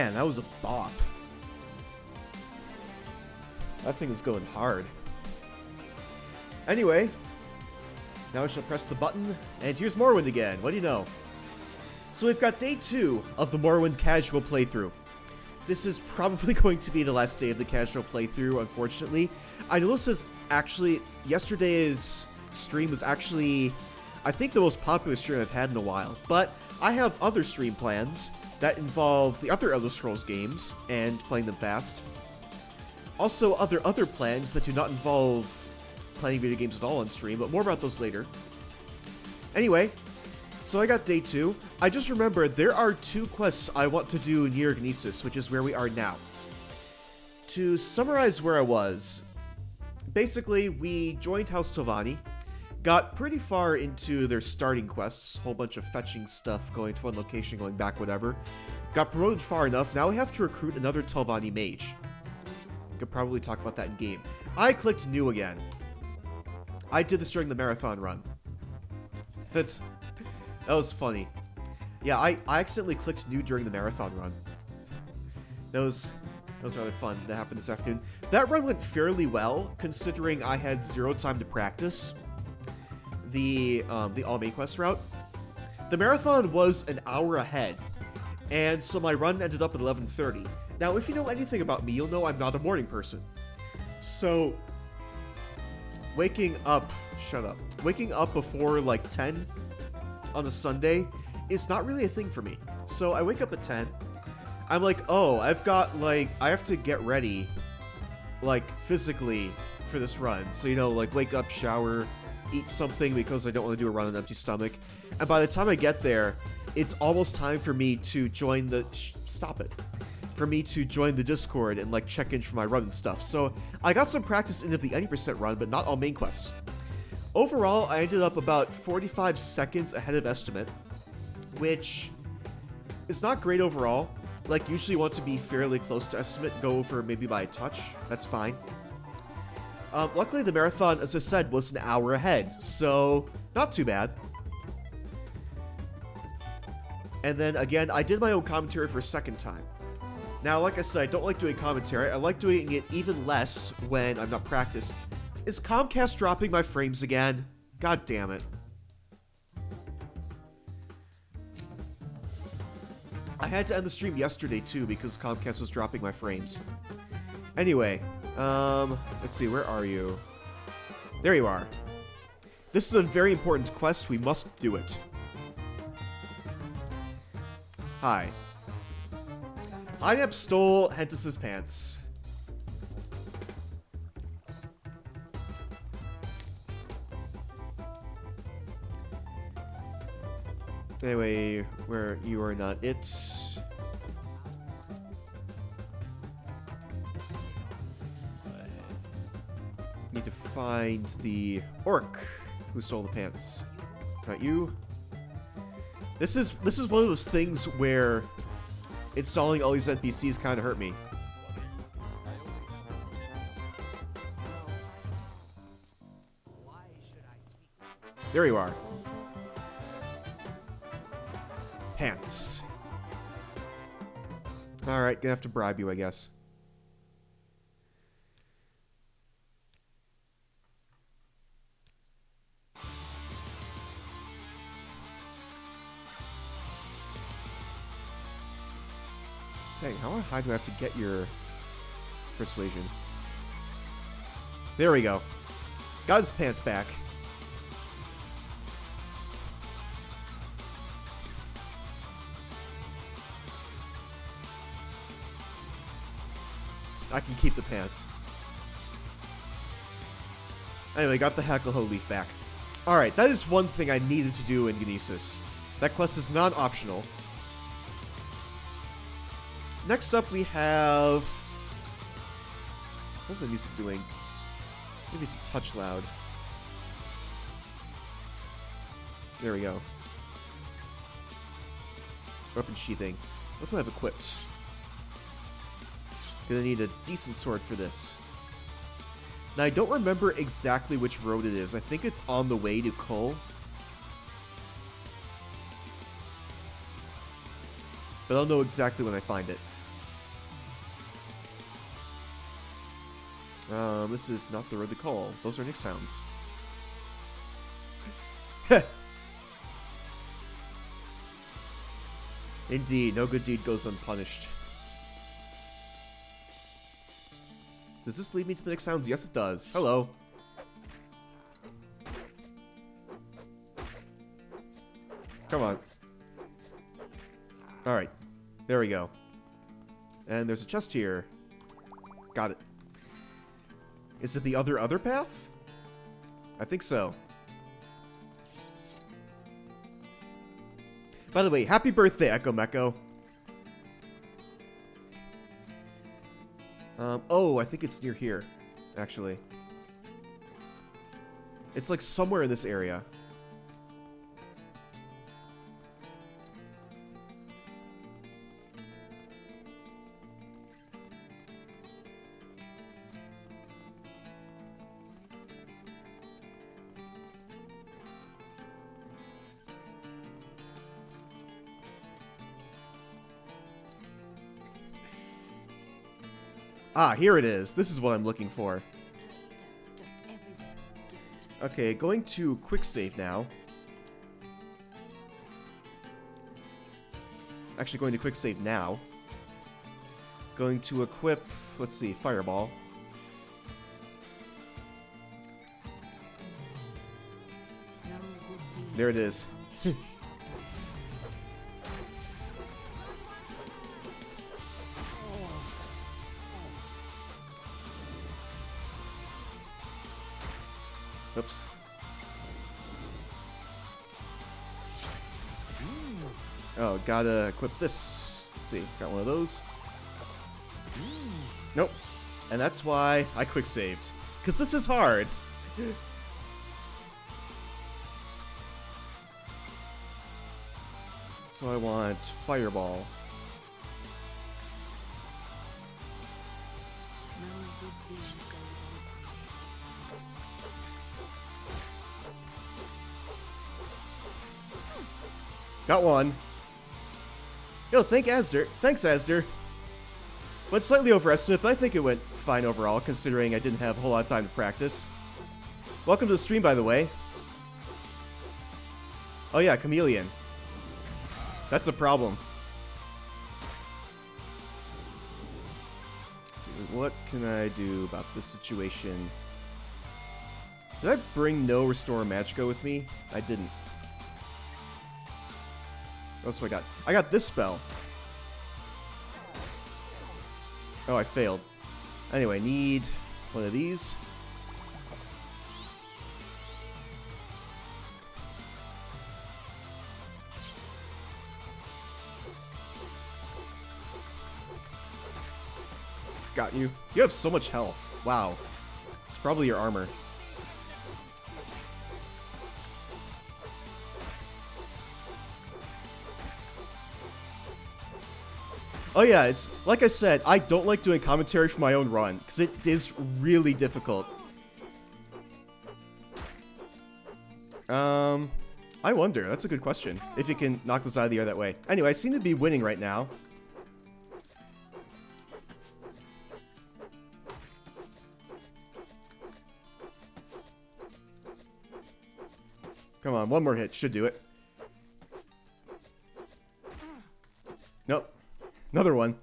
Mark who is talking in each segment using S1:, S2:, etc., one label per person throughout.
S1: Man, that was a bop. That thing was going hard. Anyway, now I shall press the button, and here's Morrowind again. What do you know? So we've got day 2 of the Morrowind casual playthrough. This is probably going to be the last day of the casual playthrough, unfortunately. I noticed this actually, yesterday's stream was actually, I think, the most popular stream I've had in a while. But I have other stream plans that involve the other Elder Scrolls games and playing them fast. Also, other plans that do not involve playing video games at all on stream, but more about those later. Anyway, so I got day 2. I just remembered there are 2 quests I want to do near Gnesis, which is where we are now. To summarize where I was, basically we joined House Tovani, got pretty far into their starting quests, whole bunch of fetching stuff, going to one location, going back, whatever. Got promoted far enough, now we have to recruit another Tovani mage. Could probably talk about that in game. I clicked new again. I did this during the marathon run. That was funny. Yeah, I accidentally clicked new during the marathon run. That was rather fun. That happened this afternoon. That run went fairly well, considering I had 0 time to practice the all main quest route. The marathon was an hour ahead, and so my run ended up at 11:30. Now, if you know anything about me, you'll know I'm not a morning person. So, waking up before like 10 on a Sunday is not really a thing for me. So I wake up at 10. I'm like, oh, I have to get ready, like, physically for this run. So, you know, like, wake up, shower, eat something because I don't want to do a run on an empty stomach. And by the time I get there, it's almost time for me to join the... For me to join the Discord and, like, check in for my run and stuff. So I got some practice into the 80% run, but not all main quests. Overall, I ended up about 45 seconds ahead of estimate, which is not great overall. Like, usually you want to be fairly close to estimate, go over maybe by a touch. That's fine. Luckily, the marathon, as I said, was an hour ahead, so not too bad. And then, again, I did my own commentary for a second time. Now, like I said, I don't like doing commentary. I like doing it even less when I'm not practiced. Is Comcast dropping my frames again? God damn it. I had to end the stream yesterday, too, because Comcast was dropping my frames. Anyway, let's see, where are you? There you are. This is a very important quest. We must do it. Hi. Inep stole Hentus's pants. Anyway, where you are not it. Need to find the orc who stole the pants. Not you. This is one of those things where installing all these NPCs kind of hurt me. There you are. Pants. Alright, gonna have to bribe you, I guess. Dang, how high do I have to get your persuasion? There we go. Got his pants back. I can keep the pants. Anyway, got the Hackleho leaf back. Alright, that is one thing I needed to do in Gnesis. That quest is non-optional. Next up we have... What's the music doing? Maybe it's a touch loud. There we go. Weapon sheathing. What do I have equipped? Gonna need a decent sword for this. Now, I don't remember exactly which road it is. I think it's on the way to Kull. But I'll know exactly when I find it. This is not the road to call. Those are Nick sounds. Indeed, no good deed goes unpunished. Does this lead me to the Nick sounds? Yes, it does. Hello. Come on. Alright. There we go. And there's a chest here. Got it. Is it the other path? I think so. By the way, happy birthday, Echo Meko. Oh, I think it's near here, actually. It's like somewhere in this area. Ah, here it is. This is what I'm looking for. Okay, going to quick save now. Actually, going to quick save now. Going to equip, let's see, Fireball. There it is. Oops. Oh, gotta equip this. Let's see, got one of those. Nope. And that's why I quick saved. Because this is hard. So I want Fireball. Got one. Yo, thanks, Asder. Went slightly overestimate, but I think it went fine overall, considering I didn't have a whole lot of time to practice. Welcome to the stream, by the way. Oh yeah, Chameleon. That's a problem. Let's see, what can I do about this situation? Did I bring no Restore Magica with me? I didn't. What else do I got? I got this spell. Oh, I failed. Anyway, need one of these. Got you. You have so much health. Wow. It's probably your armor. Oh yeah, it's like I said, I don't like doing commentary for my own run, because it is really difficult. I wonder, that's a good question, if you can knock this out of the air that way. Anyway, I seem to be winning right now. Come on, one more hit, should do it. Nope. Another one.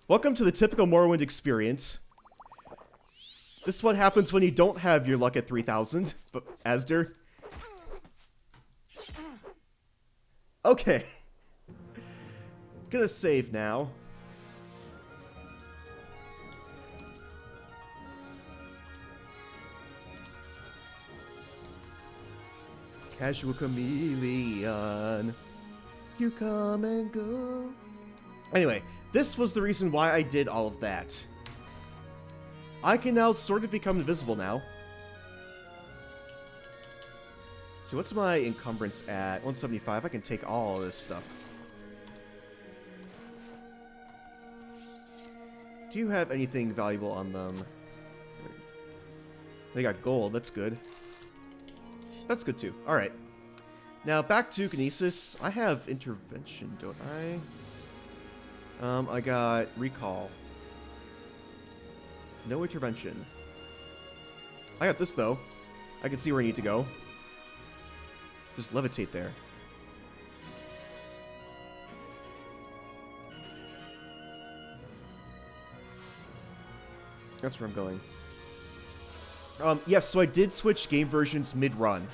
S1: Welcome to the typical Morrowind experience. This is what happens when you don't have your luck at 3,000, but Asder. Okay. Gonna save now. Casual chameleon. You come and go. Anyway, this was the reason why I did all of that. I can now sort of become invisible now. So what's my encumbrance at? 175. I can take all of this stuff. Do you have anything valuable on them? They got gold. That's good. That's good too. Alright. Now back to Kinesis. I have intervention, don't I? I got recall. No intervention. I got this, though. I can see where I need to go. Just levitate there. That's where I'm going. Yes, so I did switch game versions mid-run.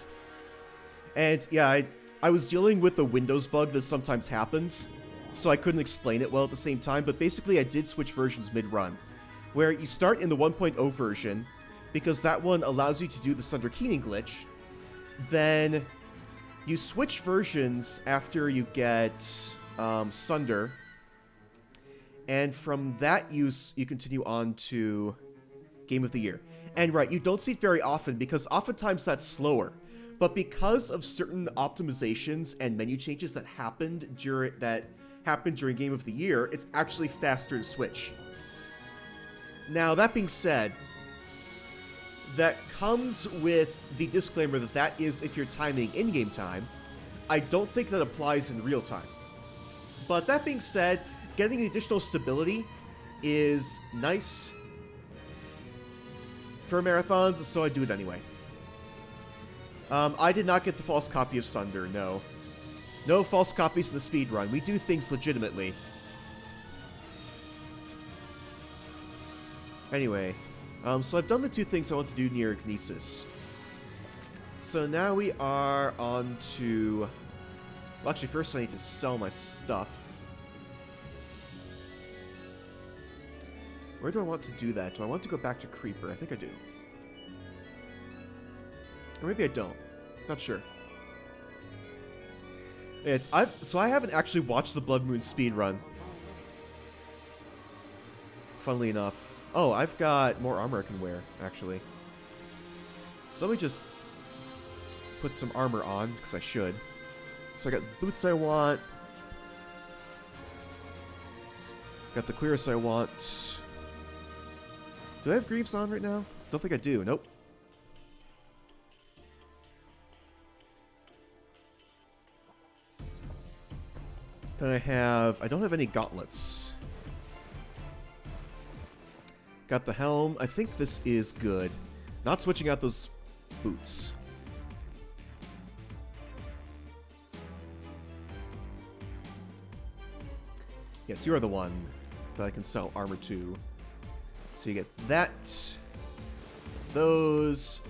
S1: And, yeah, I was dealing with a Windows bug that sometimes happens, so I couldn't explain it well at the same time, but basically I did switch versions mid-run, where you start in the 1.0 version, because that one allows you to do the Sunder Keening glitch, then you switch versions after you get Sunder, and from that you continue on to Game of the Year. And right, you don't see it very often, because oftentimes that's slower. But because of certain optimizations and menu changes that happened during Game of the Year, it's actually faster to switch. Now, that being said, that comes with the disclaimer that that is if you're timing in-game time. I don't think that applies in real time. But that being said, getting the additional stability is nice for marathons, so I do it anyway. I did not get the false copy of Sunder, no. No false copies in the speedrun. We do things legitimately. Anyway, so I've done the two things I want to do near Kinesis. So now we are on to... Well, actually, first I need to sell my stuff. Where do I want to do that? Do I want to go back to Creeper? I think I do. Or maybe I don't. Not sure. So I haven't actually watched the Blood Moon speedrun. Funnily enough. Oh, I've got more armor I can wear, actually. So let me just put some armor on, because I should. So I got boots I want. Got the cuirass I want. Do I have greaves on right now? Don't think I do. Nope. Then I don't have any gauntlets. Got the helm. I think this is good. Not switching out those boots. Yes, you are the one that I can sell armor to. So you get that. Those.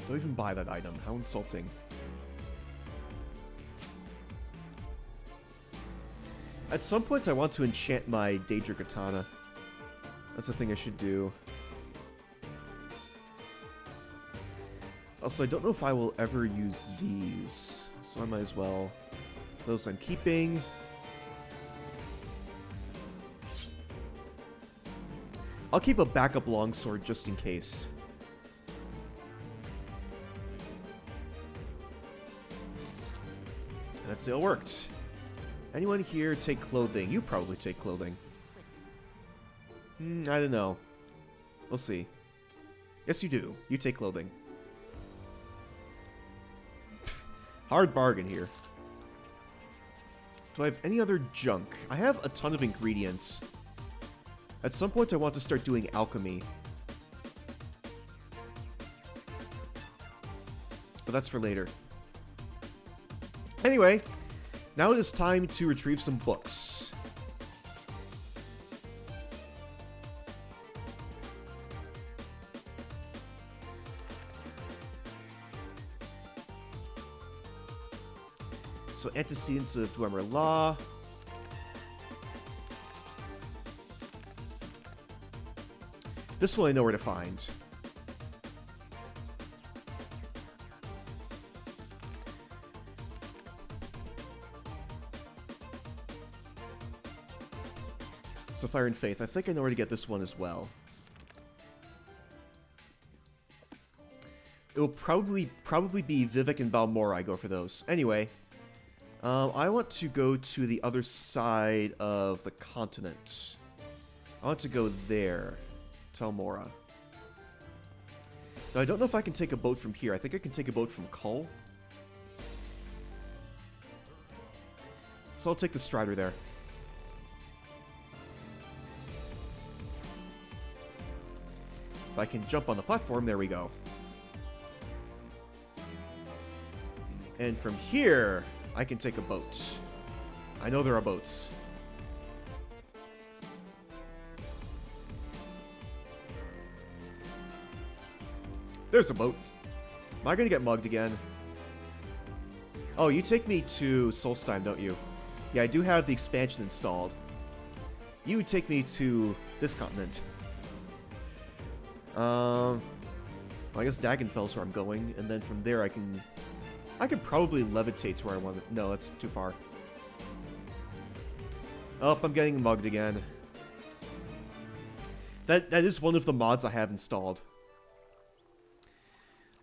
S1: Don't even buy that item. How insulting. At some point I want to enchant my Daedra Katana. That's a thing I should do. Also, I don't know if I will ever use these, so I might as well. Those I'm keeping. I'll keep a backup longsword just in case. That still worked. Anyone here take clothing? You probably take clothing. I don't know. We'll see. Yes, you do. You take clothing. Hard bargain here. Do I have any other junk? I have a ton of ingredients. At some point I want to start doing alchemy. But that's for later. Anyway, now it is time to retrieve some books. So, Antecedents of Dwemer Law. This one I know where to find. So Fire and Faith. I think I know where to get this one as well. It will probably be Vivek and Balmora I go for those. Anyway, I want to go to the other side of the continent. I want to go there. Telmora. Now, I don't know if I can take a boat from here. I think I can take a boat from Kull. So I'll take the Strider there. If I can jump on the platform, there we go. And from here, I can take a boat. I know there are boats. There's a boat. Am I gonna get mugged again? Oh, you take me to Solstheim, don't you? Yeah, I do have the expansion installed. You take me to this continent. Well, I guess Dagenfel's where I'm going, and then from there I could probably levitate to where I want to. No, that's too far. Oh, I'm getting mugged again. That is one of the mods I have installed.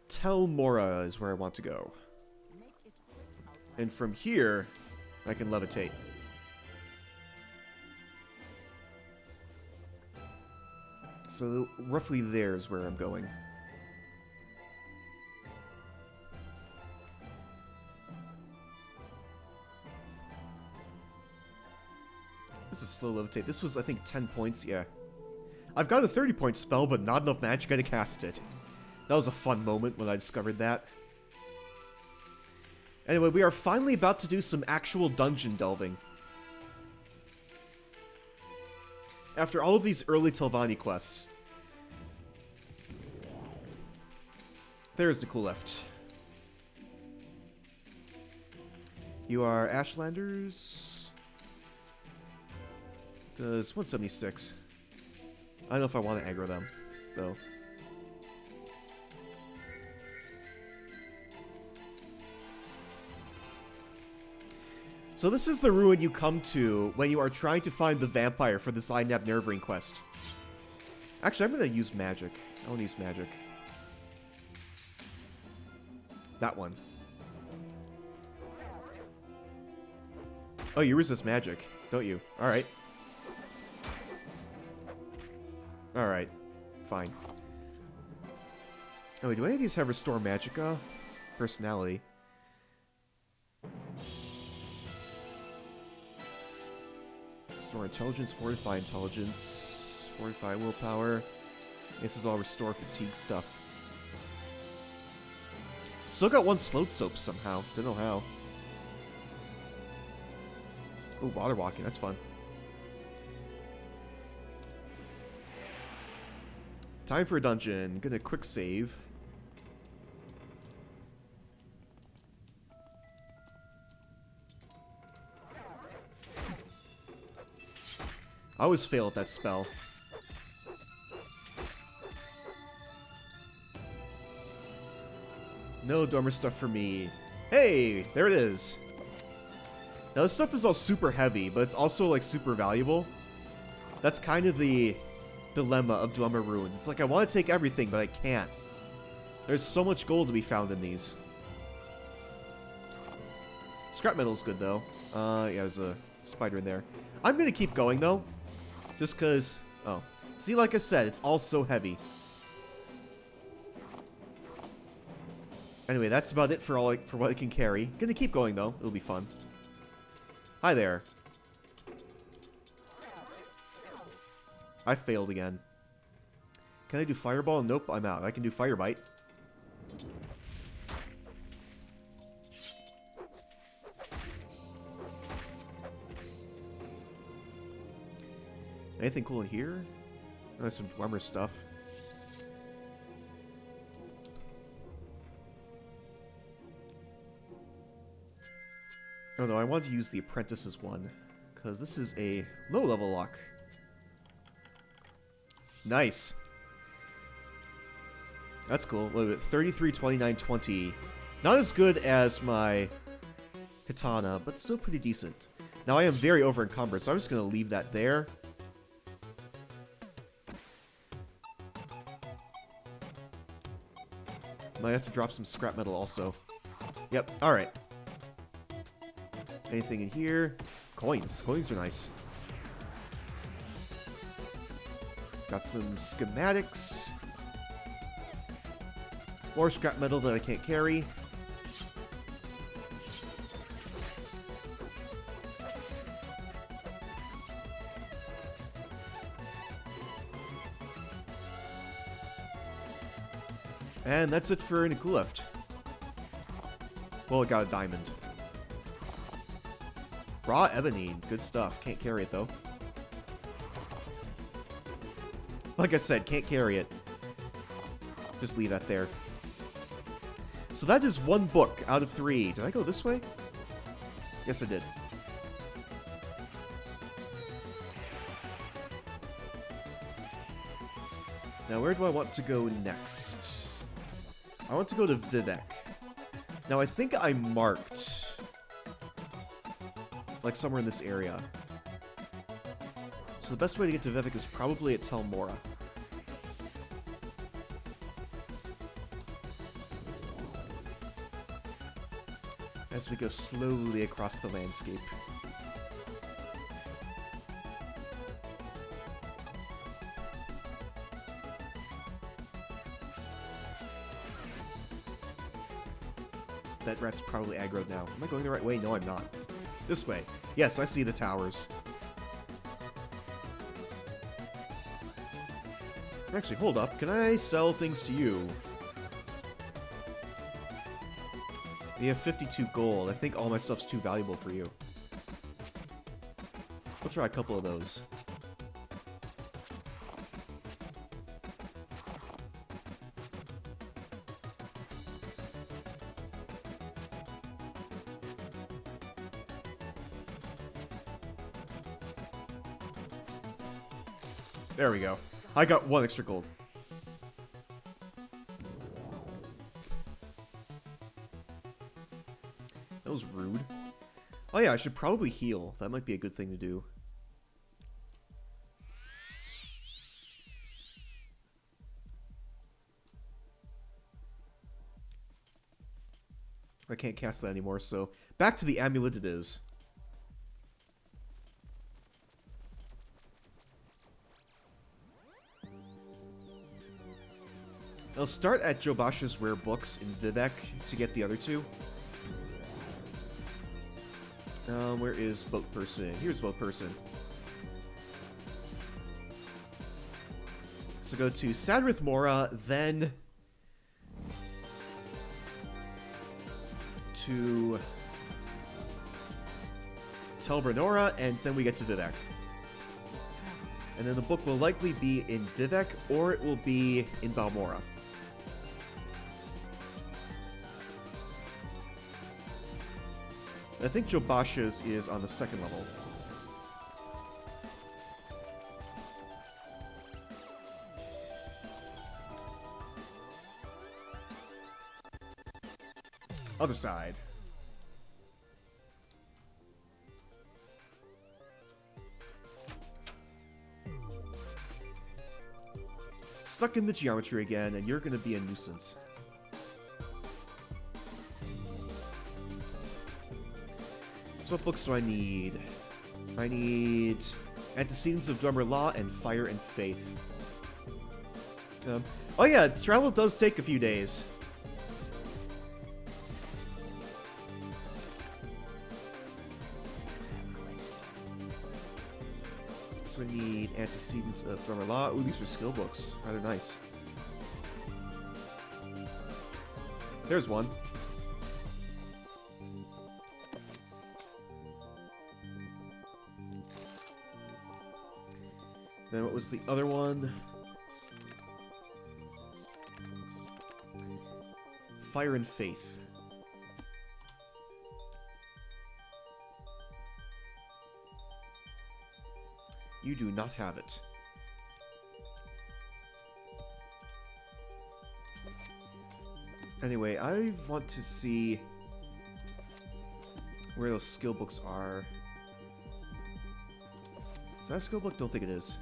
S1: Tel Mora is where I want to go. And from here, I can levitate. So roughly there is where I'm going. This is slow levitate. This was, I think, 10 points. Yeah. I've got a 30-point spell, but not enough magic to cast it. That was a fun moment when I discovered that. Anyway, we are finally about to do some actual dungeon delving. After all of these early Telvanni quests. There's the cool left. You are Ashlanders. Does 176. I don't know if I want to aggro them, though. So this is the ruin you come to when you are trying to find the vampire for the Zainab Nervering quest. Actually, I'm going to use magic. I want to use magic. That one. Oh, you resist magic, don't you? Alright. Alright. Fine. Oh, wait, do any of these have Restore Magicka? Personality. Restore Intelligence, Fortify Intelligence, Fortify Willpower. This is all Restore Fatigue stuff. Still got one Sloat Soap somehow. Don't know how. Oh, Water Walking. That's fun. Time for a dungeon. Gonna quick save. I always fail at that spell. No dormer stuff for me. Hey, there it is. Now this stuff is all super heavy, but it's also like super valuable. That's kind of the dilemma of Dwemer Ruins. It's like I want to take everything, but I can't. There's so much gold to be found in these. Scrap metal's good though. Yeah, there's a spider in there. I'm gonna keep going though. Just cause, oh. See, like I said, it's all so heavy. Anyway, that's about it for what it can carry. Gonna keep going though. It'll be fun. Hi there. I failed again. Can I do Fireball? Nope, I'm out. I can do Fire Bite. Anything cool in here? Oh, there's some Dwemer stuff. Oh no, I wanted to use the Apprentices one, because this is a low-level lock. Nice. That's cool. Wait a minute, 33, 29, 20. Not as good as my katana, but still pretty decent. Now I am very over-encumbered, so I'm just going to leave that there. Might have to drop some scrap metal also. Yep, alright. Anything in here? Coins. Coins are nice. Got some schematics. More scrap metal that I can't carry. And that's it for Nikuleft. Well, it got a diamond. Raw ebony, good stuff. Can't carry it, though. Like I said, can't carry it. Just leave that there. So that is 1 book out of 3. Did I go this way? Yes, I did. Now, where do I want to go next? I want to go to Vivek. Now, I think I marked, like, somewhere in this area. So the best way to get to Vivek is probably at Tel Mora. As we go slowly across the landscape. That rat's probably aggroed now. Am I going the right way? No, I'm not. This way. Yes, I see the towers. Actually, hold up. Can I sell things to you? You have 52 gold. I think all my stuff's too valuable for you. We'll try a couple of those. There we go. I got 1 extra gold. That was rude. Oh yeah, I should probably heal. That might be a good thing to do. I can't cast that anymore, so back to the amulet it is. I'll start at Jobash's rare books in Vivek to get the other 2. Where is Boat Person? Here's Boat Person. So go to Sadrith Mora, then to Tel Brenora, and then we get to Vivek. And then the book will likely be in Vivek, or it will be in Balmora. I think Jobash's is on the 2nd level. Other side. Stuck in the geometry again, and you're gonna be a nuisance. So what books do I need? I need Antecedents of Dwemer Law and Fire and Faith. Oh yeah, travel does take a few days. So I need Antecedents of Dwemer Law. Ooh, these are skill books. Rather nice. There's one. Then what was the other one? Fire and Faith. You do not have it. Anyway, I want to see where those skill books are. Is that a skill book? Don't think it is.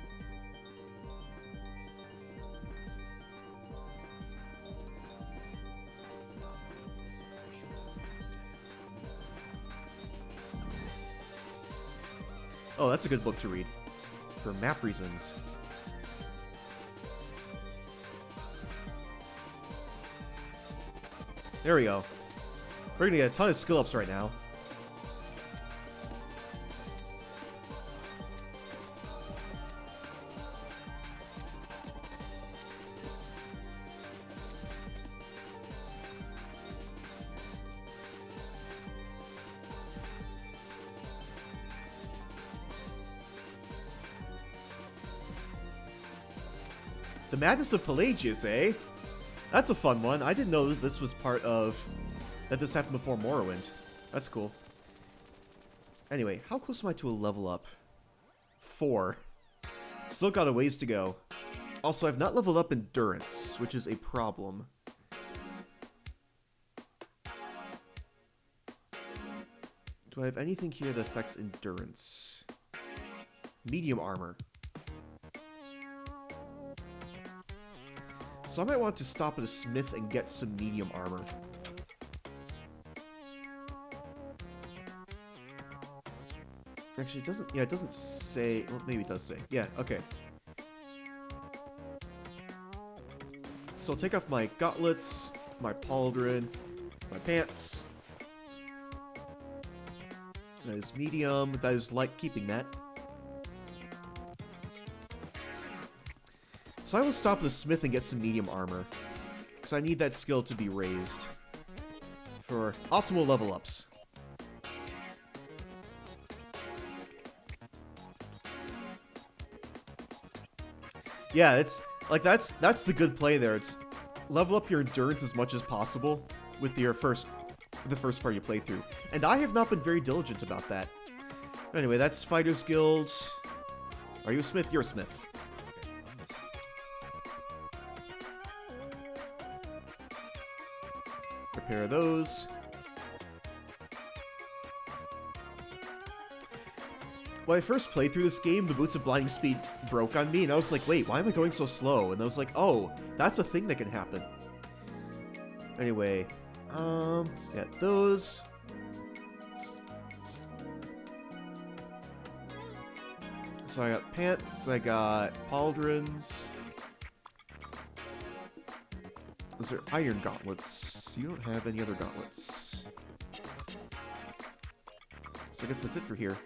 S1: Oh, that's a good book to read. For map reasons. There we go. We're gonna get a ton of skill ups right now. The Madness of Pelagius, eh? That's a fun one. I didn't know that this was part of... that this happened before Morrowind. That's cool. Anyway, how close am I to a level up? 4. Still got a ways to go. Also, I've not leveled up Endurance, which is a problem. Do I have anything here that affects Endurance? Medium armor. So I might want to stop at a smith and get some medium armor. Actually, it doesn't... yeah, it doesn't say... well, maybe it does say. Yeah, okay. So I'll take off my gauntlets, my pauldron, my pants. That is medium. That is light, keeping that. So I will stop at a smith and get some medium armor, because I need that skill to be raised for optimal level ups. Yeah, it's like that's the good play there. It's level up your endurance as much as possible with the first part of your playthrough. And I have not been very diligent about that. Anyway, that's Fighters Guild. Are you a smith? You're a smith. Prepare those. When I first played through this game, the Boots of Blinding Speed broke on me, and I was like, wait, why am I going so slow? And I was like, oh, that's a thing that can happen. Anyway, yeah, those. So I got pants, I got pauldrons. Those are iron gauntlets. You don't have any other gauntlets. So I guess that's it for here.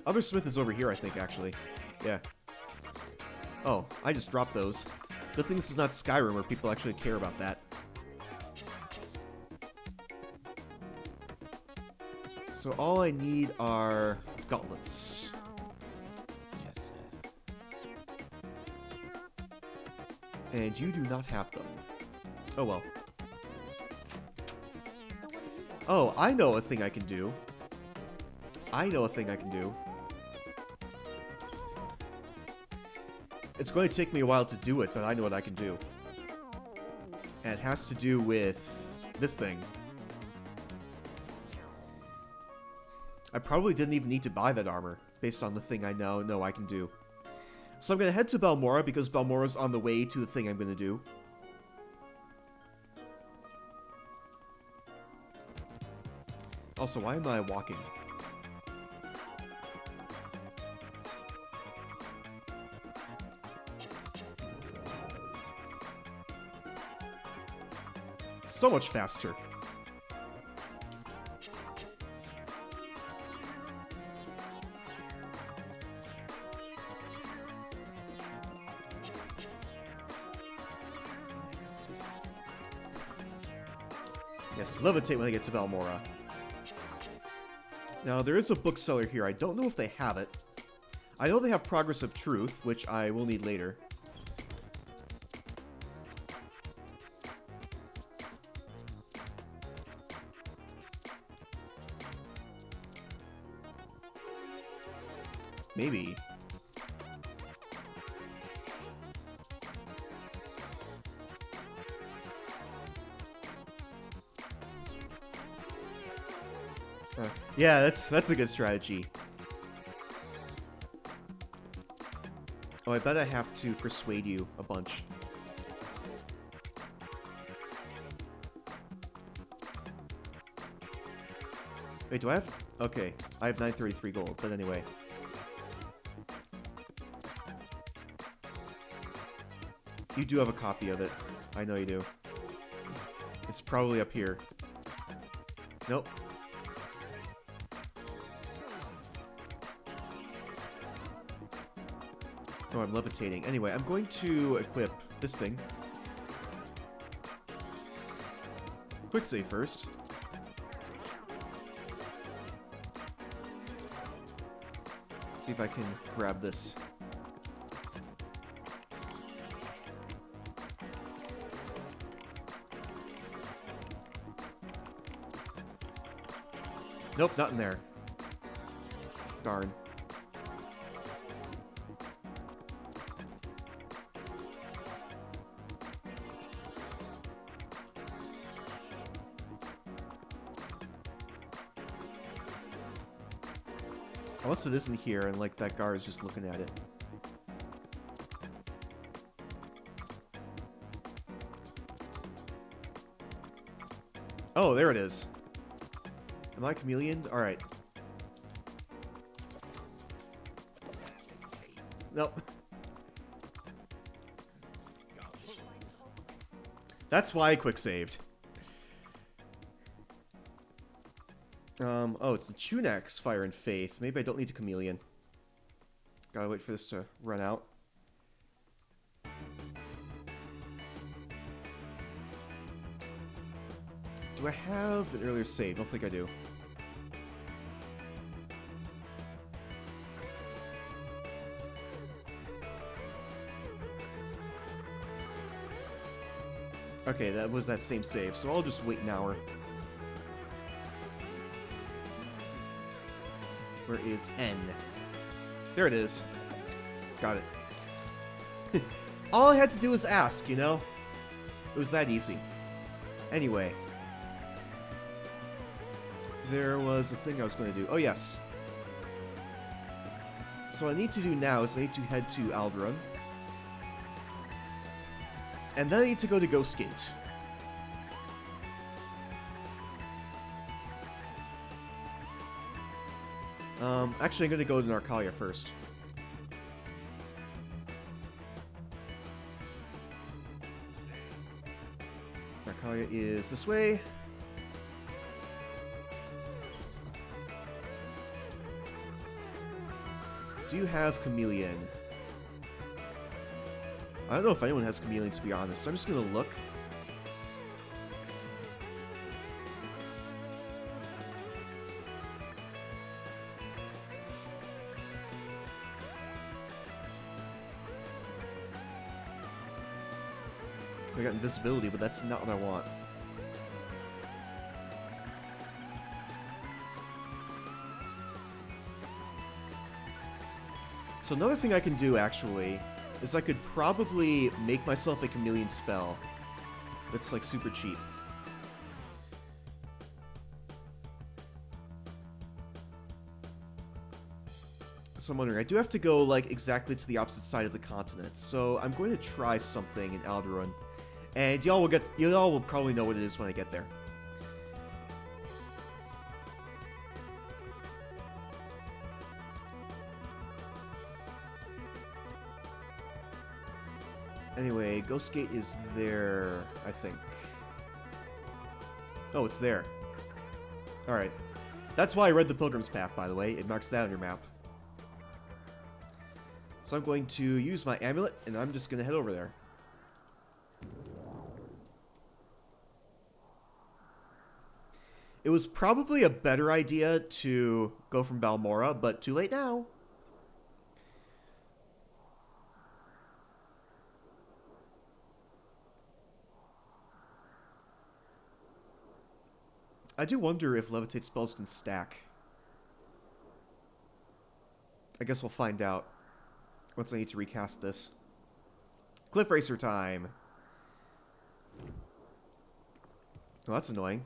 S1: Other smith is over here, I think, actually. Yeah. Oh, I just dropped those. Good thing this is not Skyrim, where people actually care about that. So all I need are gauntlets.
S2: Yes, sir.
S1: And you do not have them. Oh well.
S2: So what do you want?
S1: Oh, I know a thing I can do. I know a thing I can do. It's going to take me a while to do it, but I know what I can do. And it has to do with this thing. I probably didn't even need to buy that armor, based on the thing I now know I can do. So I'm going to head to Balmora, because Balmora's on the way to the thing I'm going to do. Also, why am I walking? So much faster. Yes, levitate when I get to Balmora. Now, there is a bookseller here. I don't know if they have it. I know they have Progress of Truth, which I will need later. Maybe. Yeah, that's a good strategy. Oh, I bet I have to persuade you a bunch. Wait, do I have... okay, I have 933 gold, but anyway. You do have a copy of it. I know you do. It's probably up here. Nope. Oh, I'm levitating. Anyway, I'm going to equip this thing. Quick save first. Let's see if I can grab this. Nope, not in there. Darn. Unless it isn't here and like that guard is just looking at it. Oh, there it is. Am I chameleon? Alright. Nope. That's why I quick saved. Oh, it's the Chunak's Fire and Faith. Maybe I don't need a chameleon. Gotta wait for this to run out. Do I have an earlier save? Don't think I do. Okay, that was that same save, so I'll just wait an hour. Where is N? There it is. Got it. All I had to do was ask, you know? It was that easy. Anyway. There was a thing I was going to do. Oh, yes. So what I need to do now is I need to head to Alderaan. And then I need to go to Ghost Gate. Actually, I'm going to go to Narcalia first. Narcalia is this way. Do you have chameleon? I don't know if anyone has chameleon, to be honest. I'm just going to look. I got invisibility, but that's not what I want. So another thing I can do, actually, is I could probably make myself a chameleon spell. That's, like, super cheap. So I'm wondering, I do have to go, like, exactly to the opposite side of the continent. So I'm going to try something in Alderaan. And y'all will probably know what it is when I get there. Anyway, Ghost Gate is there, I think. Oh, it's there. Alright. That's why I read the Pilgrim's Path, by the way. It marks that on your map. So I'm going to use my amulet, and I'm just going to head over there. It was probably a better idea to go from Balmora, but too late now. I do wonder if levitate spells can stack. I guess we'll find out once I need to recast this. Cliff Racer time. Oh, that's annoying.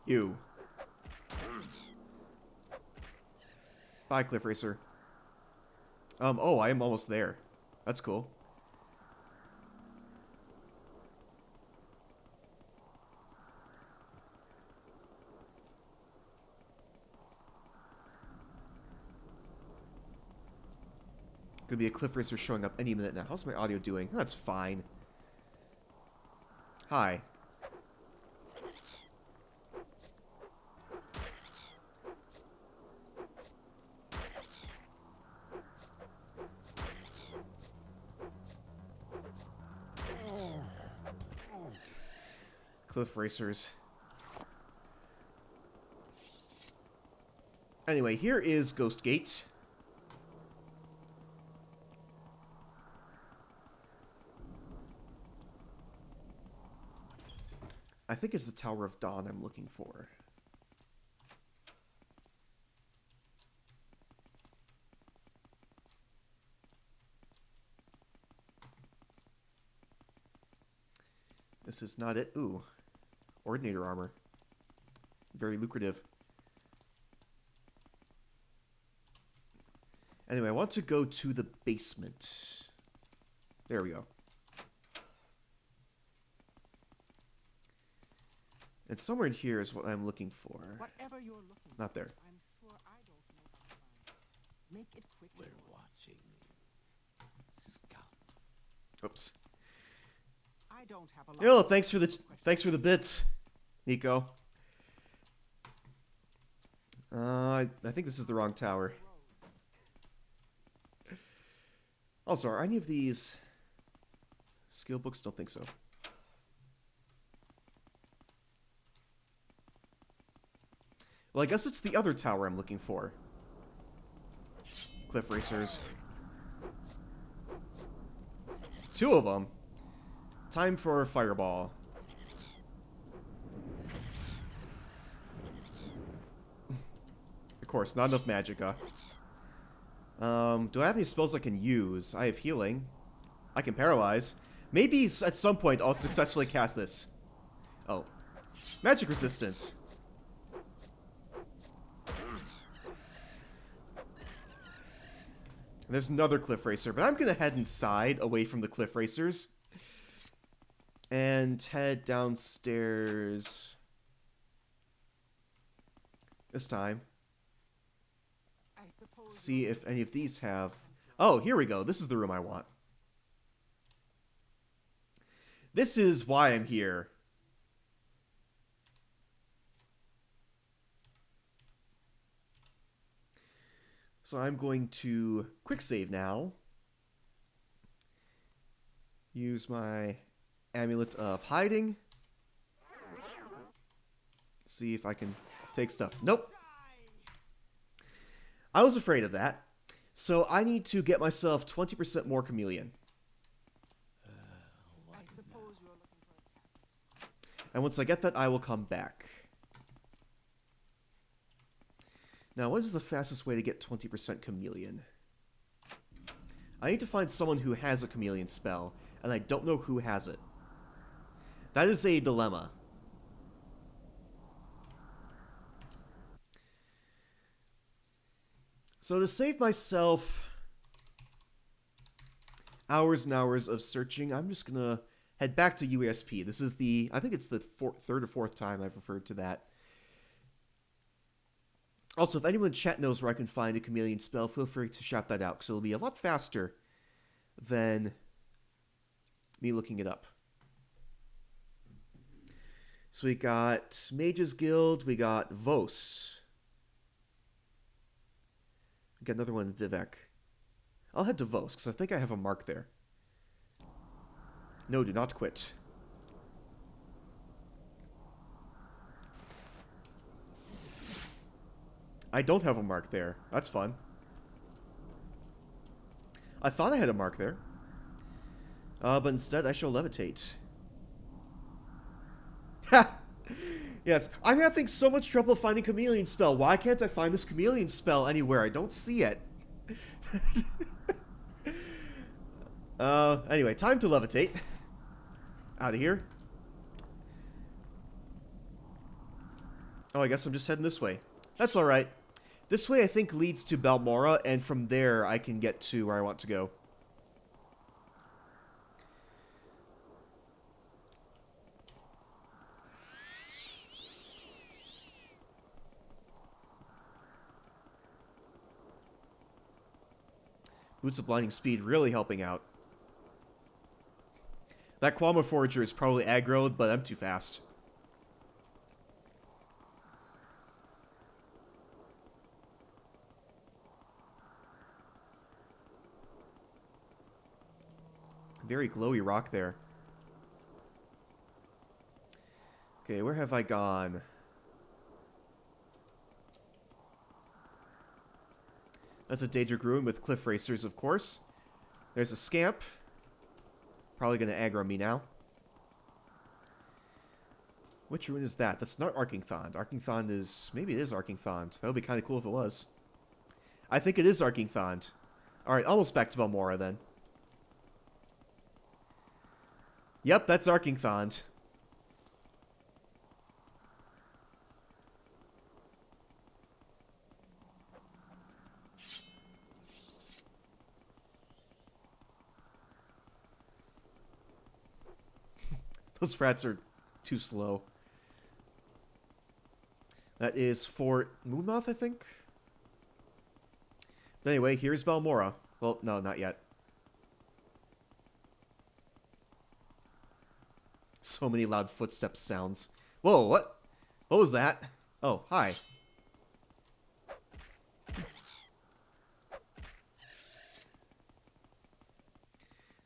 S1: You. Bye, Cliff Racer. Oh, I am almost there. That's cool. Could be a Cliff Racer showing up any minute now. How's my audio doing? That's fine. Hi. Cliff racers. Anyway, here is Ghost Gate. I think it's the Tower of Dawn I'm looking for. This is not it. Ooh. Ordinator armor. Very lucrative. Anyway, I want to go to the basement. There we go. And somewhere in here is what I'm looking for.
S3: Whatever you're looking
S1: Not there.
S3: for, I'm sure I don't know how to find it. Make it quick.
S2: We're watching. Scout.
S1: Oops.
S3: I don't have a lot
S1: Yo,
S3: of
S1: thanks for the bits, Nico. I think this is the wrong tower. Also, are any of these skill books? Don't think so. Well, I guess it's the other tower I'm looking for. Cliff racers. 2 of them. Time for a fireball. Of course, not enough magicka. Do I have any spells I can use? I have healing. I can paralyze. Maybe at some point I'll successfully cast this. Oh. Magic resistance. There's another cliff racer, but I'm gonna head inside, away from the cliff racers. And head downstairs. This time.
S3: I suppose
S1: See if any of these have... Oh, here we go. This is the room I want. This is why I'm here. So I'm going to quick save now. Use my Amulet of Hiding. See if I can take stuff. Nope. I was afraid of that. So I need to get myself 20% more chameleon.
S3: I suppose you're looking for a cat.
S1: And once I get that, I will come back. Now, what is the fastest way to get 20% chameleon? I need to find someone who has a chameleon spell, and I don't know who has it. That is a dilemma. So to save myself hours and hours of searching, I'm just going to head back to USP. This is the, I think it's the third or fourth time I've referred to that. Also, if anyone in chat knows where I can find a chameleon spell, feel free to shout that out, because it'll be a lot faster than me looking it up. So we got Mage's Guild, we got Vos. We got another one, Vivek. I'll head to Vos, because I think I have a mark there. No, do not quit. I don't have a mark there. That's fun. I thought I had a mark there. But instead I shall levitate. Ha! Yes, I'm having so much trouble finding chameleon spell. Why can't I find this chameleon spell anywhere? I don't see it. Anyway, time to levitate. Out of here. Oh, I guess I'm just heading this way. That's alright. This way I think leads to Balmora, and from there I can get to where I want to go. Boots of Blinding Speed really helping out. That Quama Forager is probably aggroed, but I'm too fast. Very glowy rock there. Okay, where have I gone? That's a Daedric ruin with cliff racers, of course. There's a scamp. Probably going to aggro me now. Which ruin is that? That's not Arkingthond. Arkingthond is... Maybe it is Arkingthond. That would be kind of cool if it was. I think it is Arkingthond. Alright, almost back to Balmora then. Yep, that's Arkingthond. Those rats are too slow. That is Fort Moonmouth, I think? But anyway, here's Balmora. Well, no, not yet. So many loud footstep sounds. Whoa, what? What was that? Oh, hi.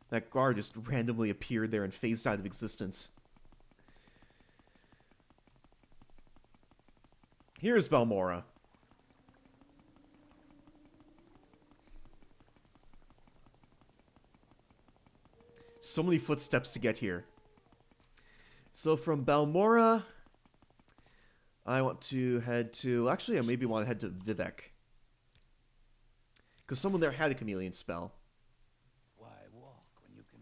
S1: That guard just randomly appeared there and phased out of existence. Here's Balmora. So many footsteps to get here. So from Balmora, I want to head to... Actually, I maybe want to head to Vivek. Because someone there had a chameleon spell.
S2: Why walk when you can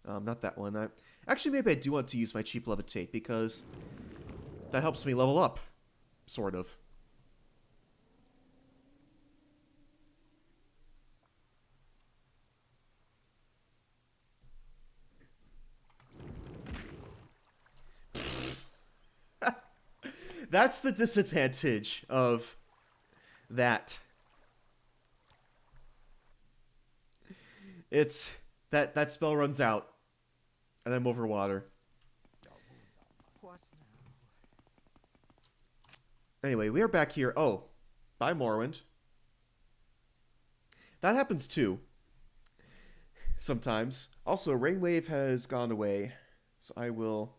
S2: run?
S1: Not that one. Actually, maybe I do want to use my cheap levitate, because that helps me level up. Sort of. That's the disadvantage of that. It's that spell runs out, and I'm over water.
S3: What now?
S1: Anyway, we are back here. Oh, bye, Morrowind. That happens too. Sometimes. Also, Rainwave has gone away, so I will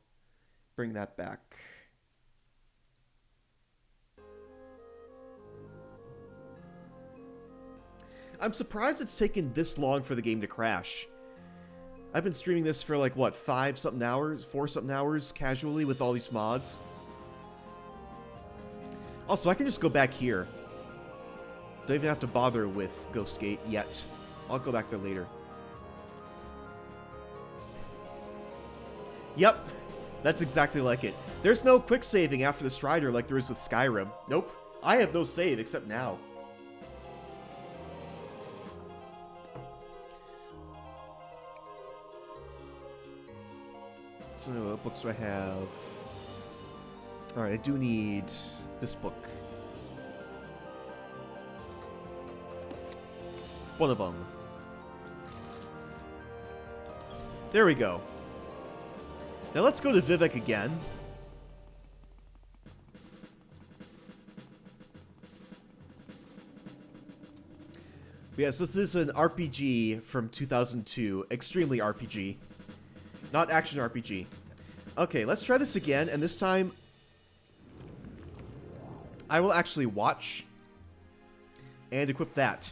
S1: bring that back. I'm surprised it's taken this long for the game to crash. I've been streaming this for like, what, 5-something hours? 4-something hours casually with all these mods. Also, I can just go back here. Don't even have to bother with Ghost Gate yet. I'll go back there later. Yep, that's exactly like it. There's no quick saving after the Strider like there is with Skyrim. Nope, I have no save except now. So what books do I have? Alright, I do need this book. One of them. There we go. Now let's go to Vivek again. Yes, this is an RPG from 2002. Extremely RPG. Not action RPG. Okay, let's try this again, and this time I will actually watch and equip that.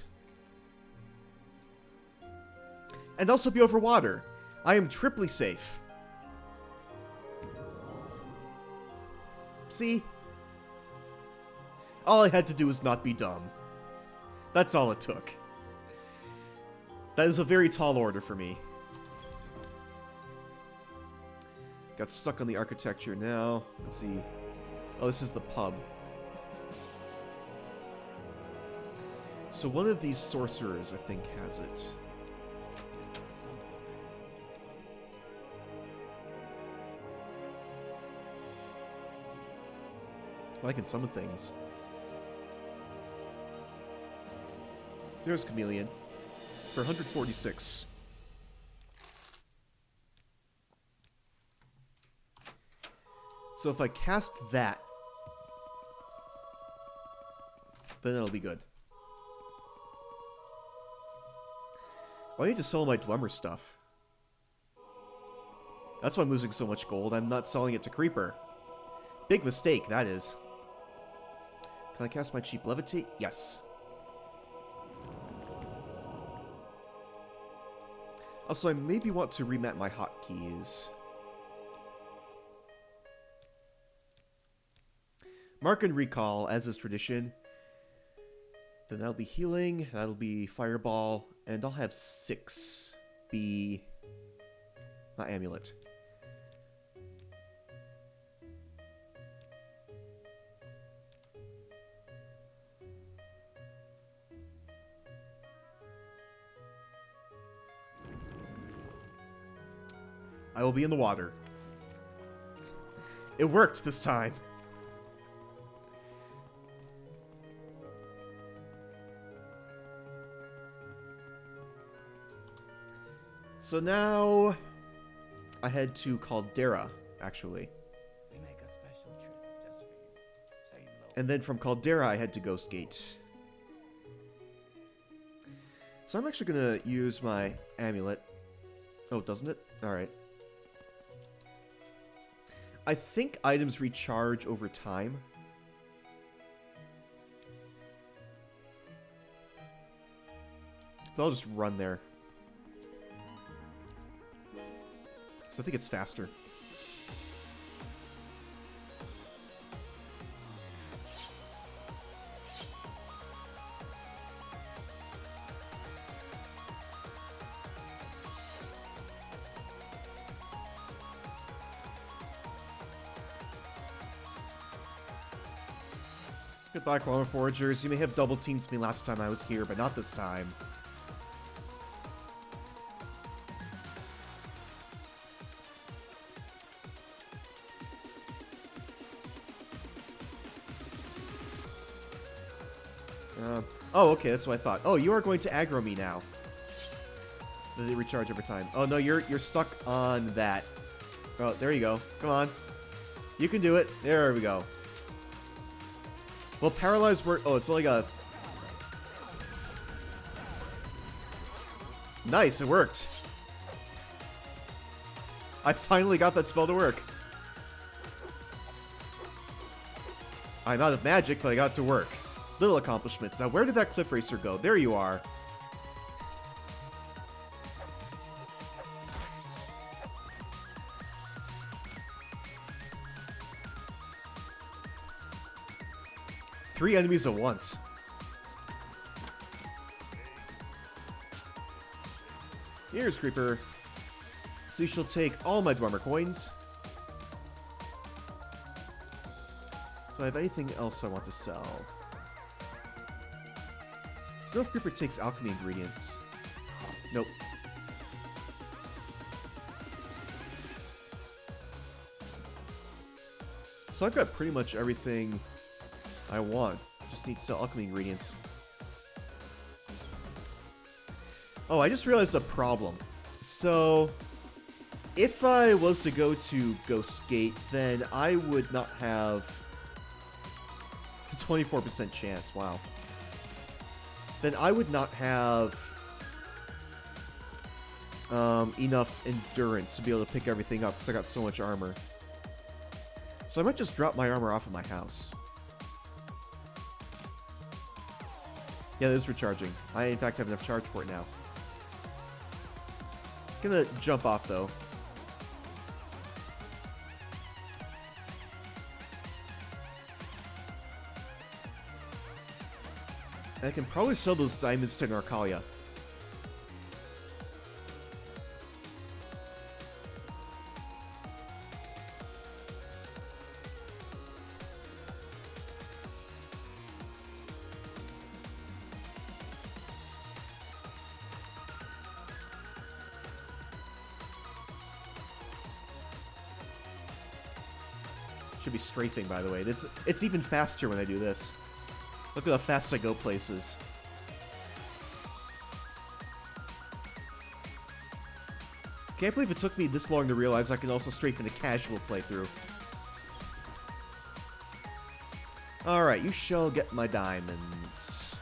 S1: And also be over water. I am triply safe. See? All I had to do was not be dumb. That's all it took. That is a very tall order for me. Got stuck on the architecture now. Let's see. Oh, this is the pub. So one of these sorcerers, I think, has it.
S2: Is there something
S1: Well, I can summon things. There's Chameleon. For 146. So if I cast that, then it'll be good. Well, I need to sell my Dwemer stuff. That's why I'm losing so much gold. I'm not selling it to Creeper. Big mistake, that is. Can I cast my cheap levitate? Yes. Also, I maybe want to remap my hotkeys. Mark and recall, as is tradition. Then that'll be healing, that'll be fireball, and I'll have 6 be... not amulet. I will be in the water. It worked this time. So now I head to Caldera, actually.
S2: We make a special trip just for you. Say low.
S1: And then from Caldera I head to Ghost Gate. So I'm actually gonna use my amulet. Oh, doesn't it? Alright. I think items recharge over time. But I'll just run there. So I think it's faster. Goodbye, Quantum Foragers. You may have double teamed me last time I was here, but not this time. Oh, okay, that's what I thought. Oh, you are going to aggro me now. Does it recharge over time? Oh, no, you're stuck on that. Oh, there you go. Come on. You can do it. There we go. Well, paralyzed work. Oh, it's only got... Nice, it worked. I finally got that spell to work. I'm out of magic, but I got it to work. Little accomplishments. Now, where did that Cliff Racer go? There you are. Three enemies at once. Here's Creeper. So you shall take all my Dwemer coins. Do I have anything else I want to sell? Do you know if Creeper takes alchemy ingredients? Nope. So I've got pretty much everything I want. Just need to sell alchemy ingredients. Oh, I just realized a problem. So, if I was to go to Ghost Gate, then I would not have a 24% chance. Wow. Then I would not have enough endurance to be able to pick everything up because I got so much armor. So I might just drop my armor off at my house. Yeah, it is recharging. I, in fact, have enough charge for it now. Gonna jump off, though. I can probably sell those diamonds to Narcalia. Should be strafing, by the way. It's even faster when I do this. Look at how fast I go places. Can't believe it took me this long to realize I can also strafe into casual playthrough. Alright, you shall get my diamonds.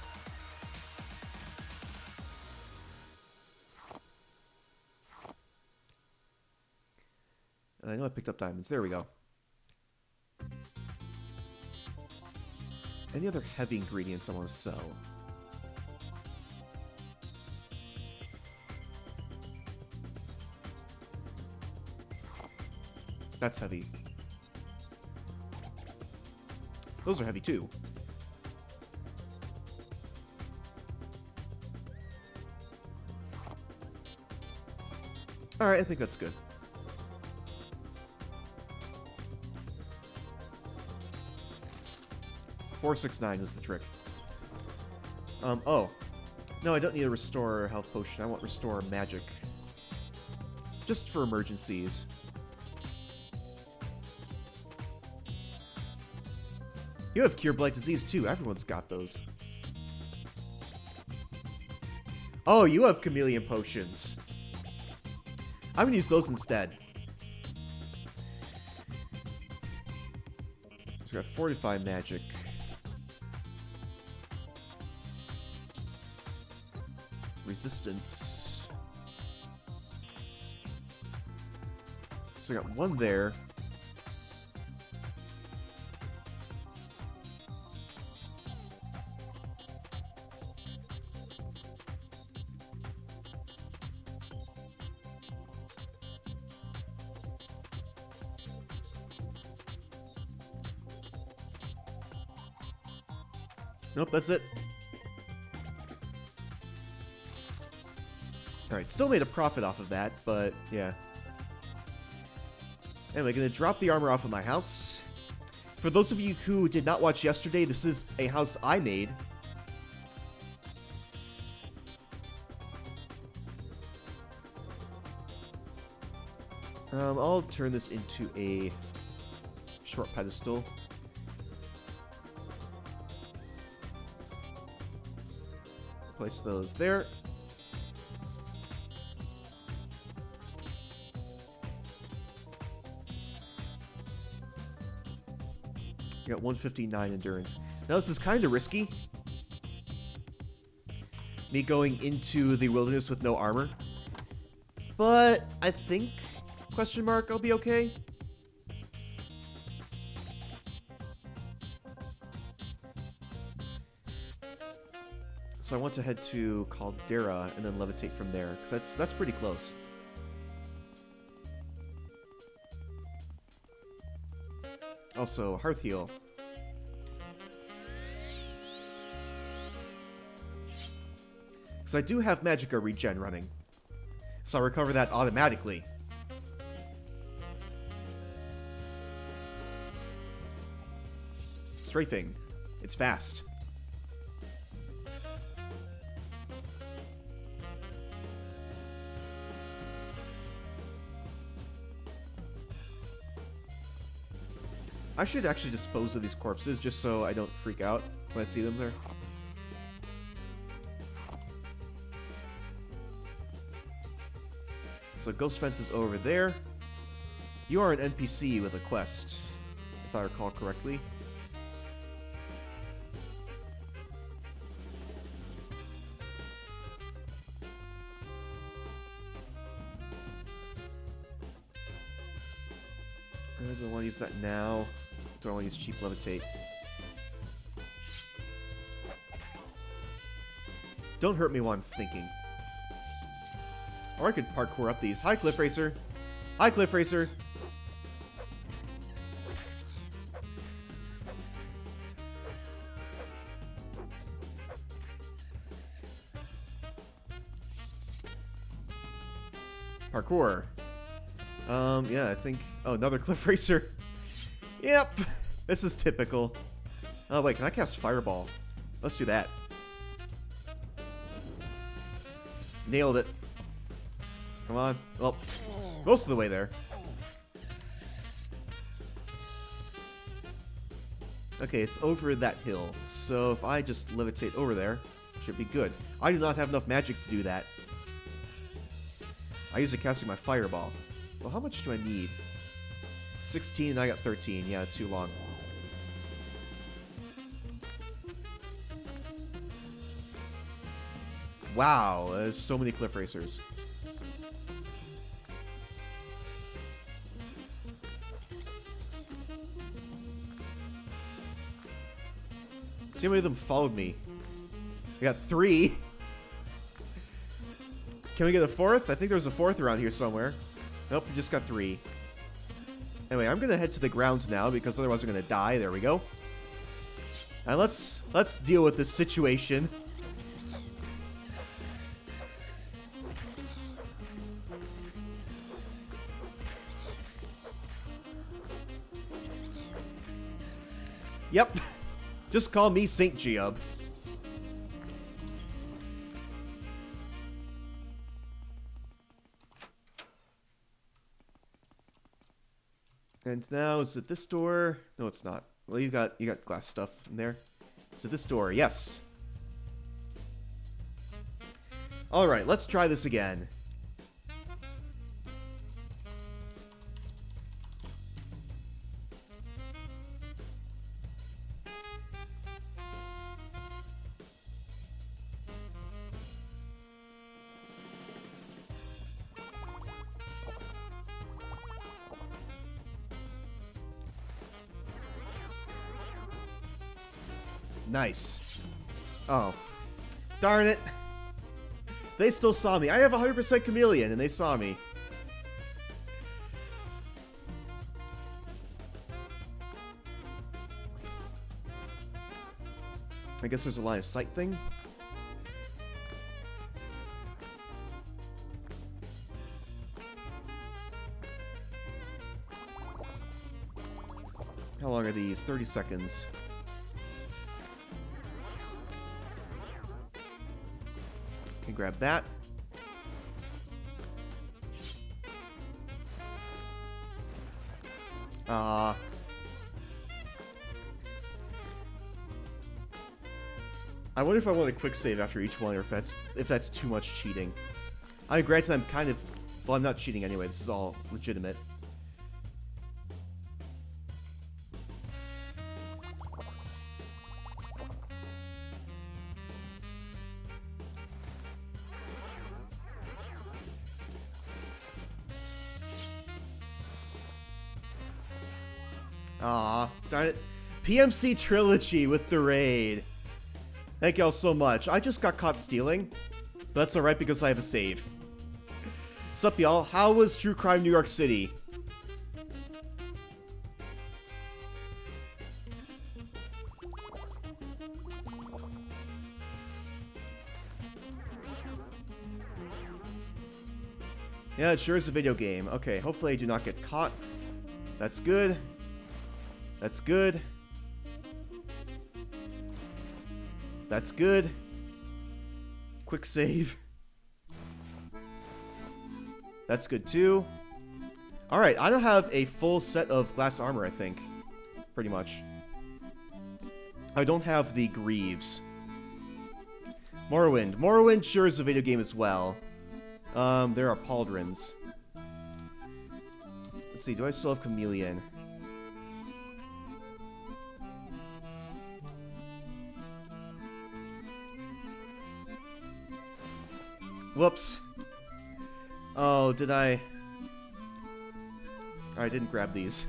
S1: I know I picked up diamonds. There we go. Any other heavy ingredients I want to sell? That's heavy. Those are heavy too. Alright, I think that's good. $469 is the trick. Oh. No, I don't need a restore health potion. I want restore magic. Just for emergencies. You have cure blight disease too. Everyone's got those. Oh, you have chameleon potions. I'm gonna use those instead. So we got fortify magic. Resistance. So we got one there. Nope, that's it. Alright, still made a profit off of that, but yeah. Anyway, gonna drop the armor off of my house. For those of you who did not watch yesterday, this is a house I made. I'll turn this into a short pedestal. Place those there. You got 159 endurance. Now this is kind of risky. Me going into the wilderness with no armor. But I think, question mark, I'll be okay. So I want to head to Caldera and then levitate from there, because that's pretty close. Also, Hearth Heal. Because I do have Magicka regen running. So I recover that automatically. Strafing. It's fast. I should actually dispose of these corpses just so I don't freak out when I see them there. So Ghost Fence is over there. You are an NPC with a quest, if I recall correctly. Do I want to use that now? Do I want to use cheap levitate? Don't hurt me while I'm thinking. Or I could parkour up these. Hi, Cliff Racer. Hi, Cliff Racer. Parkour. Yeah, I think... Oh, another Cliff Racer. Yep. This is typical. Oh, wait, can I cast Fireball? Let's do that. Nailed it. Come on. Well, most of the way there. Okay, it's over that hill. So if I just levitate over there, should be good. I do not have enough magic to do that. I use it casting my Fireball. Well, how much do I need? 16 and I got 13. Yeah, it's too long. Wow, there's so many Cliff Racers. See how many of them followed me. I got 3. Can we get a 4th? I think there's a 4th around here somewhere. Nope, we just got 3. Anyway, I'm gonna head to the ground now because otherwise we're gonna die. There we go. Now let's deal with this situation. Yep. Just call me Saint Geob. And now, is it this door? No, it's not. Well, you got glass stuff in there. Is it this door? Yes. Alright, let's try this again. Nice. Oh. Darn it. They still saw me. I have 100% chameleon, and they saw me. I guess there's a line of sight thing. How long are these? 30 seconds. Okay, grab that. I wonder if I want a quick save after each one, or if that's too much cheating. I mean, granted, I'm kind of... Well, I'm not cheating anyway. This is all legitimate. Aw, darn it. PMC Trilogy with the raid. Thank y'all so much. I just got caught stealing, but that's alright because I have a save. Sup, y'all? How was True Crime New York City? Yeah, it sure is a video game. Okay, hopefully I do not get caught. That's good. That's good. That's good. Quick save. That's good too. Alright, I don't have a full set of glass armor, I think. Pretty much. I don't have the greaves. Morrowind. Morrowind sure is a video game as well. There are pauldrons. Let's see, do I still have chameleon? Whoops. Oh, did I... I didn't grab these.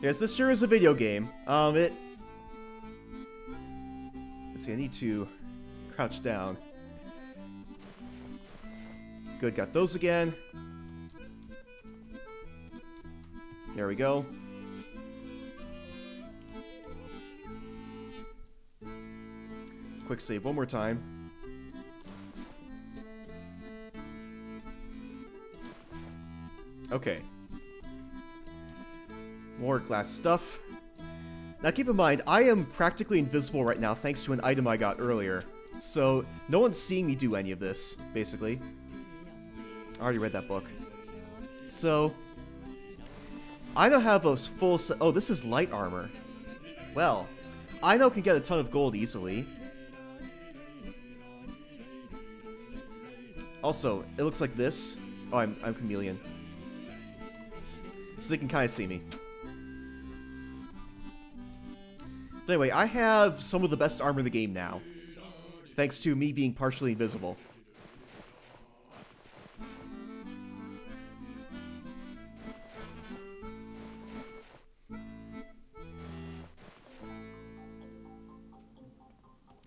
S1: Yes, this sure is a video game. Let's see, I need to crouch down. Good, got those again. There we go. Quick save one more time. Okay. More glass stuff. Now keep in mind, I am practically invisible right now thanks to an item I got earlier. So, no one's seeing me do any of this, basically. I already read that book. So, I don't have a full set. Oh, this is light armor. Well, I know can get a ton of gold easily. Also, it looks like this. Oh, I'm chameleon. So they can kind of see me. But anyway, I have some of the best armor in the game now. Thanks to me being partially invisible.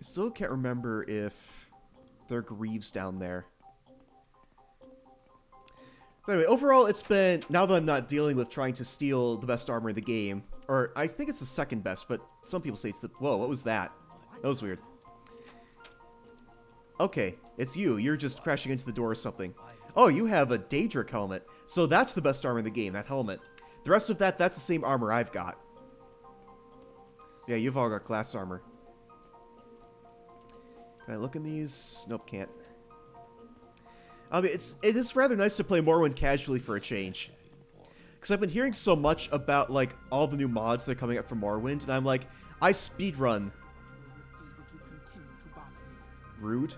S1: Still can't remember if there are Greaves down there. But anyway, overall, it's been, now that I'm not dealing with trying to steal the best armor in the game, or I think it's the second best, but some people say it's the, whoa, what was that? That was weird. Okay, it's you. You're just crashing into the door or something. Oh, you have a Daedric helmet. So that's the best armor in the game, that helmet. The rest of that, that's the same armor I've got. Yeah, you've all got glass armor. Can I look in these? Nope, can't. I mean, it is rather nice to play Morrowind casually for a change. Because I've been hearing so much about, like, all the new mods that are coming up from Morrowind, and I'm like, I speedrun. Rude.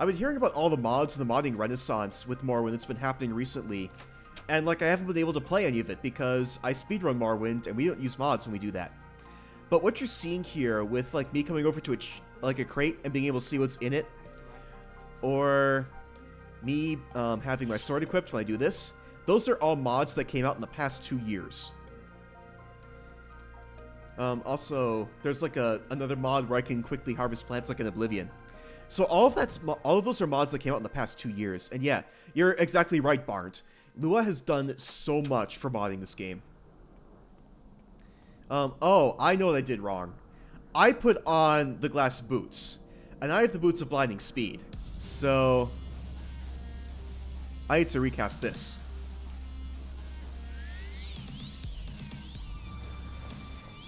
S1: I've been hearing about all the mods and the modding renaissance with Morrowind that's been happening recently, and, like, I haven't been able to play any of it because I speedrun Morrowind, and we don't use mods when we do that. But what you're seeing here with, like, me coming over to a crate and being able to see what's in it, or me having my sword equipped when I do this, those are all mods that came out in the past 2 years. Also, there's like another mod where I can quickly harvest plants like in Oblivion. So all of those are mods that came out in the past 2 years. And yeah, you're exactly right, Bart. Lua has done so much for modding this game. Oh, I know what I did wrong. I put on the glass boots, and I have the boots of blinding speed. So I need to recast this.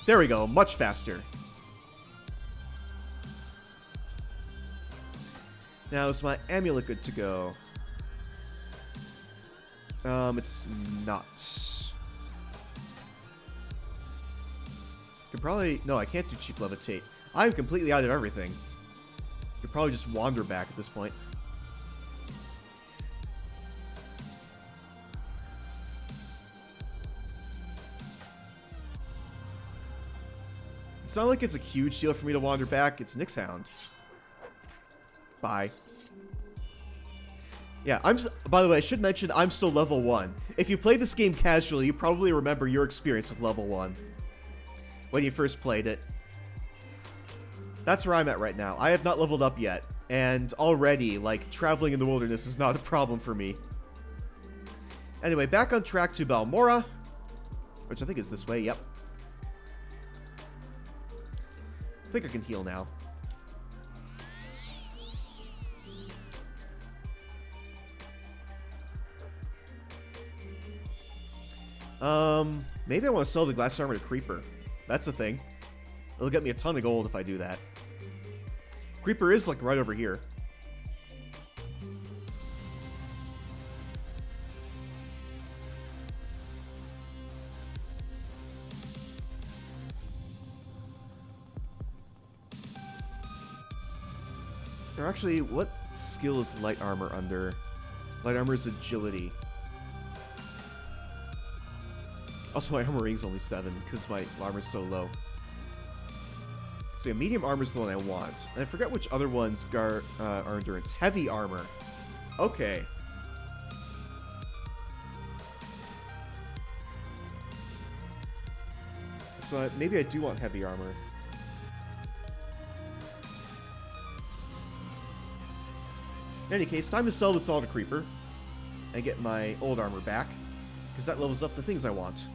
S1: There we go, much faster. Now, is my amulet good to go? It's not. Could probably... No, I can't do cheap levitate. I'm completely out of everything. Could probably just wander back at this point. It's not like it's a huge deal for me to wander back. It's Nyx Hound. Bye. Yeah, by the way, I should mention I'm still level 1. If you play this game casually, you probably remember your experience with level 1 when you first played it. That's where I'm at right now. I have not leveled up yet, and already, like, traveling in the wilderness is not a problem for me. Anyway, back on track to Balmora, which I think is this way, yep. I think I can heal now. Maybe I want to sell the glass armor to Creeper. That's a thing. It'll get me a ton of gold if I do that. Creeper is, like, right over here. Or actually, what skill is light armor under? Light armor is agility. Also, my armor rating's only 7 because my armor's so low. So yeah, medium armor's the one I want. And I forget which other ones are endurance. Heavy armor. Okay. So maybe I do want heavy armor. In any case, time to sell this all to Creeper and get my old armor back, because that levels up the things I want.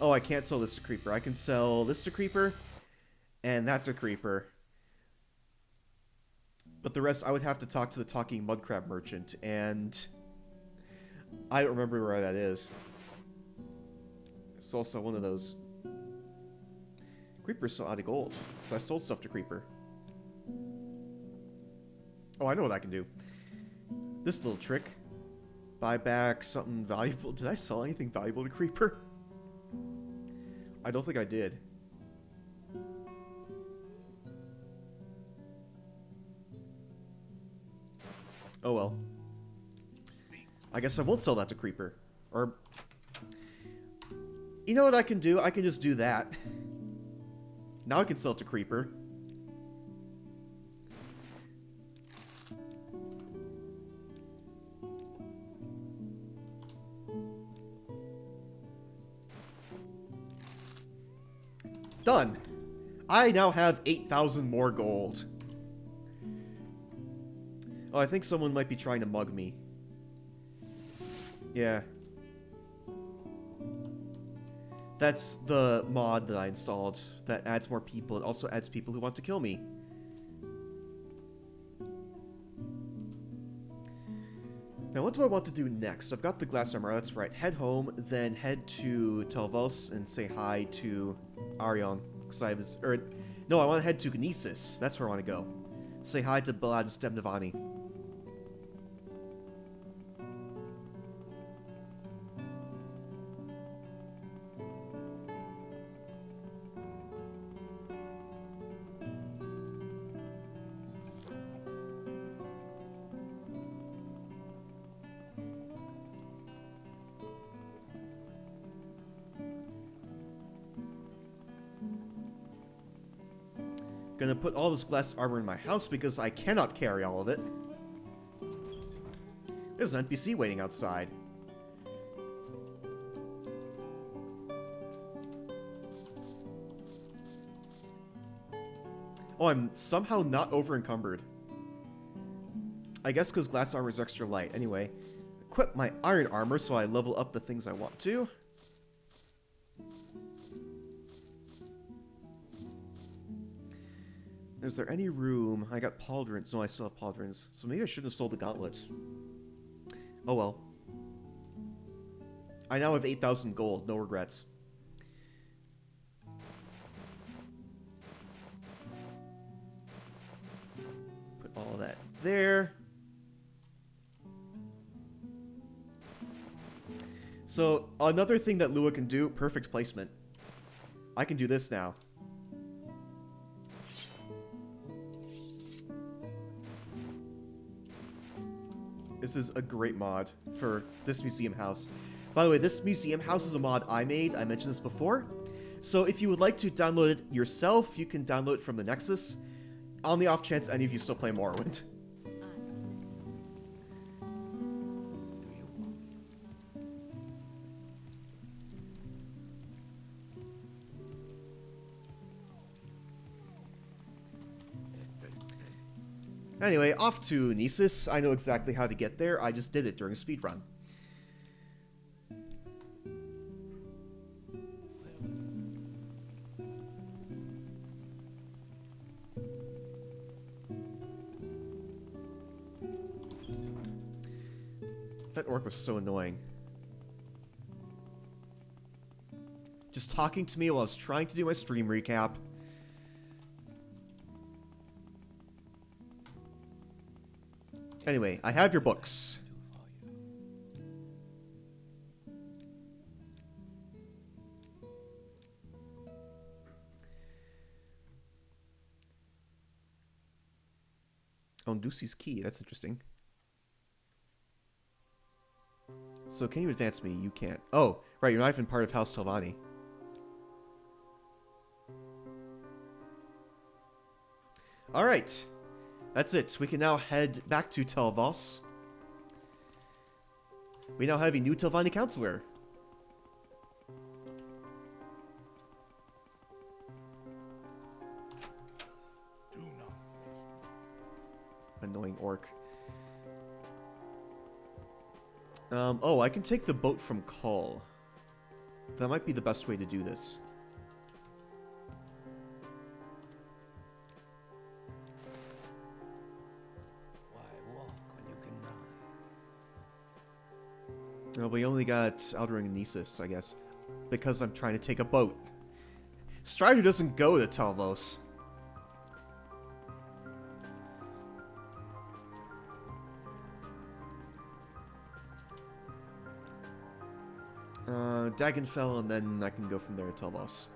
S1: Oh, I can't sell this to Creeper. I can sell this to Creeper and that to Creeper. But the rest, I would have to talk to the talking mudcrab merchant, and I don't remember where that is. It's also one of those. Creeper's still out of gold, so I sold stuff to Creeper. Oh, I know what I can do. This little trick. Buy back something valuable. Did I sell anything valuable to Creeper? I don't think I did. Oh well. I guess I won't sell that to Creeper. Or... You know what I can do? I can just do that. Now I can sell it to Creeper. Done. I now have 8,000 more gold. Oh, I think someone might be trying to mug me. Yeah. That's the mod that I installed that adds more people. It also adds people who want to kill me. Now, what do I want to do next? I've got the glass armor, that's right. Head home, then head to Telvos and say hi to Arion. Because I was... no, I want to head to Gnesis. That's where I want to go. Say hi to Baladis Demnavani. Gonna put all this glass armor in my house because I cannot carry all of it. There's an NPC waiting outside. Oh, I'm somehow not over encumbered. I guess because glass armor is extra light. Anyway, equip my iron armor so I level up the things I want to. Is there any room? I got pauldrons. No, I still have pauldrons. So maybe I shouldn't have sold the gauntlet. Oh well. I now have 8,000 gold. No regrets. Put all that there. So, another thing that Lua can do, perfect placement. I can do this now. This is a great mod for this museum house. By the way, this museum house is a mod I made. I mentioned this before. So if you would like to download it yourself, you can download it from the Nexus. On the off chance any of you still play Morrowind. Anyway, off to Gnesis. I know exactly how to get there. I just did it during a speedrun. That orc was so annoying. Just talking to me while I was trying to do my stream recap. Anyway, I have your books. Ondusi's key, that's interesting. So can you advance me? You can't. Oh, right, you're not even part of House Telvanni. Alright. That's it. We can now head back to Telvos. We now have a new Telvanni counselor.
S2: Do not.
S1: Annoying orc. Oh, I can take the boat from Kull. That might be the best way to do this.
S2: Why walk when you can ride?
S1: Well, we only got Outer and Gnesis, I guess. Because I'm trying to take a boat. Strider doesn't go to Telvos. Dagenfell, and then I can go from there to Telvos.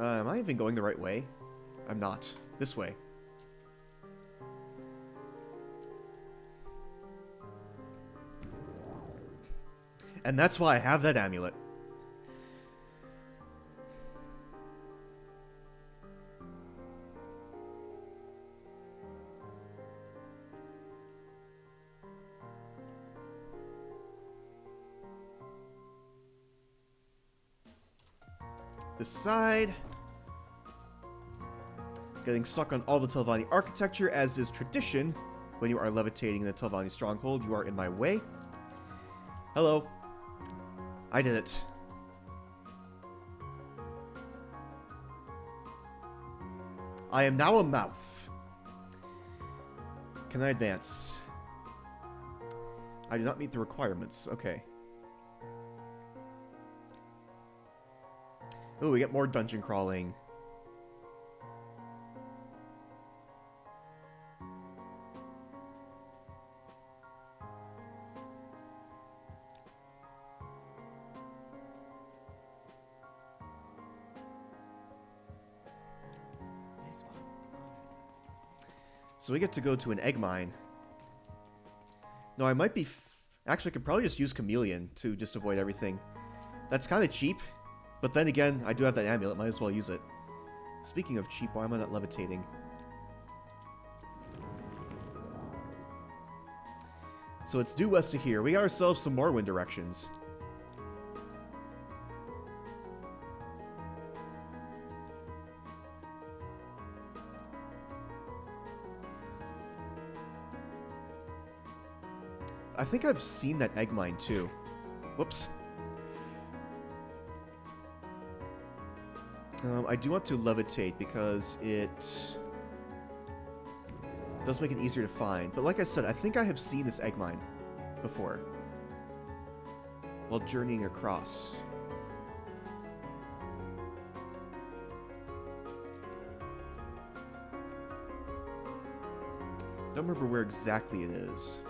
S1: Am I even going the right way? I'm not. This way. And that's why I have that amulet. this side. Getting stuck on all the Telvanni architecture, as is tradition. When you are levitating in the Telvanni stronghold, you are in my way. Hello. I did it. I am now a mouth. Can I advance? I do not meet the requirements. Okay. Ooh, we get more dungeon crawling. So we get to go to an egg mine. No, I might be... Actually, I could probably just use Chameleon to just avoid everything. That's kind of cheap. But then again, I do have that amulet. Might as well use it. Speaking of cheap, why am I not levitating? So it's due west of here. We got ourselves some Morrowind directions. I think I've seen that egg mine too. Whoops. I do want to levitate because it does make it easier to find. But like I said, I think I have seen this egg mine before while journeying across. Don't remember where exactly it is.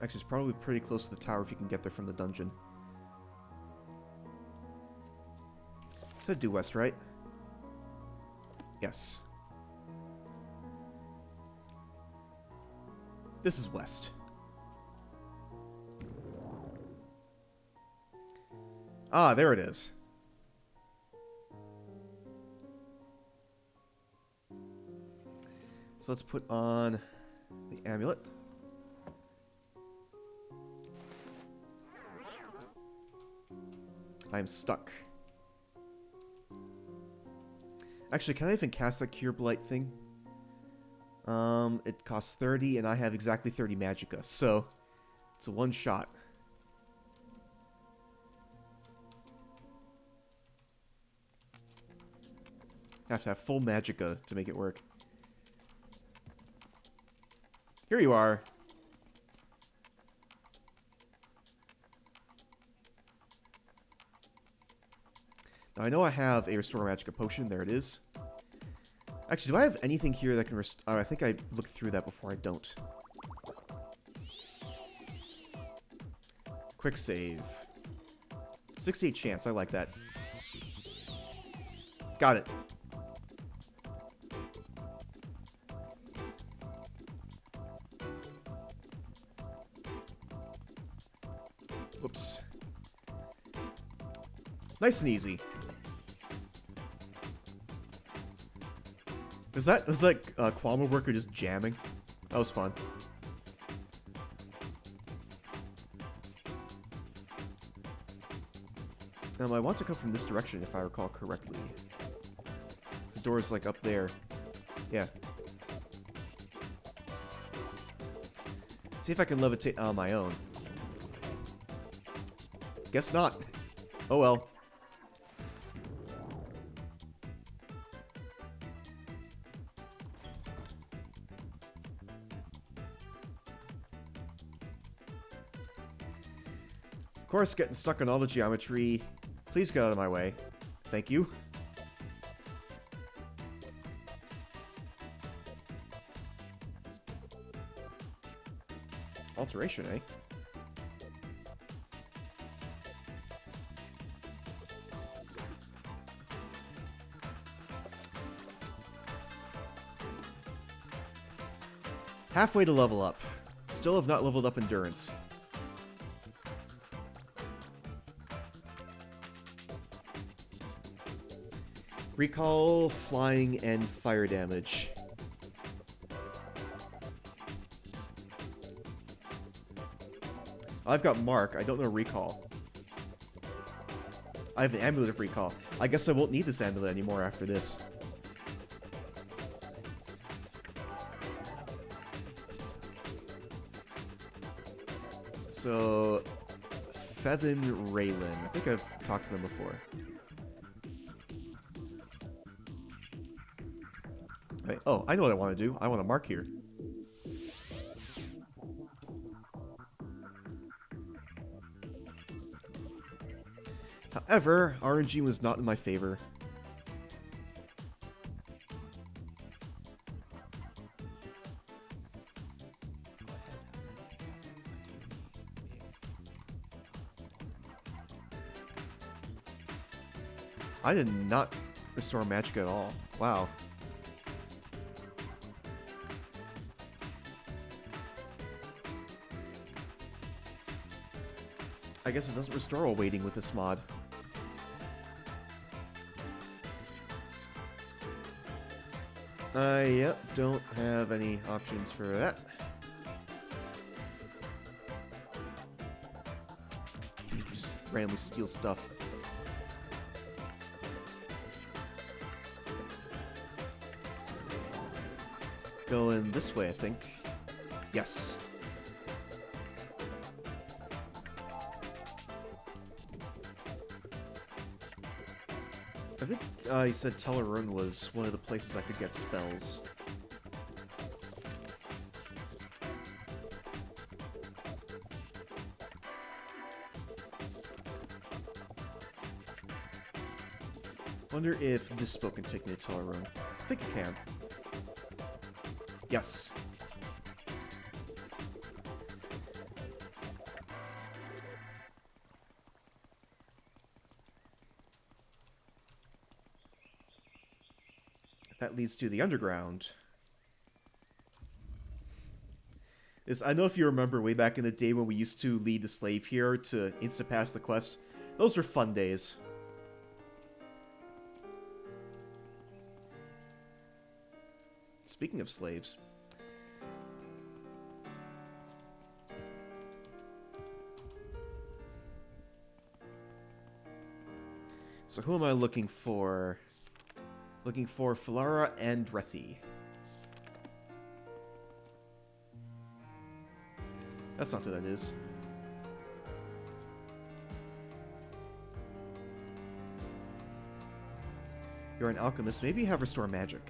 S1: Actually, it's probably pretty close to the tower if you can get there from the dungeon. It said due west, right? Yes. This is west. Ah, there it is. So let's put on the amulet. I'm stuck. Actually, can I even cast that Cure Blight thing? It costs 30, and I have exactly 30 magicka, so it's a one shot. I have to have full magicka to make it work. Here you are. Now, I know I have a Restore Magicka potion. There it is. Actually, do I have anything here that can restore... Oh, I think I looked through that before. I don't. Quick save. 68 chance. I like that. Got it. Whoops. Nice and easy. Was that Kwama worker just jamming? That was fun. I want to come from this direction if I recall correctly. The door is like up there. Yeah. See if I can levitate on my own. Guess not. Oh well. Of course, getting stuck on all the geometry. Please get out of my way. Thank you. Alteration, eh? Halfway to level up. Still have not leveled up endurance. Recall, flying, and fire damage. I've got Mark. I don't know Recall. I have an Amulet of Recall. I guess I won't need this amulet anymore after this. So, Fevin Raylan. I think I've talked to them before. Right. Oh, I know what I want to do. I want to mark here. However, RNG was not in my favor. I did not restore magic at all. Wow. I guess it doesn't restore while waiting with this mod. Yep, don't have any options for that. You just randomly steal stuff. Going this way, I think. Yes. I think he said Tellerun was one of the places I could get spells. Wonder if this spell can take me to Tellerun. I think it can. Yes. That leads to the underground. I know if you remember way back in the day when we used to lead the slave here to insta-pass the quest. Those were fun days. Speaking of slaves. So who am I looking for? Looking for Falara and Drethi. That's not who that is. You're an alchemist. Maybe you have Restore Magic.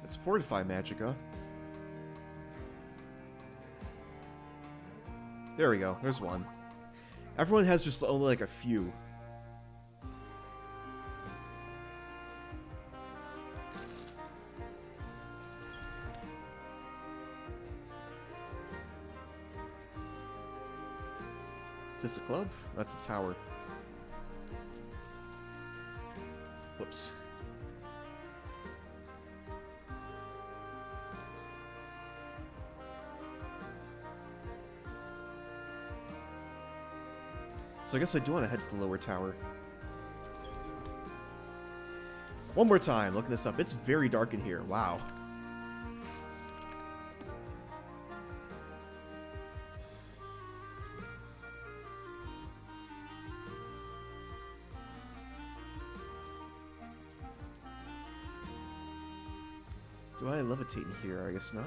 S1: That's Fortify Magicka. There we go. There's one. Everyone has just only like a few. Is this a club? That's a tower. Whoops. So I guess I do want to head to the lower tower. One more time, looking this up. It's very dark in here. Wow. Do I levitate in here? I guess not.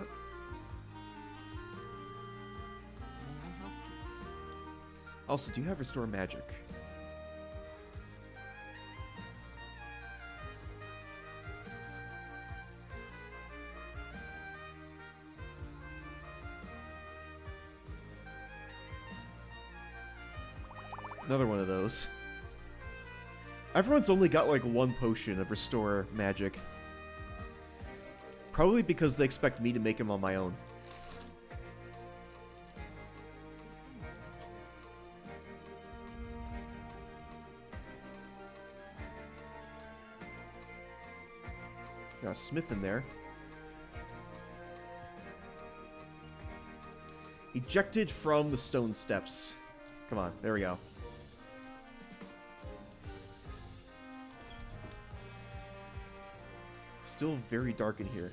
S1: Also, do you have Restore Magic? Another one of those. Everyone's only got like one potion of Restore Magic. Probably because they expect me to make them on my own. Got a smith in there. Ejected from the stone steps. Come on, there we go. still very dark in here.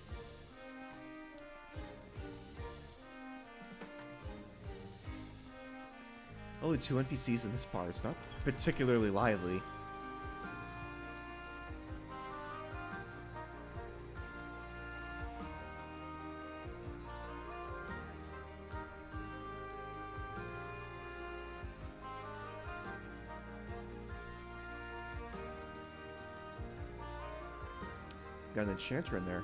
S1: Only 2 NPCs in this part. It's not particularly lively. Got an enchanter in there.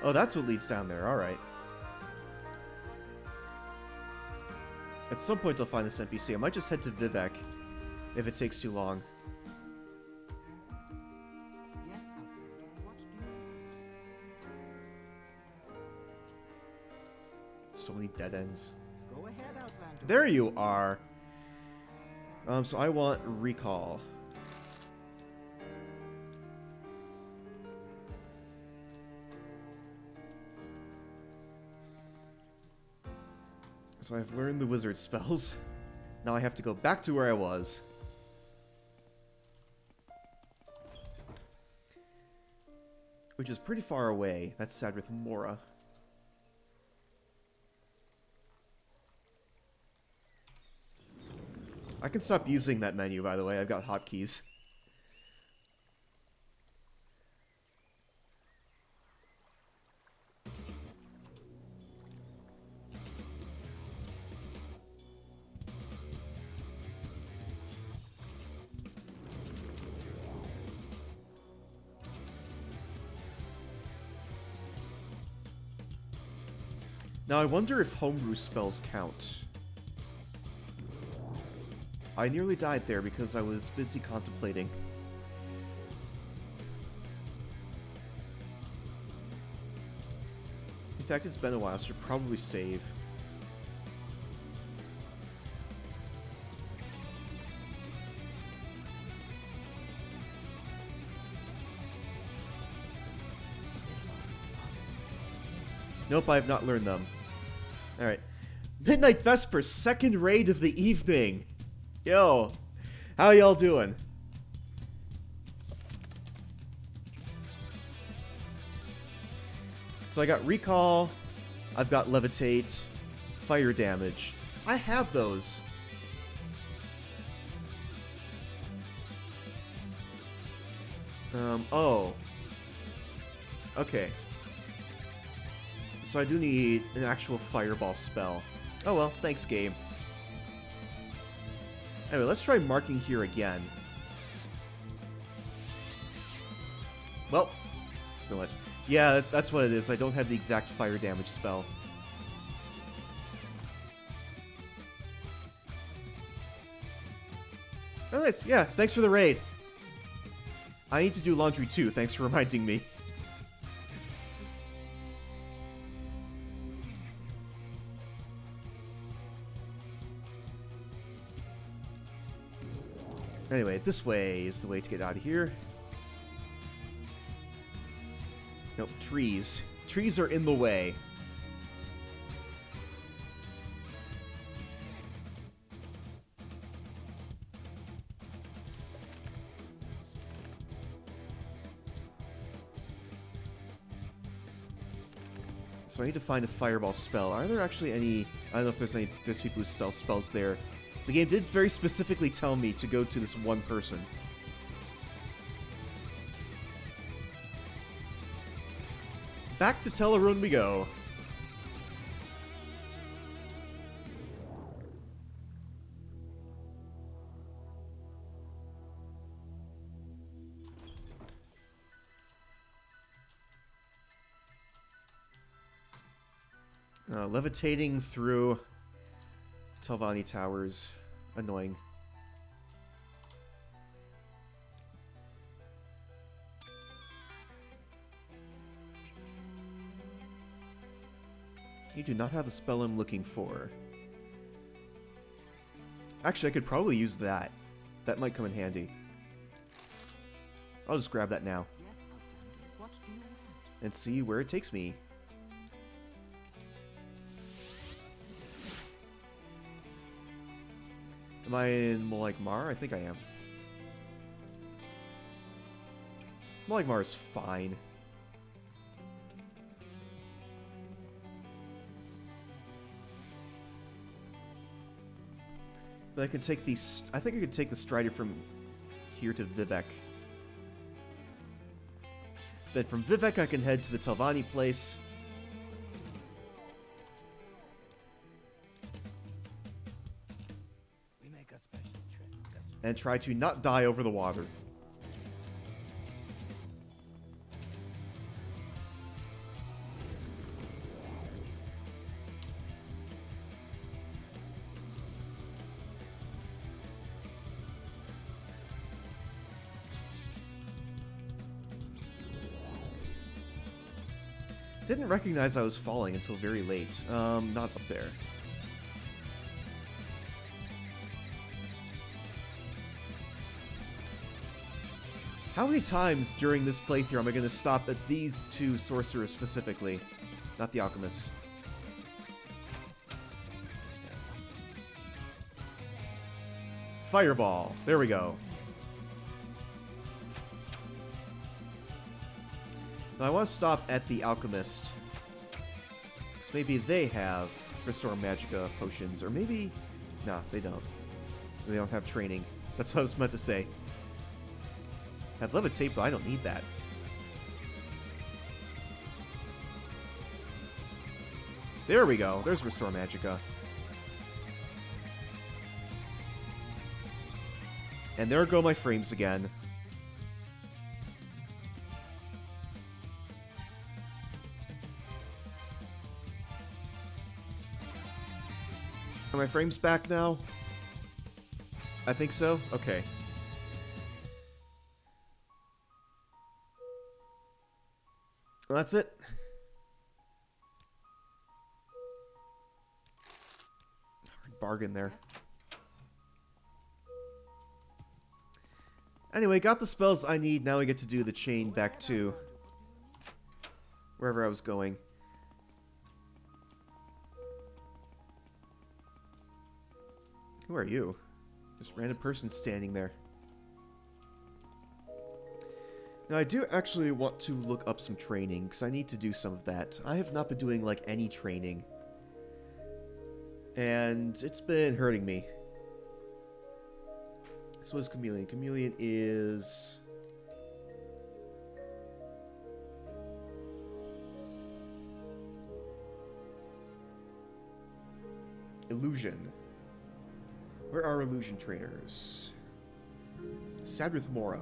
S1: Oh, that's what leads down there. Alright. At some point I'll find this NPC. I might just head to Vivek if it takes too long.
S3: Yes, Outlander. What do you
S1: So many dead ends.
S3: want? Go ahead, Outlander.
S1: There you are! So I want recall. So I've learned the wizard spells. Now I have to go back to where I was. Which is pretty far away. That's Sadrith Mora. I can stop using that menu, by the way. I've got hotkeys. Now, I wonder if homebrew spells count. I nearly died there because I was busy contemplating. In fact, it's been a while, so I should probably save. Nope, I have not learned them. Alright. Midnight Vesper, second raid of the evening. Yo, how y'all doing? So I got recall, I've got levitate, fire damage. I have those. Oh. Okay. So I do need an actual fireball spell. Oh well, thanks game. Anyway, let's try marking here again. Well, so much. Yeah, that's what it is. I don't have the exact fire damage spell. Oh, nice. Yeah, thanks for the raid. I need to do laundry too. Thanks for reminding me. Anyway, this way is the way to get out of here. Nope, trees. Trees are in the way. So I need to find a fireball spell. Are there actually any... I don't know if there's people who sell spells there. The game did very specifically tell me to go to this one person. Back to Telerun we go. Levitating through Telvanni Towers. Annoying. You do not have the spell I'm looking for. Actually, I could probably use that. That might come in handy. I'll just grab that now.
S3: Yes, Outlander. What do you want?
S1: And see where it takes me. Am I in Molag-Mar? I think I am. Molag-Mar is fine. Then I can take these... I think I could take the Strider from here to Vivek. Then from Vivek I can head to the Telvanni place.
S2: We make a special trip just for
S1: And try to not die over the water. Didn't recognize I was falling until very late. Not up there. How many times during this playthrough am I going to stop at these two sorcerers specifically? Not the alchemist. Fireball. There we go. Now I want to stop at the alchemist. Because maybe they have Restore Magica potions. Or maybe... Nah, they don't. They don't have training. That's what I was meant to say. I have levitate, but I don't need that. There we go. There's Restore Magica. And there go my frames again. Are my frames back now? I think so? Okay. Well, that's it. Bargain there. Anyway, got the spells I need. Now I get to do the chain back to wherever I was going. Who are you? Just a random person standing there. Now, I do actually want to look up some training, because I need to do some of that. I have not been doing, like, any training. And it's been hurting me. So what is Chameleon? Chameleon is... Illusion. Where are illusion trainers? Sadrith Mora.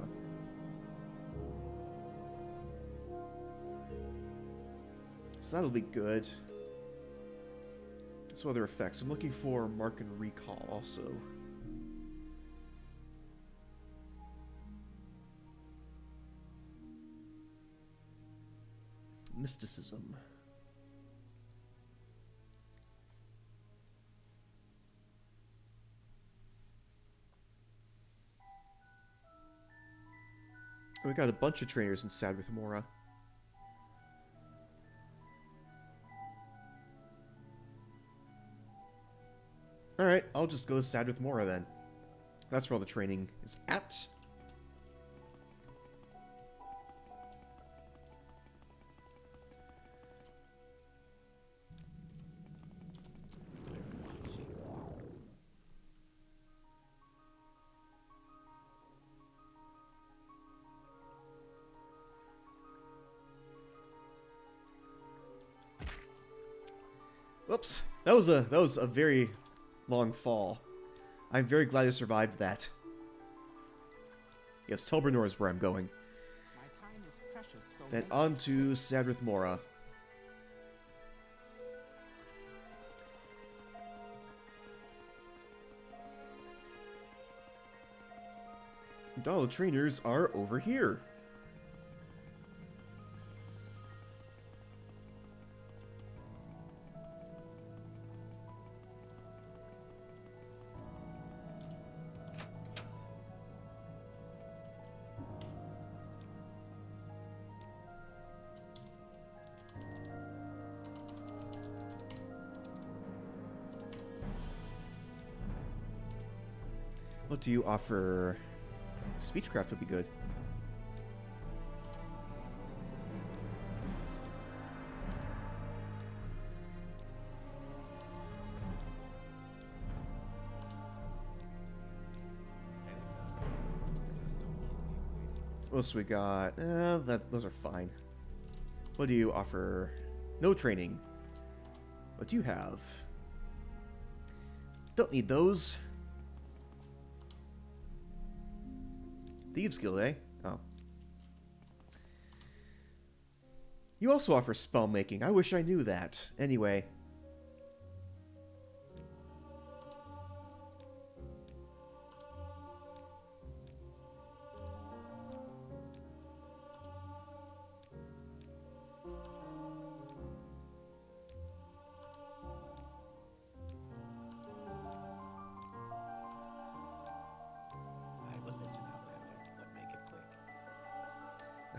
S1: So that'll be good. Some other effects. I'm looking for Mark and Recall also. Mysticism. We got a bunch of trainers in Sadrith Mora. Alright, I'll just go to Sadrith Mora then. That's where all the training is at. Whoops. That was a very long fall. I'm very glad I survived that. Yes, Telbernor is where I'm going.
S3: My time is precious, so
S1: Then on to Sadrith Mora. And all the trainers are over here. What do you offer? Speechcraft would be good. What else we got? Those are fine. What do you offer? No training. What do you have? Don't need those. Thieves Guild, eh? Oh. You also offer spell making. I wish I knew that. Anyway.
S2: I will listen, Outlander, but make it quick.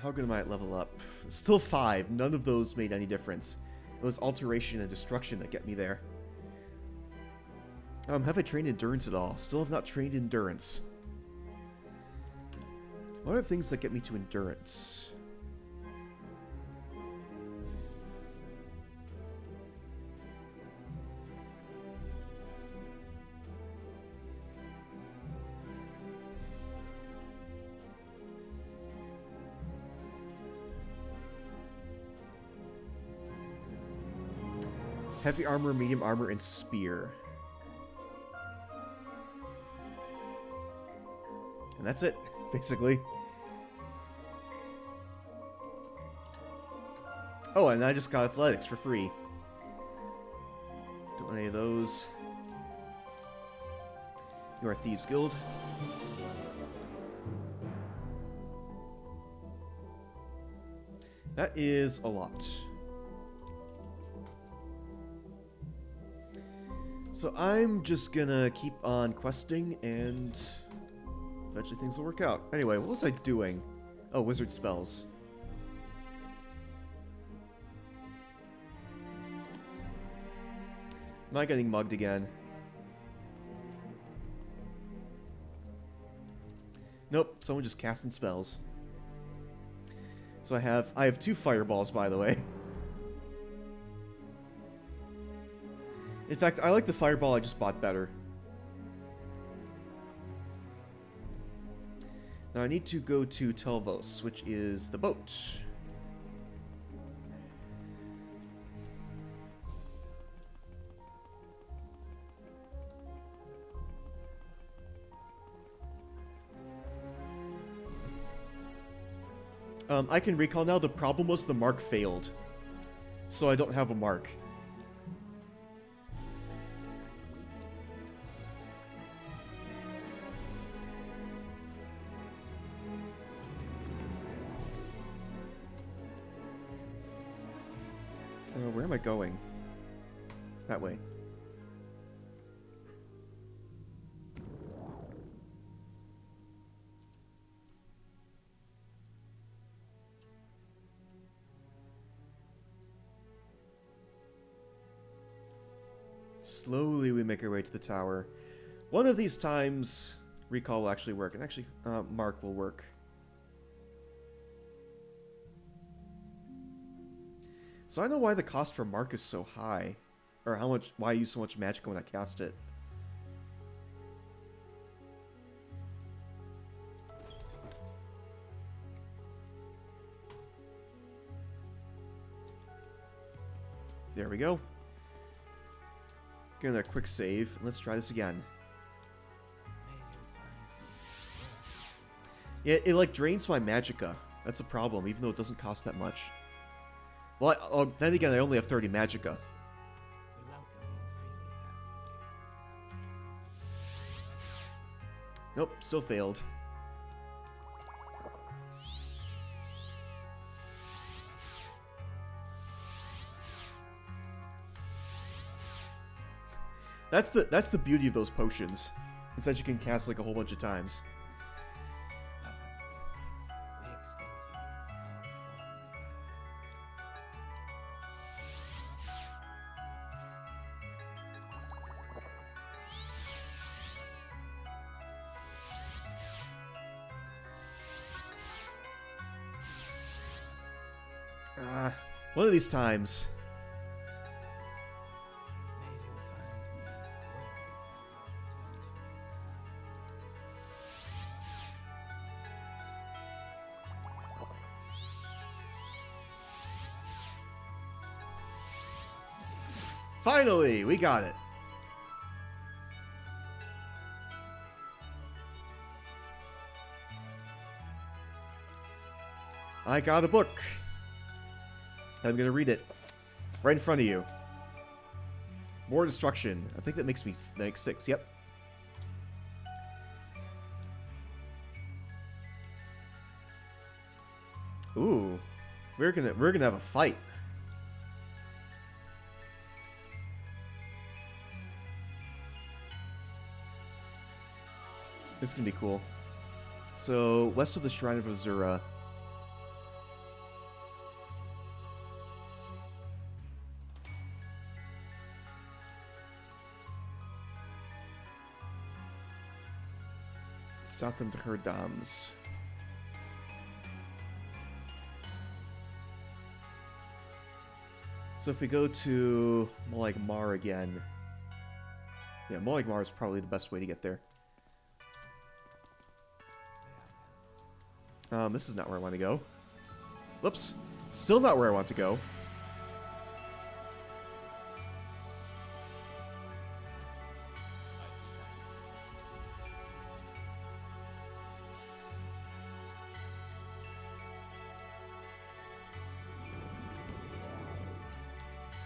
S1: How good am I at level up? Still 5. None of those made any difference. It was alteration and destruction that get me there. Have I trained endurance at all? Still have not trained endurance. What are the things that get me to endurance? Heavy armor, medium armor, and spear. And that's it, basically. Oh, and I just got athletics for free. Don't want any of those. You are Thieves Guild. That is a lot. So I'm just gonna keep on questing and eventually things will work out. Anyway, what was I doing? Oh, wizard spells. Am I getting mugged again? Nope, someone just casting spells. So I have 2 fireballs, by the way. In fact, I like the fireball I just bought better. Now I need to go to Telvos, which is the boat. I can recall now the problem was the mark failed. So I don't have a mark. Where am I going? That way. Slowly we make our way to the tower. One of these times, recall will actually work. And actually, mark will work. So I know why the cost for mark is so high. Or why I use so much magic when I cast it. There we go. Get a quick save. Let's try this again. Yeah, it like drains my magicka. That's a problem, even though it doesn't cost that much. Well, then again, I only have 30 magicka. Nope, still failed. That's the beauty of those potions. It's that you can cast like a whole bunch of times. One of these times.
S2: Maybe you'll find me worthy.
S1: Finally, we got it. I got a book. I'm gonna read it right in front of you. More destruction. I think that makes me like 6. Yep. Ooh, we're gonna have a fight. This is gonna be cool. So west of the Shrine of Azura. South of her dams. So if we go to Mar again, yeah, Mar is probably the best way to get there. This is not where I want to go. Whoops, still not where I want to go.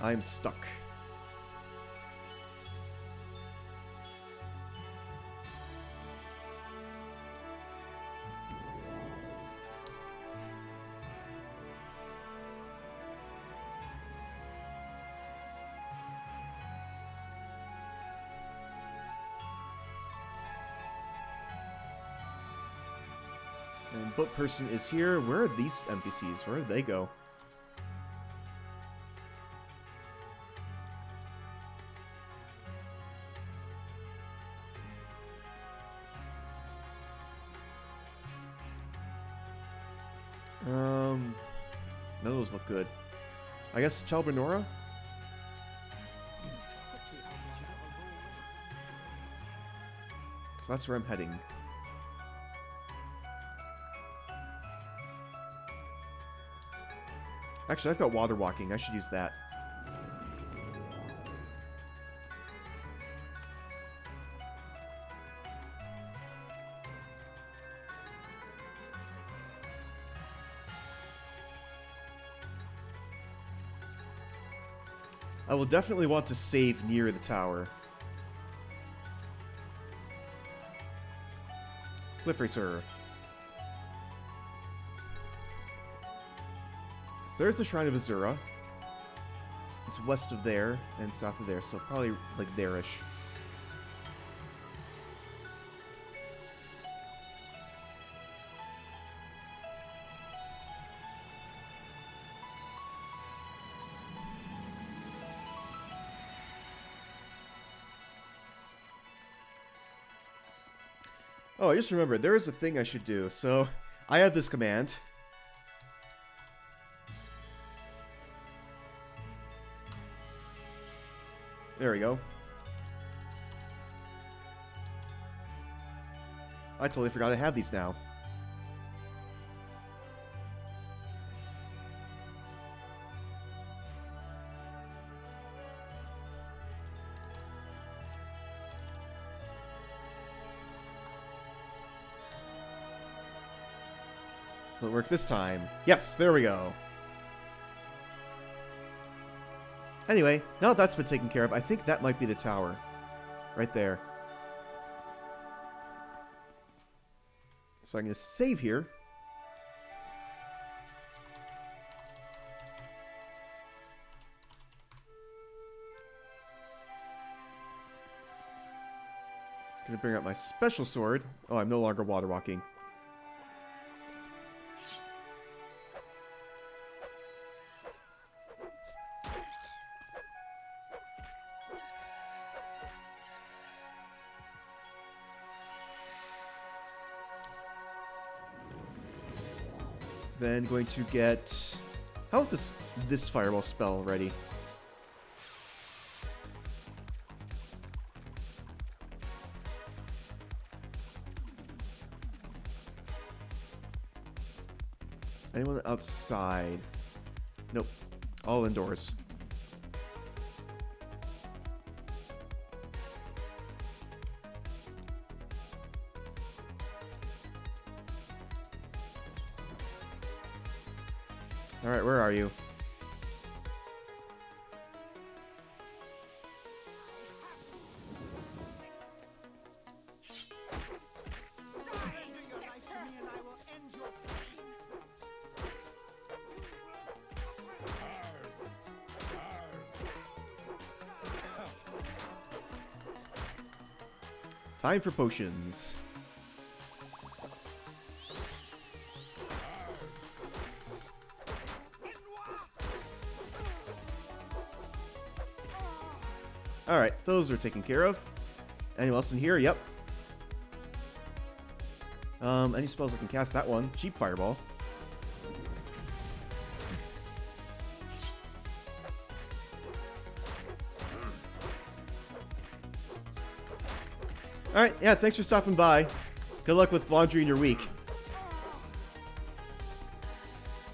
S1: I'm stuck. And boat person is here. Where are these NPCs? Where did they go? None of those look good. I guess Chalbernora? So that's where I'm heading. Actually, I've got water walking. I should use that. I will definitely want to save near the tower. Cliff Racer. So there's the Shrine of Azura. It's west of there and south of there, so probably like there-ish. Oh, I just remembered, there is a thing I should do. So, I have this command. There we go. I totally forgot I have these now. Will it work this time? Yes, there we go. Anyway, now that that's been taken care of, I think that might be the tower. Right there. So I'm going to save here. Going to bring out my special sword. Oh, I'm no longer water walking. Then going to get How about this fireball spell ready? Anyone outside? Nope. All indoors. Alright, where are you? Time for potions. Alright, those are taken care of. Anyone else in here? Yep. Any spells I can cast? That one. Cheap fireball. Alright, yeah, thanks for stopping by. Good luck with laundry in your week.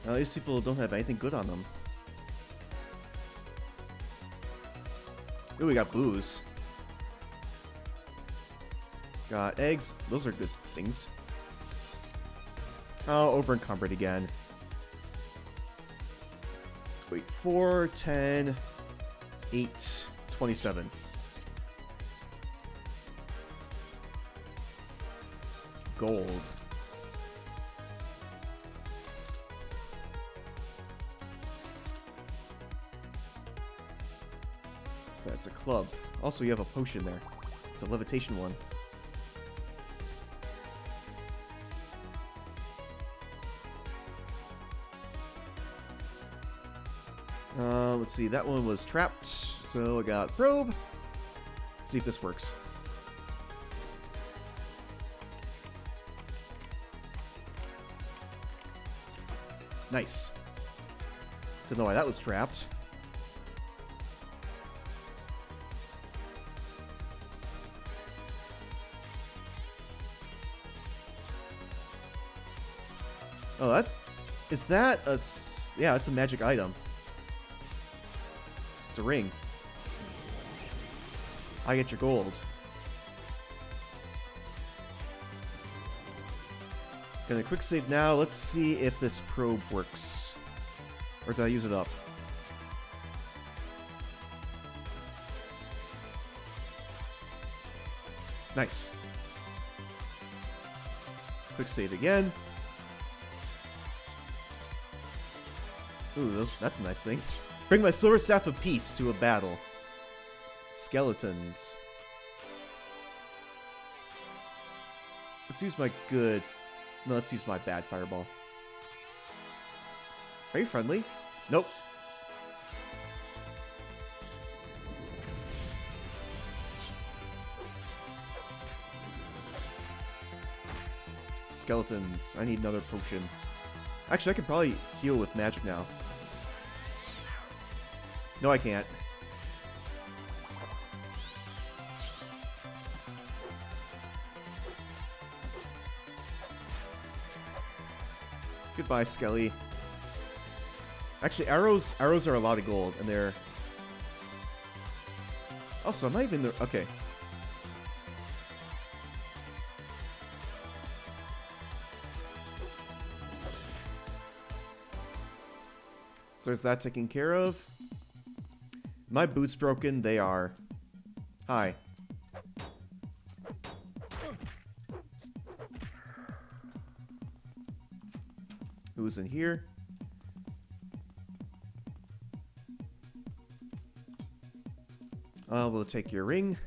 S1: These people don't have anything good on them. Ooh, we got booze. Got eggs. Those are good things. Oh, over encumbered again. Wait, 4, 10, 8, 27. Gold. So that's a club. Also, you have a potion there. It's a levitation one. Let's see, that one was trapped. So I got probe. Let's see if this works. Nice. Don't know why that was trapped. Oh, that's... Is that a... Yeah, it's a magic item. It's a ring. I get your gold. Gonna quick save now. Let's see if this probe works. Or did I use it up? Nice. Quick save again. Ooh, that's a nice thing. Bring my silver staff of peace to a battle. Skeletons. Let's use my good... No, let's use my bad fireball. Are you friendly? Nope. Skeletons. I need another potion. Actually, I could probably heal with magic now. No, I can't. Goodbye, Skelly. Actually, arrows are a lot of gold, and they're... Also, I'm not even... Okay. So is that taken care of? My boot's broken. They are. Hi. Who's in here? We'll take your ring.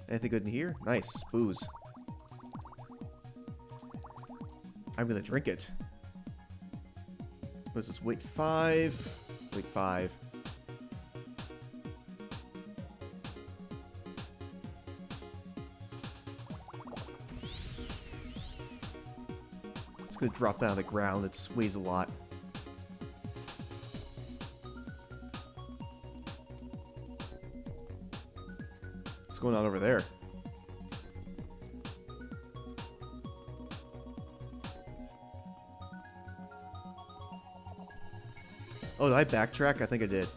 S1: Anything good in here? Nice. Booze. I'm gonna drink it. What is this? Weight 5. Weight 5. It's gonna drop down on the ground. It weighs a lot. What's going on over there? Oh, did I backtrack? I think I did.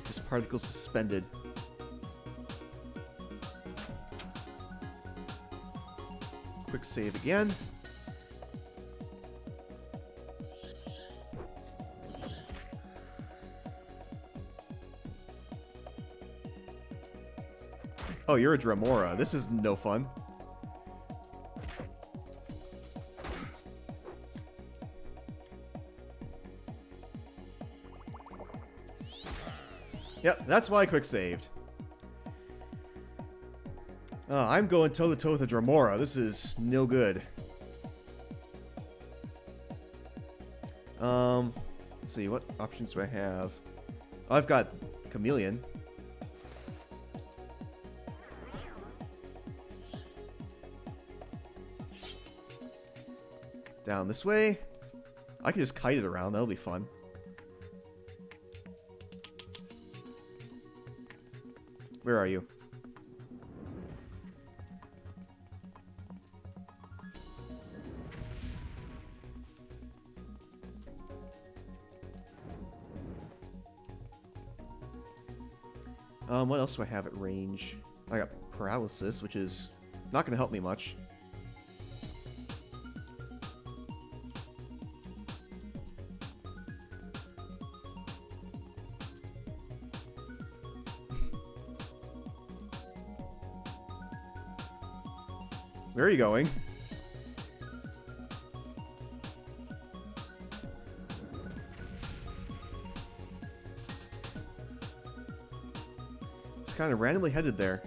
S1: Just particles suspended. Quick save again. Oh, you're a Dremora. This is no fun. Yep, that's why I quick saved. I'm going toe-to-toe with a Dremora. This is no good. Let's see, what options do I have? Oh, I've got Chameleon. Down this way. I can just kite it around. That'll be fun. Where are you? What else do I have at range? I got paralysis, which is not going to help me much. Where are you going? Just kind of randomly headed there.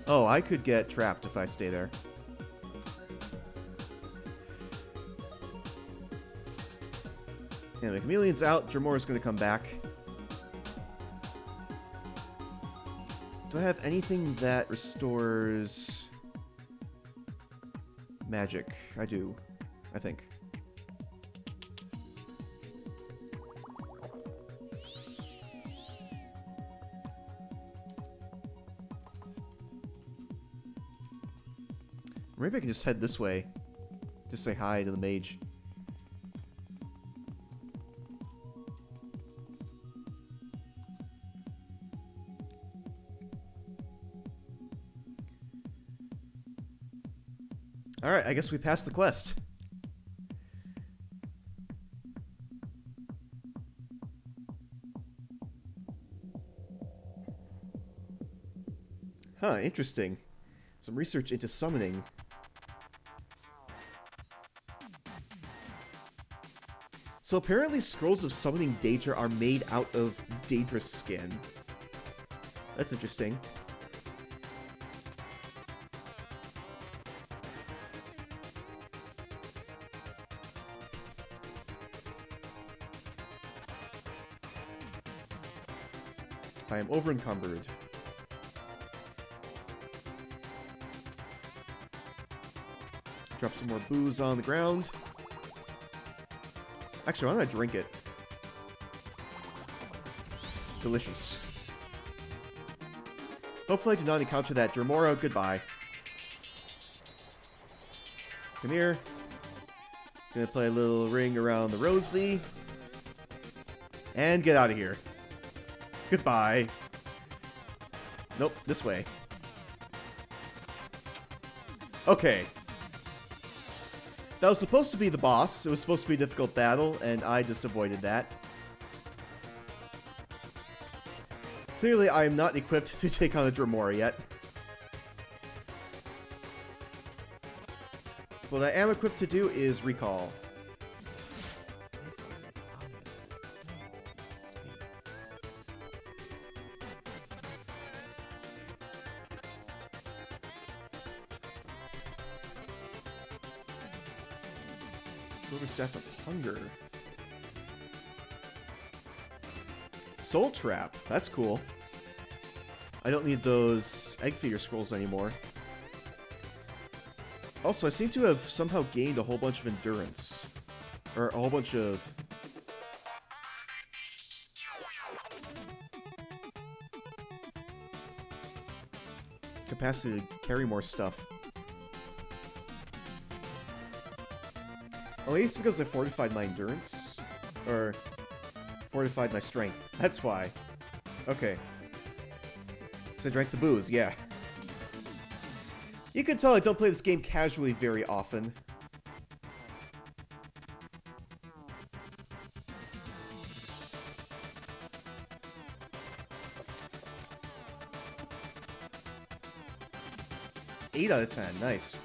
S1: Oh, I could get trapped if I stay there. And the chameleon's out. Dramora's going to come back. Do I have anything that restores magic? I do, I think. Maybe I can just head this way. Just say hi to the mage. Alright, I guess we passed the quest. Huh, interesting. Some research into summoning. So apparently scrolls of summoning Daedra are made out of Daedra skin. That's interesting. I am over-encumbered. Drop some more booze on the ground. Actually, why don't I drink it? Delicious. Hopefully I do not encounter that Dremora. Goodbye. Come here. Gonna play a little ring around the rosy. And get out of here. Goodbye. Nope, this way. Okay. That was supposed to be the boss. It was supposed to be a difficult battle, and I just avoided that. Clearly, I am not equipped to take on a Dremora yet. What I am equipped to do is recall. Silver Staff of Hunger. Soul Trap. That's cool. I don't need those Egg Feeder Scrolls anymore. Also, I seem to have somehow gained a whole bunch of endurance. Or a whole bunch of... capacity to carry more stuff. Oh, maybe it's because I fortified my endurance? Or fortified my strength. That's why. Okay. So I drank the booze, yeah. You can tell I don't play this game casually very often. Eight out of 10, nice.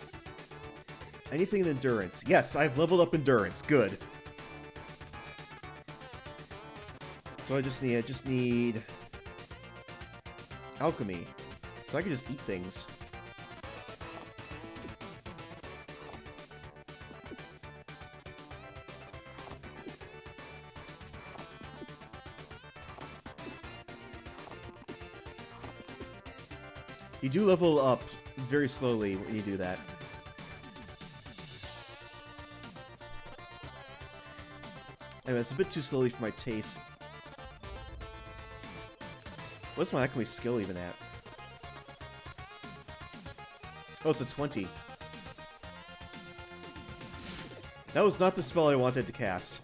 S1: Anything in endurance. Yes, I've leveled up endurance. Good. So I just need alchemy. So I can just eat things. You do level up very slowly when you do that. Anyway, it's a bit too slowly for my taste. What's my alchemy skill even at? Oh, it's a 20. That was not the spell I wanted to cast.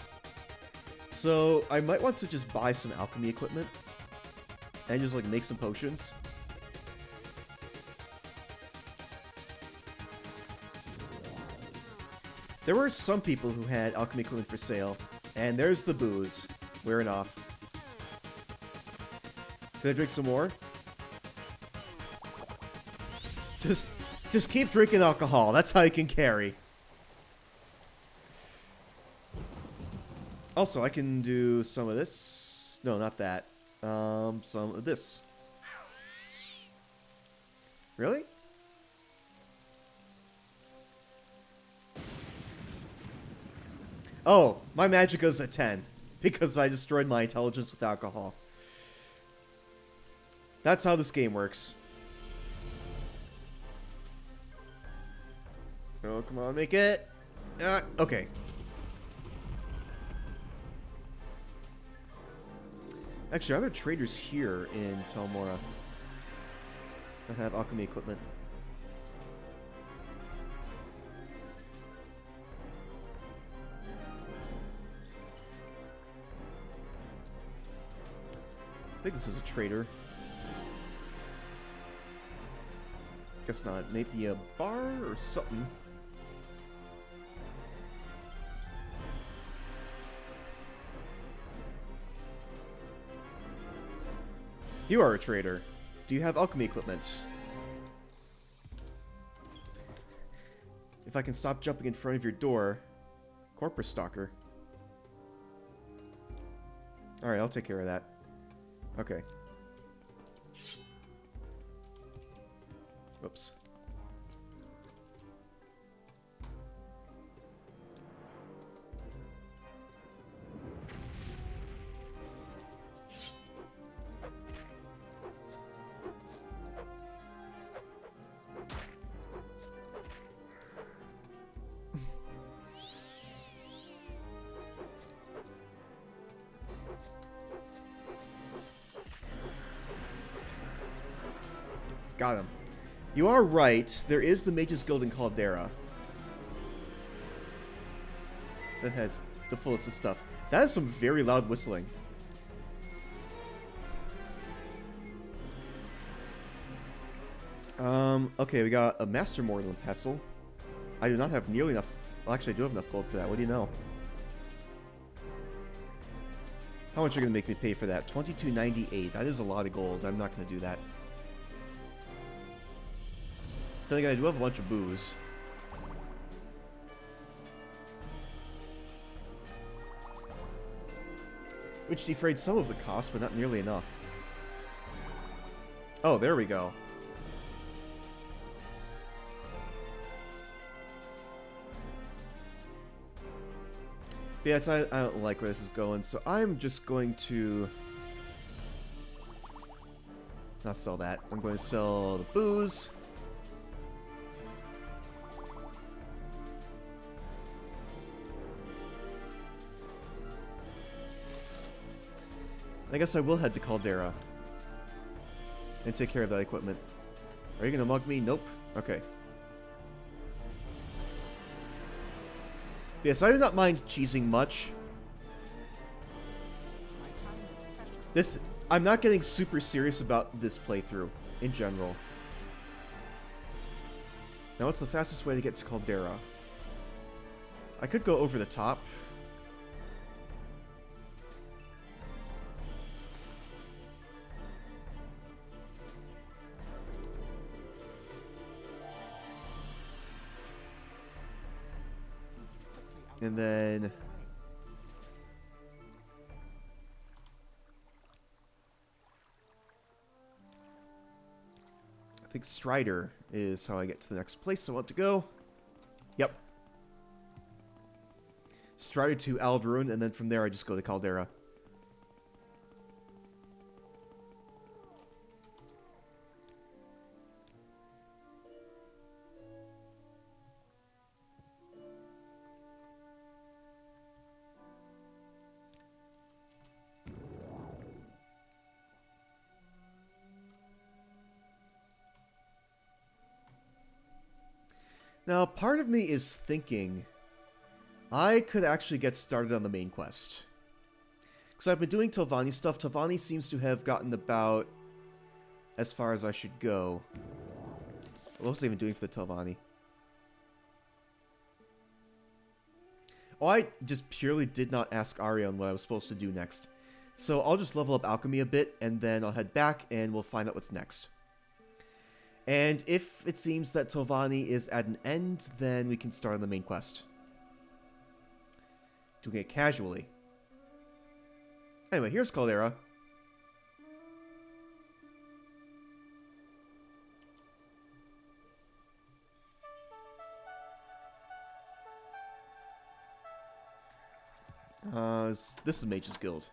S1: So, I might want to just buy some alchemy equipment. And just, like, make some potions. There were some people who had alchemy equipment for sale. And there's the booze. Wearing off. Can I drink some more? Just keep drinking alcohol. That's how you can carry. Also, I can do some of this. No, not that. Some of this. Really? Oh, my magicka's a 10. Because I destroyed my intelligence with alcohol. That's how this game works. Oh, come on, make it. Okay. Actually, are there traders here in Telmora that have alchemy equipment? I think this is a trader. Guess not. Maybe a bar or something. You are a trader. Do you have alchemy equipment? If I can stop jumping in front of your door. Corpus Stalker. Alright, I'll take care of that. Okay. Oops. Got him. You are right. There is the Mage's Guild in Caldera. That has the fullest of stuff. That is some very loud whistling. Okay, we got a Master Mortal Pestle. I do not have nearly enough... Well, actually, I do have enough gold for that. What do you know? How much are you going to make me pay for that? $22.98. That is a lot of gold. I'm not going to do that. Then again, I do have a bunch of booze. Which defrayed some of the cost, but not nearly enough. Oh, there we go. Yeah, I don't like where this is going, so I'm just going to... not sell that. I'm going to sell the booze. I guess I will head to Caldera and take care of that equipment. Are you gonna mug me? Nope. Okay. Yes, I do not mind cheesing much. I'm not getting super serious about this playthrough in general. Now, what's the fastest way to get to Caldera? I could go over the top. And then... I think Strider is how I get to the next place I want to go. Yep. Strider to Alderun, and then from there I just go to Caldera. Now, part of me is thinking I could actually get started on the main quest. Because I've been doing Telvanni stuff. Telvanni seems to have gotten about as far as I should go. What was I even doing for the Telvanni? Oh, I just purely did not ask Arion what I was supposed to do next. So I'll just level up Alchemy a bit, and then I'll head back, and we'll find out what's next. And if it seems that Telvanni is at an end, then we can start on the main quest. Doing it casually. Anyway, here's Caldera. This is Mage's Guild.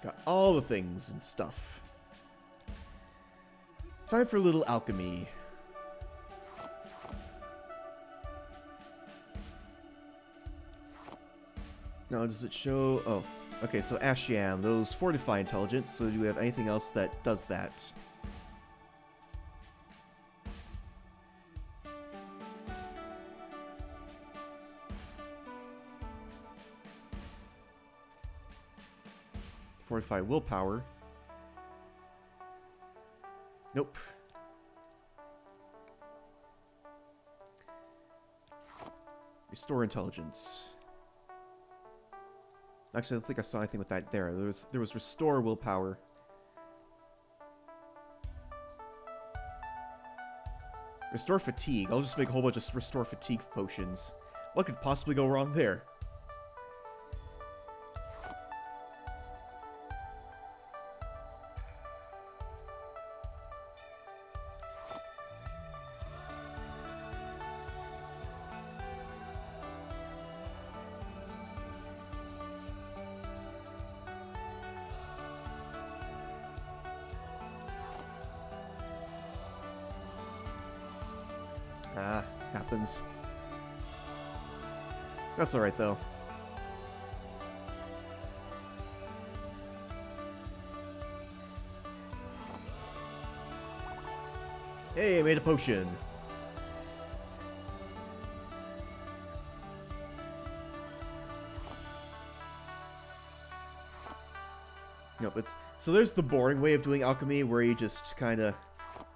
S1: Got all the things and stuff. Time for a little alchemy. Now, does it show... Oh, okay, so Ashiam, those fortify intelligence, so do we have anything else that does that? Fortify willpower. Nope. Restore intelligence. Actually, I don't think I saw anything with that there. There was restore willpower. Restore fatigue. I'll just make a whole bunch of restore fatigue potions. What could possibly go wrong there? Ah, happens. That's alright, though. Hey, I made a potion. Nope, it's... So there's the boring way of doing alchemy, where you just kind of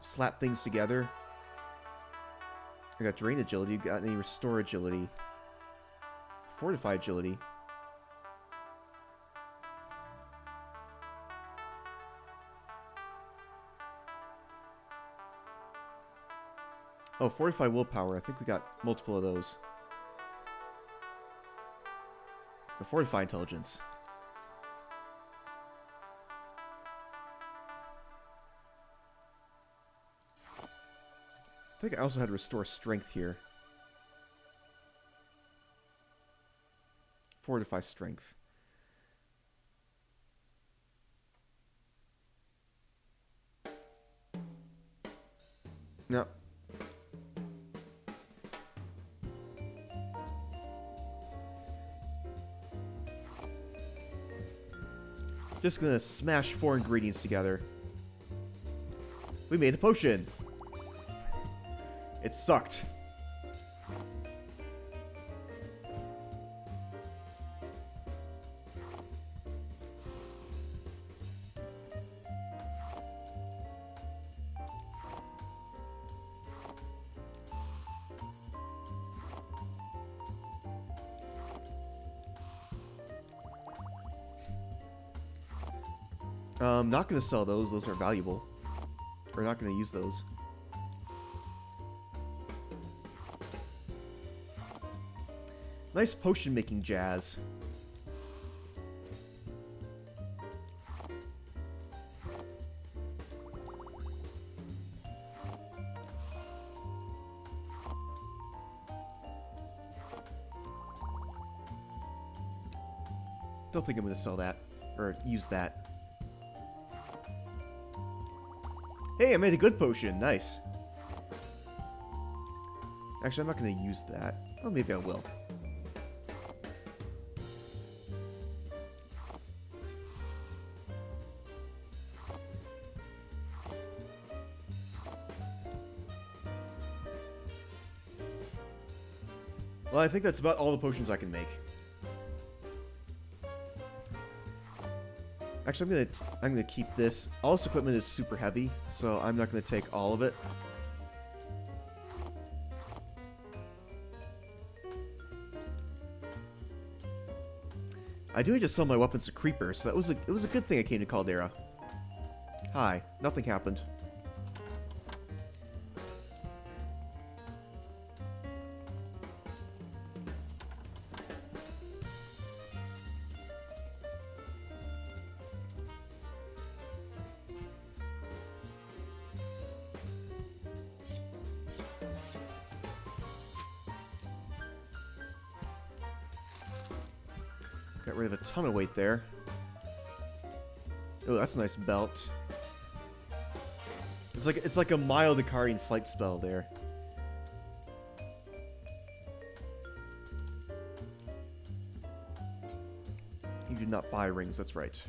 S1: slap things together. I got Drain Agility. You got any Restore Agility? Fortify Agility. Oh, Fortify Willpower. I think we got multiple of those. Oh, Fortify Intelligence. I think I also had Restore Strength here. Fortify Strength. No. Just gonna smash 4 ingredients together. We made a potion. It sucked. Not gonna sell those. Those are valuable. We're not gonna use those. Nice potion making jazz. Don't think I'm gonna sell that or use that. Hey, I made a good potion. Nice. Actually, I'm not going to use that. Oh, maybe I will. Well, I think that's about all the potions I can make. Actually, I'm gonna keep this. All this equipment is super heavy, so I'm not gonna take all of it. I do need to sell my weapons to creepers, so it was a good thing I came to Caldera. Hi, nothing happened. Got rid of a ton of weight there. Oh, that's a nice belt. It's like a mild Ikarian flight spell there. You did not buy rings, that's right.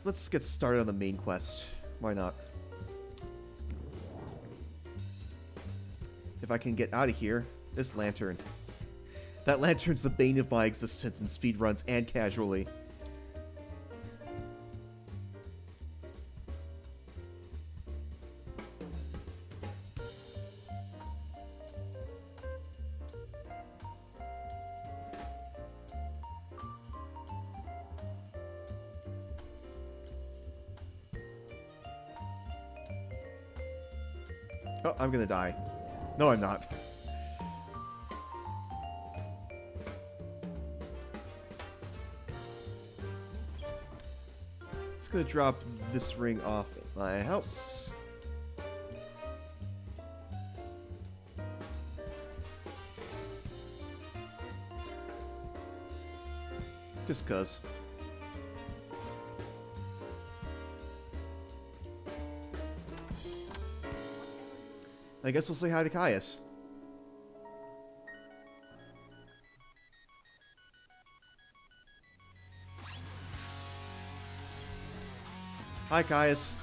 S1: Let's get started on the main quest. Why not? If I can get out of here, this lantern. That lantern's the bane of my existence in speedruns and casually. Oh, I'm gonna die. No, I'm not. Just gonna drop this ring off at my house. Just 'cause. I guess we'll say hi to Caius. Hi, Caius.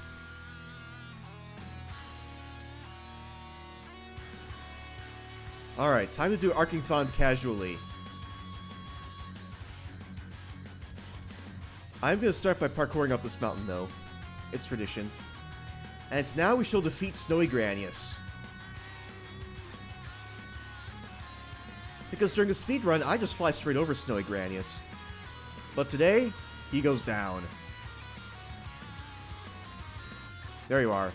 S1: Alright, time to do Arcingthon casually. I'm gonna start by parkouring up this mountain, though. It's tradition. And now we shall defeat Snowy Granius. Because during a speedrun, I just fly straight over Snowy Granius. But today, he goes down. There you are.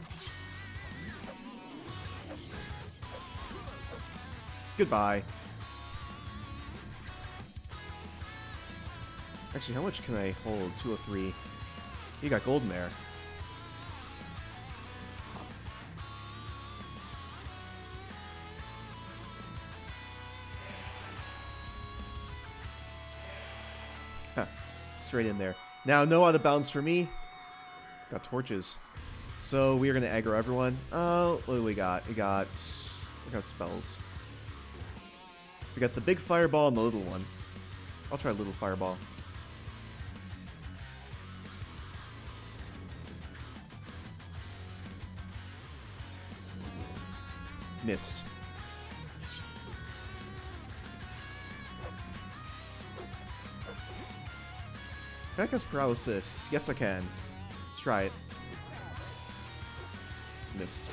S1: Goodbye. Actually, how much can I hold? 203. You got gold in there. straight in there. Now, no out of bounds for me. Got torches. So we are going to aggro everyone. What do we got? We got spells. We got the big fireball and the little one. I'll try little fireball. Missed. Can I cast paralysis? Yes, I can. Let's try it. Missed.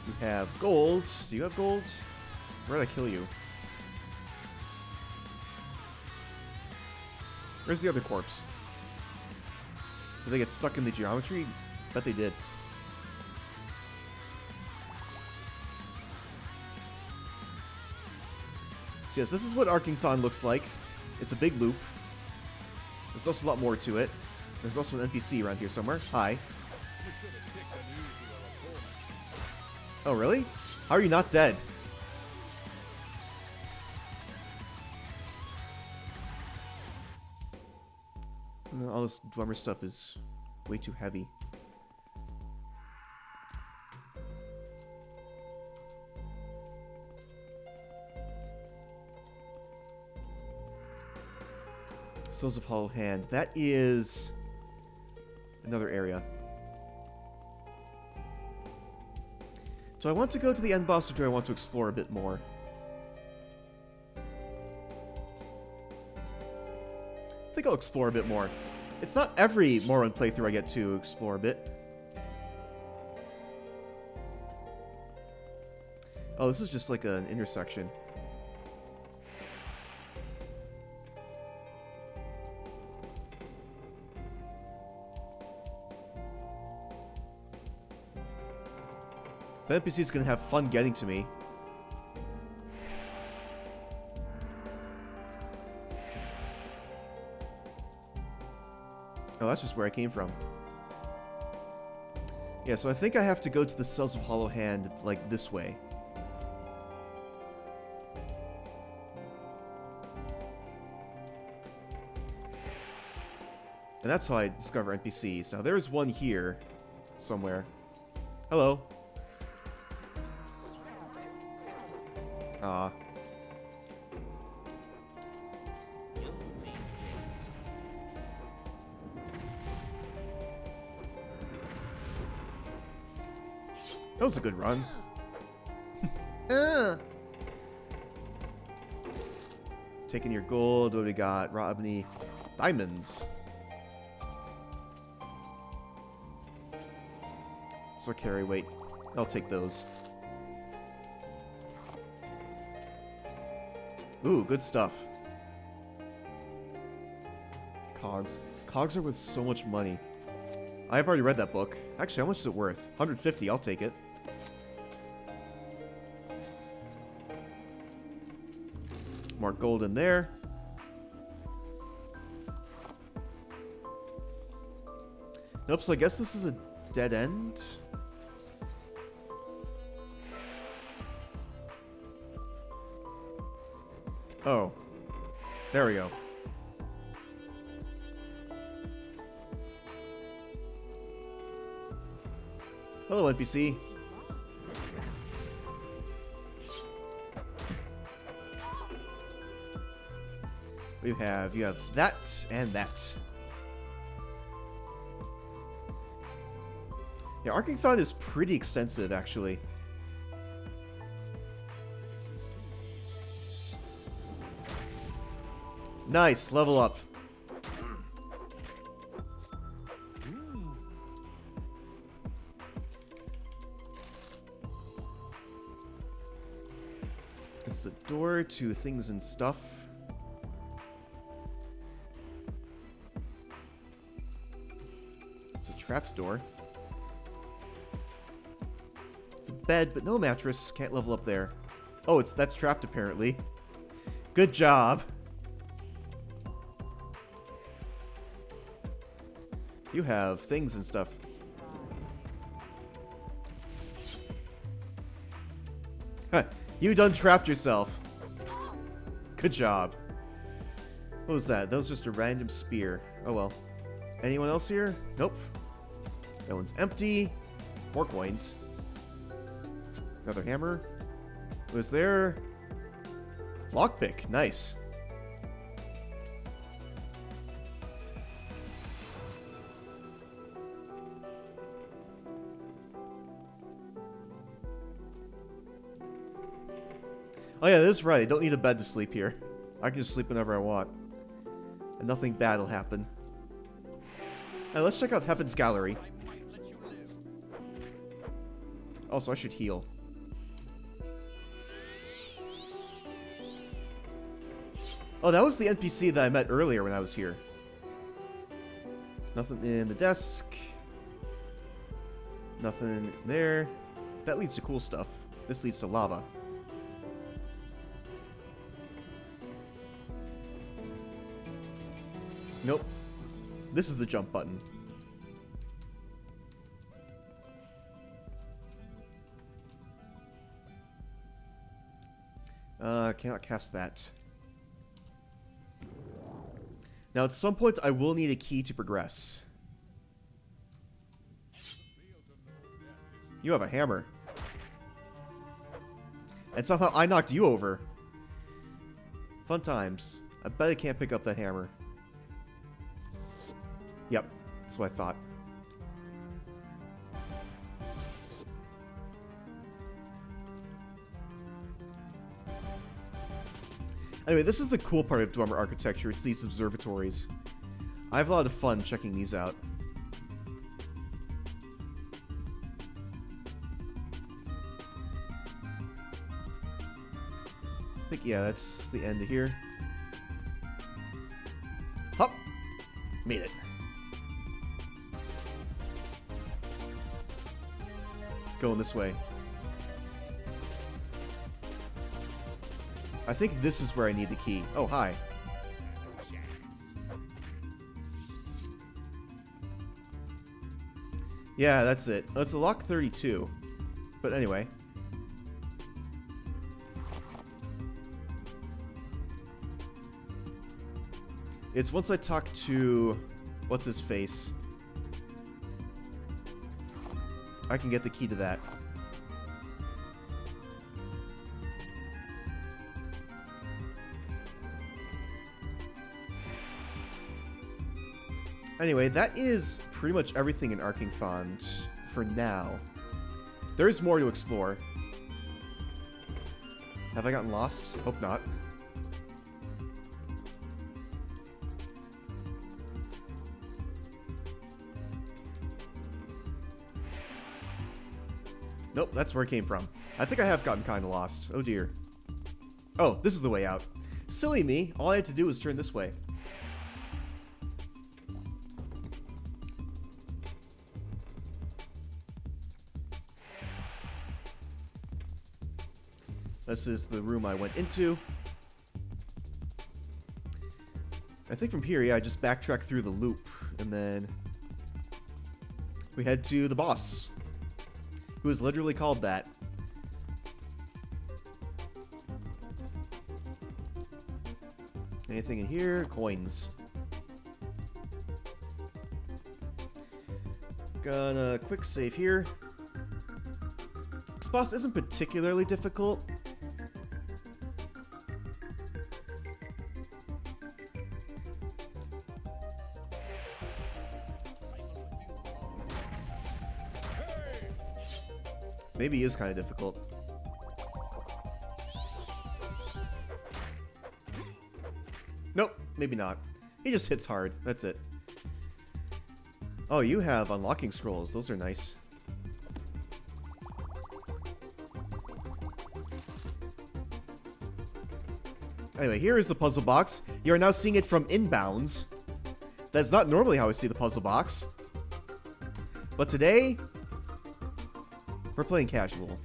S1: We have gold. Do you have gold? Where did I kill you? Where's the other corpse? Did they get stuck in the geometry? Bet they did. So yes, this is what Arcing Thon looks like. It's a big loop. There's also a lot more to it. There's also an NPC around here somewhere. Hi. Oh, really? How are you not dead? All this Dwemer stuff is way too heavy. Souls of Hollow Hand. That is another area. Do I want to go to the end boss or do I want to explore a bit more? I think I'll explore a bit more. It's not every Morrowind playthrough I get to explore a bit. Oh, this is just like an intersection. The NPC is going to have fun getting to me. Oh, that's just where I came from. Yeah, so I think I have to go to the Cells of Hollow Hand, like, this way. And that's how I discover NPCs. Now, there's one here, somewhere. Hello. Aw. That was a good run. Taking your gold. What do we got? Raw ebony. Diamonds. So carry weight. I'll take those. Ooh, good stuff. Cogs. Cogs are worth so much money. I've already read that book. Actually, how much is it worth? 150, I'll take it. More gold in there. Nope, so I guess this is a dead end. Oh. There we go. Hello, NPC. You have that and that. Yeah, Arcing Thon is pretty extensive, actually. Nice, level up. It's a door to things and stuff. It's a trapped door. It's a bed, but no mattress. Can't level up there. Oh, that's trapped apparently. Good job. You have things and stuff. You done trapped yourself. Good job. What was that? That was just a random spear. Oh well. Anyone else here? Nope. That one's empty. More coins. Another hammer. Was there... Lockpick. Nice. Oh yeah, that's right. I don't need a bed to sleep here. I can just sleep whenever I want. And nothing bad will happen. Now let's check out Heaven's Gallery. Also, I should heal. Oh, that was the NPC that I met earlier when I was here. Nothing in the desk. Nothing there. That leads to cool stuff. This leads to lava. Nope. This is the jump button. Cannot cast that. Now, at some point, I will need a key to progress. You have a hammer. And somehow I knocked you over. Fun times. I bet I can't pick up that hammer. Yep, that's what I thought. Anyway, this is the cool part of Dwemer architecture. It's these observatories. I have a lot of fun checking these out. I think, yeah, that's the end of here. Hop! Made it. Going this way. I think this is where I need the key. Oh, hi. Yeah, that's it. It's a lock 32. But anyway. It's once I talk to... what's his face? I can get the key to that. Anyway, that is pretty much everything in Arcing Fond for now. There is more to explore. Have I gotten lost? Hope not. Nope, that's where it came from. I think I have gotten kind of lost. Oh dear. Oh, this is the way out. Silly me. All I had to do was turn this way. This is the room I went into. I think from here, yeah, I just backtrack through the loop, and then we head to the boss, who is literally called that. Anything in here? Coins. Gonna quick save here. This boss isn't particularly difficult. Maybe he is kind of difficult. Nope, maybe not. He just hits hard. That's it. Oh, you have unlocking scrolls. Those are nice. Anyway, here is the puzzle box. You are now seeing it from inbounds. That's not normally how I see the puzzle box. But today, we're playing casual.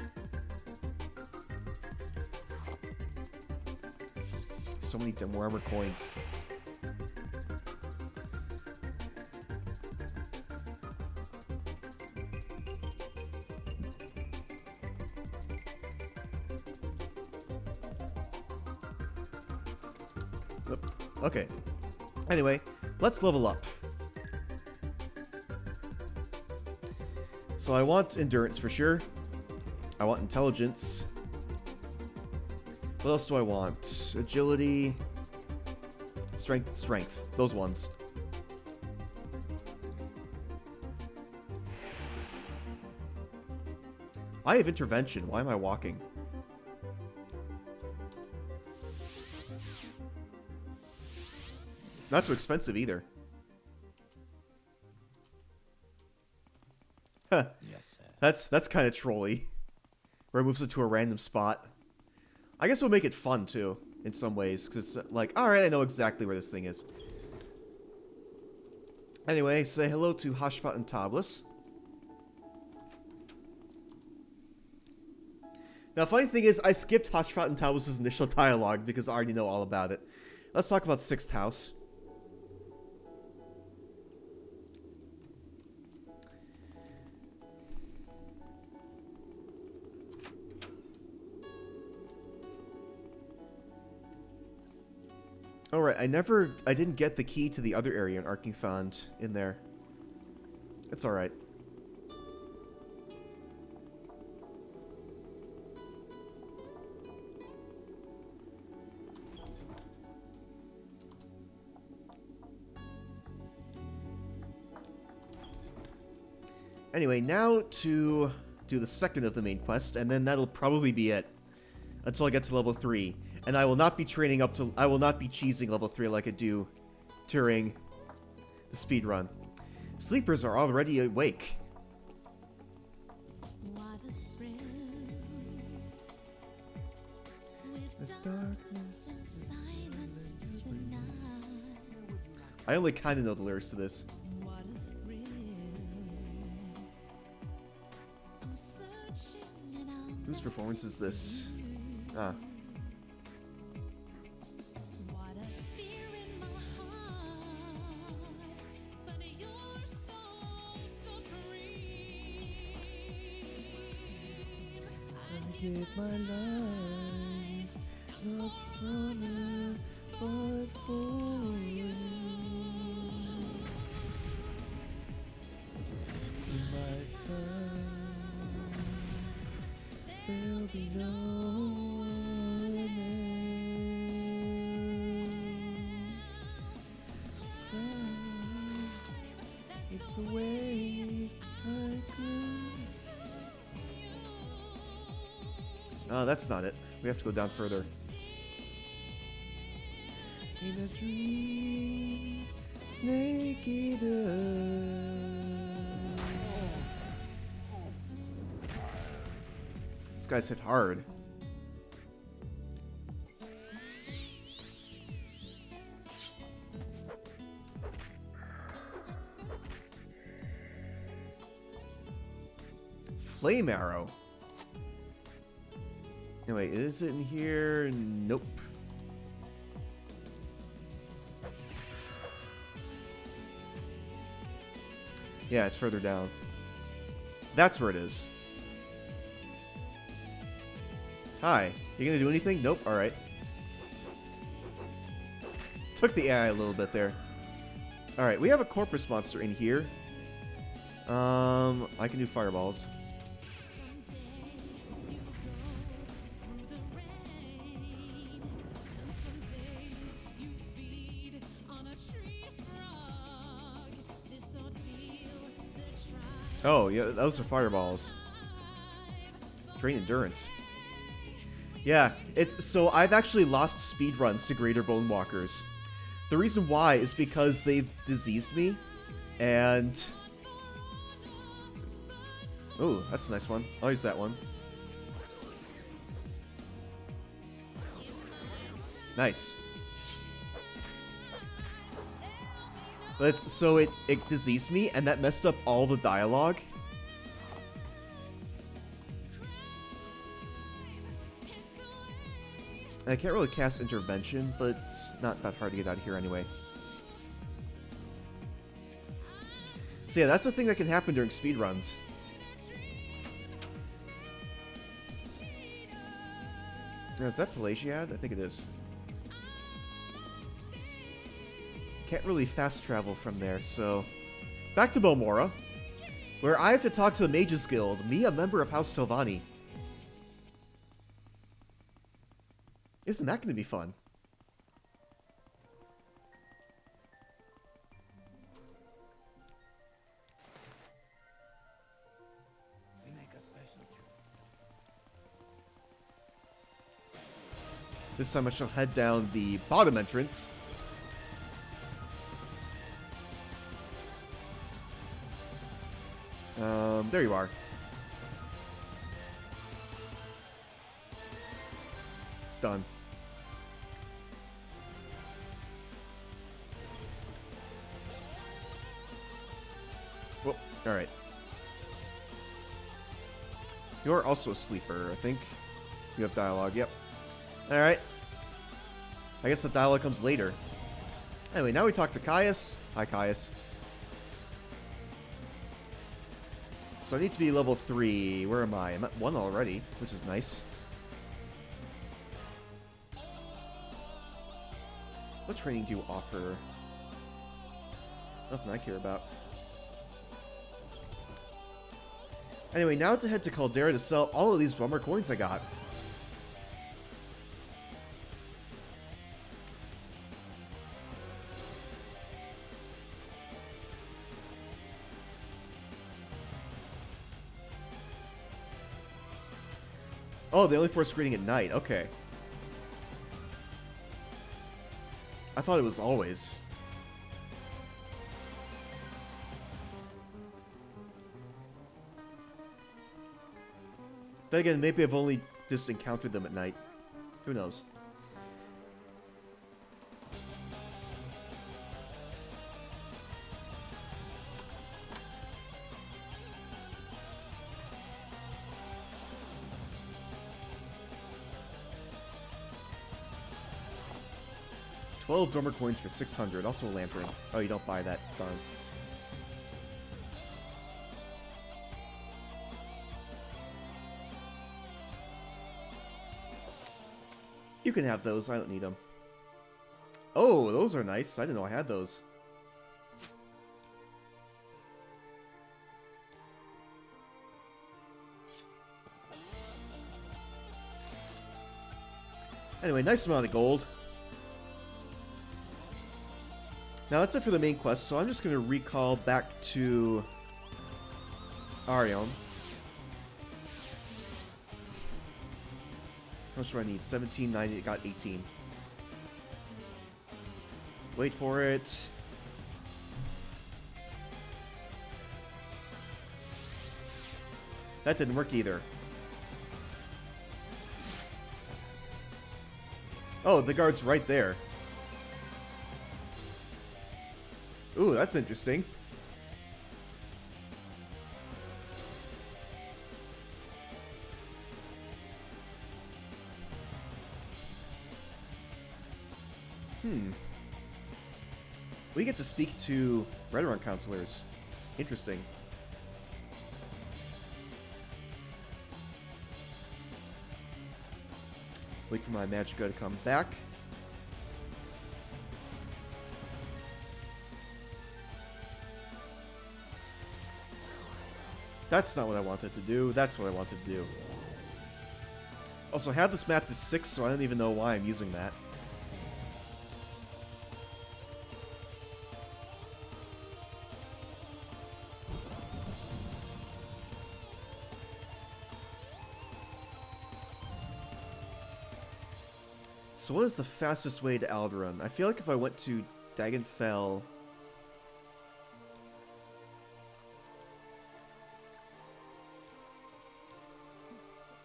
S1: So many more armor coins. Okay. Anyway, let's level up. So I want endurance for sure. I want intelligence. What else do I want? Agility. Strength. Those ones. I have intervention. Why am I walking? Not too expensive either. Huh.
S2: Yes, sir.
S1: That's kind of trolly. Where it moves it to a random spot. I guess it'll make it fun too, in some ways, because like, alright, I know exactly where this thing is. Anyway, say hello to Hashvat and Tablas. Now, funny thing is, I skipped Hashvat and Tablas' initial dialogue because I already know all about it. Let's talk about 6th House. Alright, I didn't get the key to the other area in Arkingfond in there. It's alright. Anyway, now to do the second of the main quest, and then that'll probably be it. Until I get to level 3. And I will not be training up to... I will not be cheesing level 3 like I do during the speed run. Sleepers are already awake.
S3: What a thrill with
S1: The
S3: darkness and silence through the night.
S1: I only kind of know the lyrics to this.
S3: What a thrill. I'm searching and I'm
S1: Whose performance is this? Ah.
S3: what a fear in my heart, but you're so supreme. I
S1: give my life not from you, but for you. In my time, there'll be no one else. It's the way I could. Oh, that's not it. We have to go down further. In a dream, snake eater. This guy's hit hard. Flame arrow. Anyway, is it in here? Nope. Yeah, it's further down. That's where it is. Hi. You gonna do anything? Nope. Alright. Took the AI a little bit there. Alright, we have a corpus monster in here. I can do fireballs. Oh, yeah, those are fireballs. Drain endurance. Yeah, it's so I've actually lost speed runs to Greater Bone Walkers. The reason why is because they've diseased me, and... Oh, that's a nice one. I'll use that one. Nice. So it diseased me, and that messed up all the dialogue. And I can't really cast intervention, but it's not that hard to get out of here anyway. So yeah, that's the thing that can happen during speedruns. Is that Pelagiad? I think it is. can't really fast travel from there, so... Back to Bomora, where I have to talk to the Mages Guild, me, a member of House Telvanni. Isn't that going to be fun?
S2: We make a special trip.
S1: This time I shall head down the bottom entrance. There you are. Done. Well, alright. You're also a sleeper, I think. You have dialogue, yep. Alright. I guess the dialogue comes later. Anyway, now we talk to Caius. Hi, Caius. So I need to be level 3. Where am I? I'm at 1 already, which is nice. What training do you offer? Nothing I care about. Anyway, now to head to Caldera to sell all of these drummer coins I got. Oh, they only force screening at night. Okay. I thought it was always. Then again, maybe I've only just encountered them at night. Who knows? $12 coins for 600. Also a lamp ring. Oh, you don't buy that. Darn. You can have those. I don't need them. Oh, those are nice. I didn't know I had those. Anyway, nice amount of gold. Now that's it for the main quest, so I'm just going to recall back to Arion. How much do I need? 1790, it got 18. Wait for it. That didn't work either. Oh, the guard's right there. Ooh, that's interesting. We get to speak to Redrun counselors. Interesting. Wait for my Magicka to come back. That's not what I wanted to do. That's what I wanted to do. Also, I have this map to 6, so I don't even know why I'm using that. So what is the fastest way to Alderaan? I feel like if I went to Dagonfell...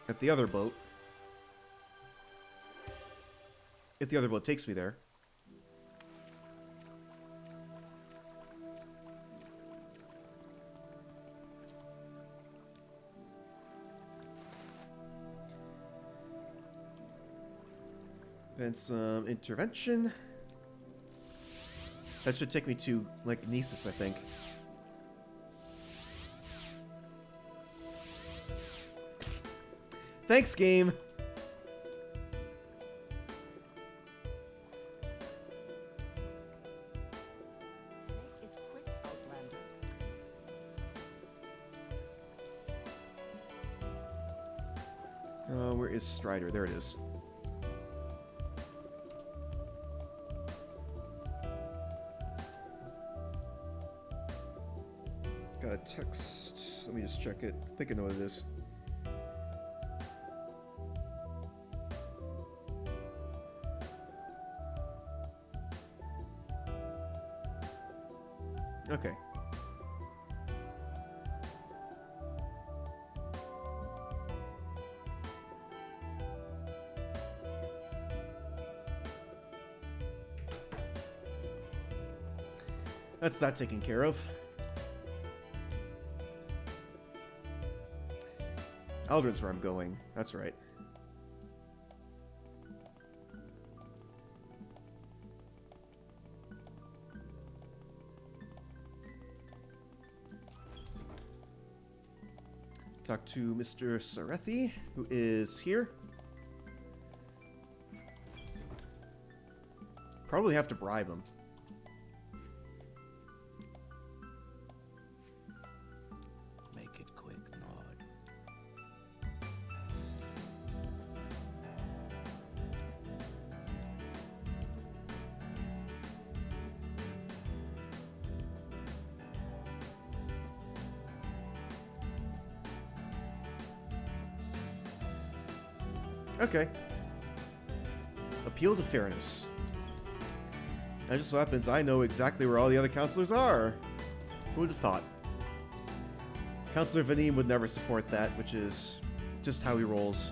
S1: at the other boat... if the other boat takes me there... then some intervention. That should take me to, like, Nisus, I think. Thanks, game! Where is Strider? There it is. Got a text. Let me just check it. I think I know what it is. Okay. That's that taken care of. Aldrin's where I'm going. That's right. Talk to Mr. Sarethi, who is here. Probably have to bribe him.
S2: Make it quick, Nod.
S1: Okay. Appeal to fairness. That just so happens I know exactly where all the other counselors are. Who would have thought? Counselor Vanim would never support that, which is just how he rolls.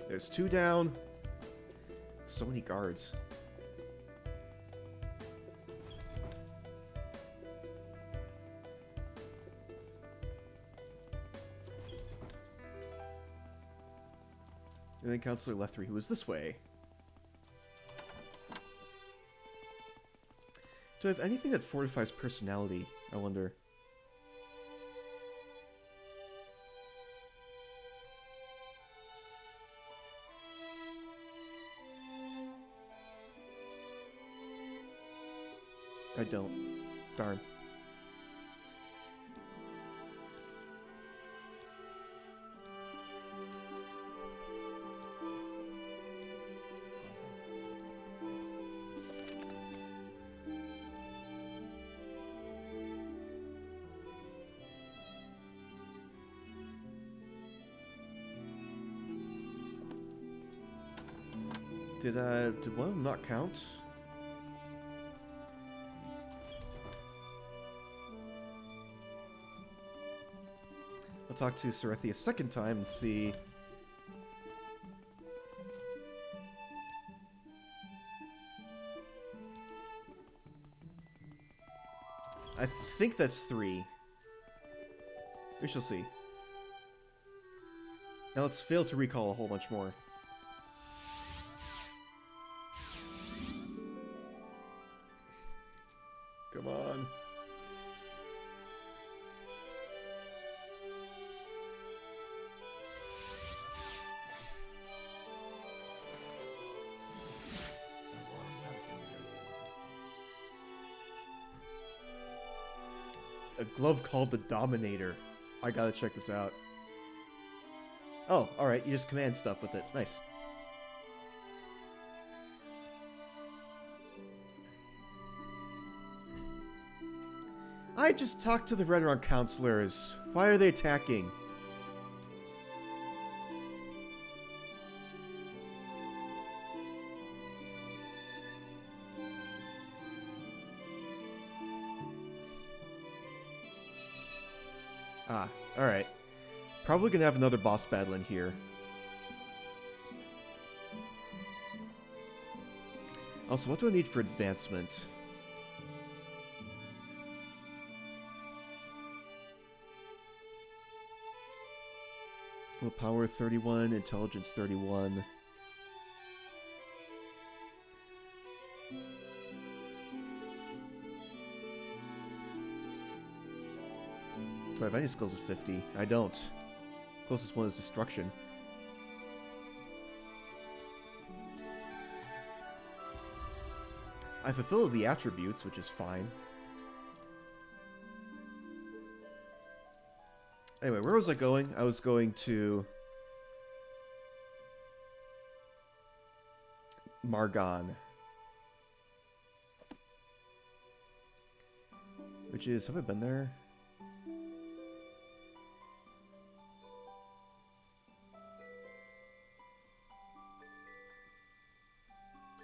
S1: There's 2 down. So many guards. And then Counselor Lethry, who is this way. Do I have anything that fortifies personality? I wonder. I don't. Darn. Did one of them not count? I'll talk to Sarethi a second time and see. I think that's 3. We shall see. Now let's fail to recall a whole bunch more. Come on. A glove called the Dominator. I gotta check this out. Oh, alright, you just command stuff with it. Nice. I just talked to the Redron counselors. Why are they attacking? Ah, alright. Probably gonna have another boss battle in here. Also, what do I need for advancement? Willpower 31, intelligence 31. Do I have any skills at 50? I don't. closest one is destruction. I fulfilled the attributes, which is fine. Anyway, where was I going? I was going to Margon. Which is, have I been there?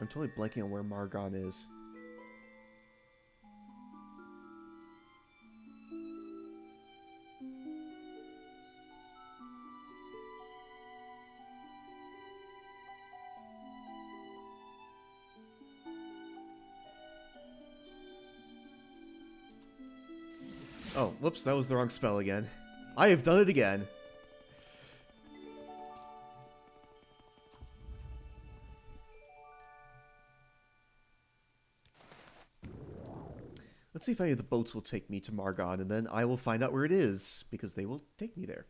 S1: I'm totally blanking on where Margon is. Oh, whoops, that was the wrong spell again. I have done it again. Let's see if any of the boats will take me to Margon, and then I will find out where it is, because they will take me there.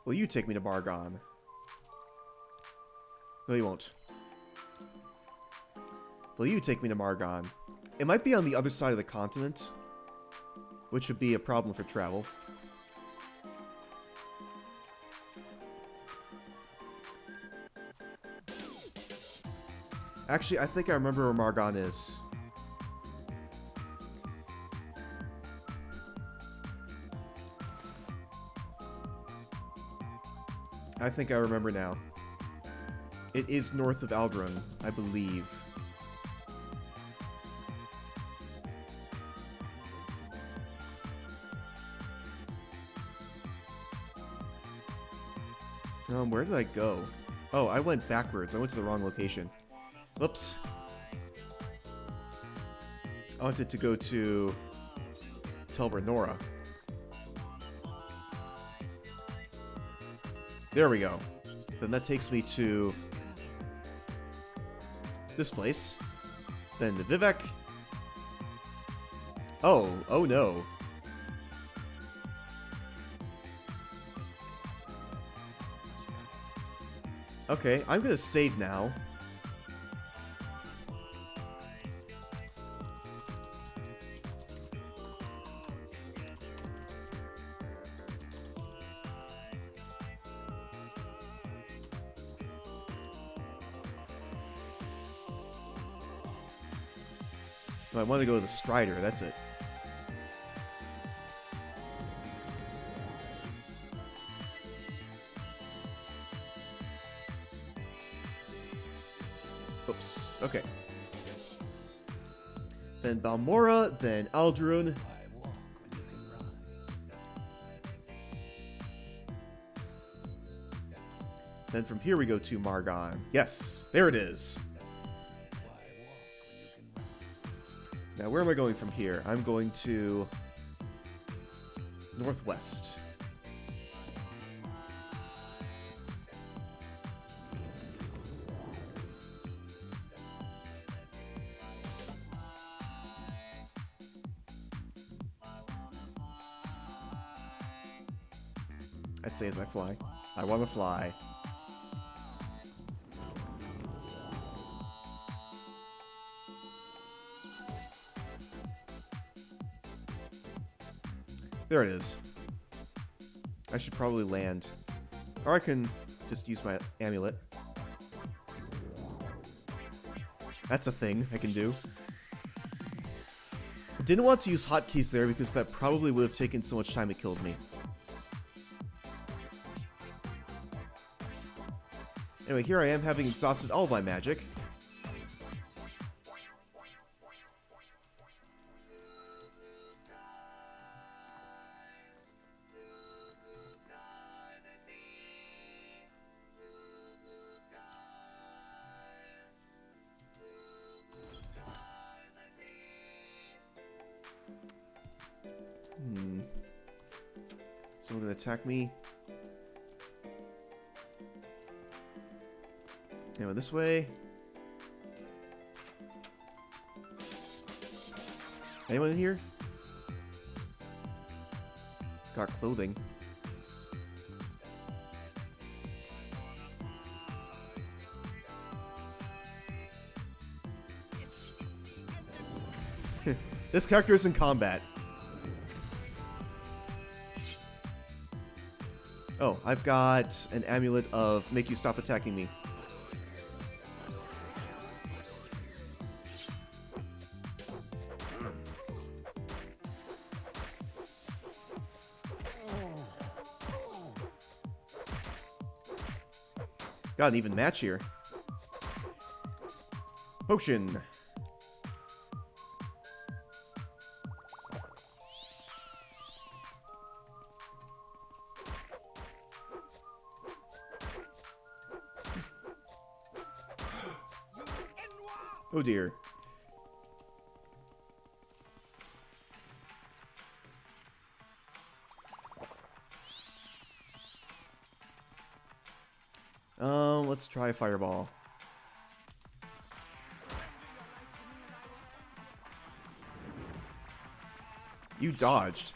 S1: Will you take me to Margon? No, you won't. Will you take me to Margon? It might be on the other side of the continent, which would be a problem for travel. Actually, I think I remember where Margon is. I think I remember now. It is north of Aldrin, I believe. Where did I go? Oh, I went backwards. I went to the wrong location. Whoops. I wanted to go to Tel Renora. There we go. Then that takes me to this place. Then to Vivek. Oh no. Okay, I'm gonna save now. I want to go to the Strider, that's it. Oops, okay. Then Balmora, then Aldrun. Then from here we go to Margon. Yes, there it is. Now, where am I going from here? I'm going to northwest. I say as I fly. I want to fly. There it is. I should probably land. Or I can just use my amulet. That's a thing I can do. I didn't want to use hotkeys there because that probably would have taken so much time it killed me. Anyway, here I am having exhausted all of my magic. Someone gonna attack me? Anyway, this way. Anyone in here? Got clothing. This character is in combat. Oh, I've got an amulet of make you stop attacking me. Got an even match here. Potion. Oh dear. Let's try a fireball. You dodged.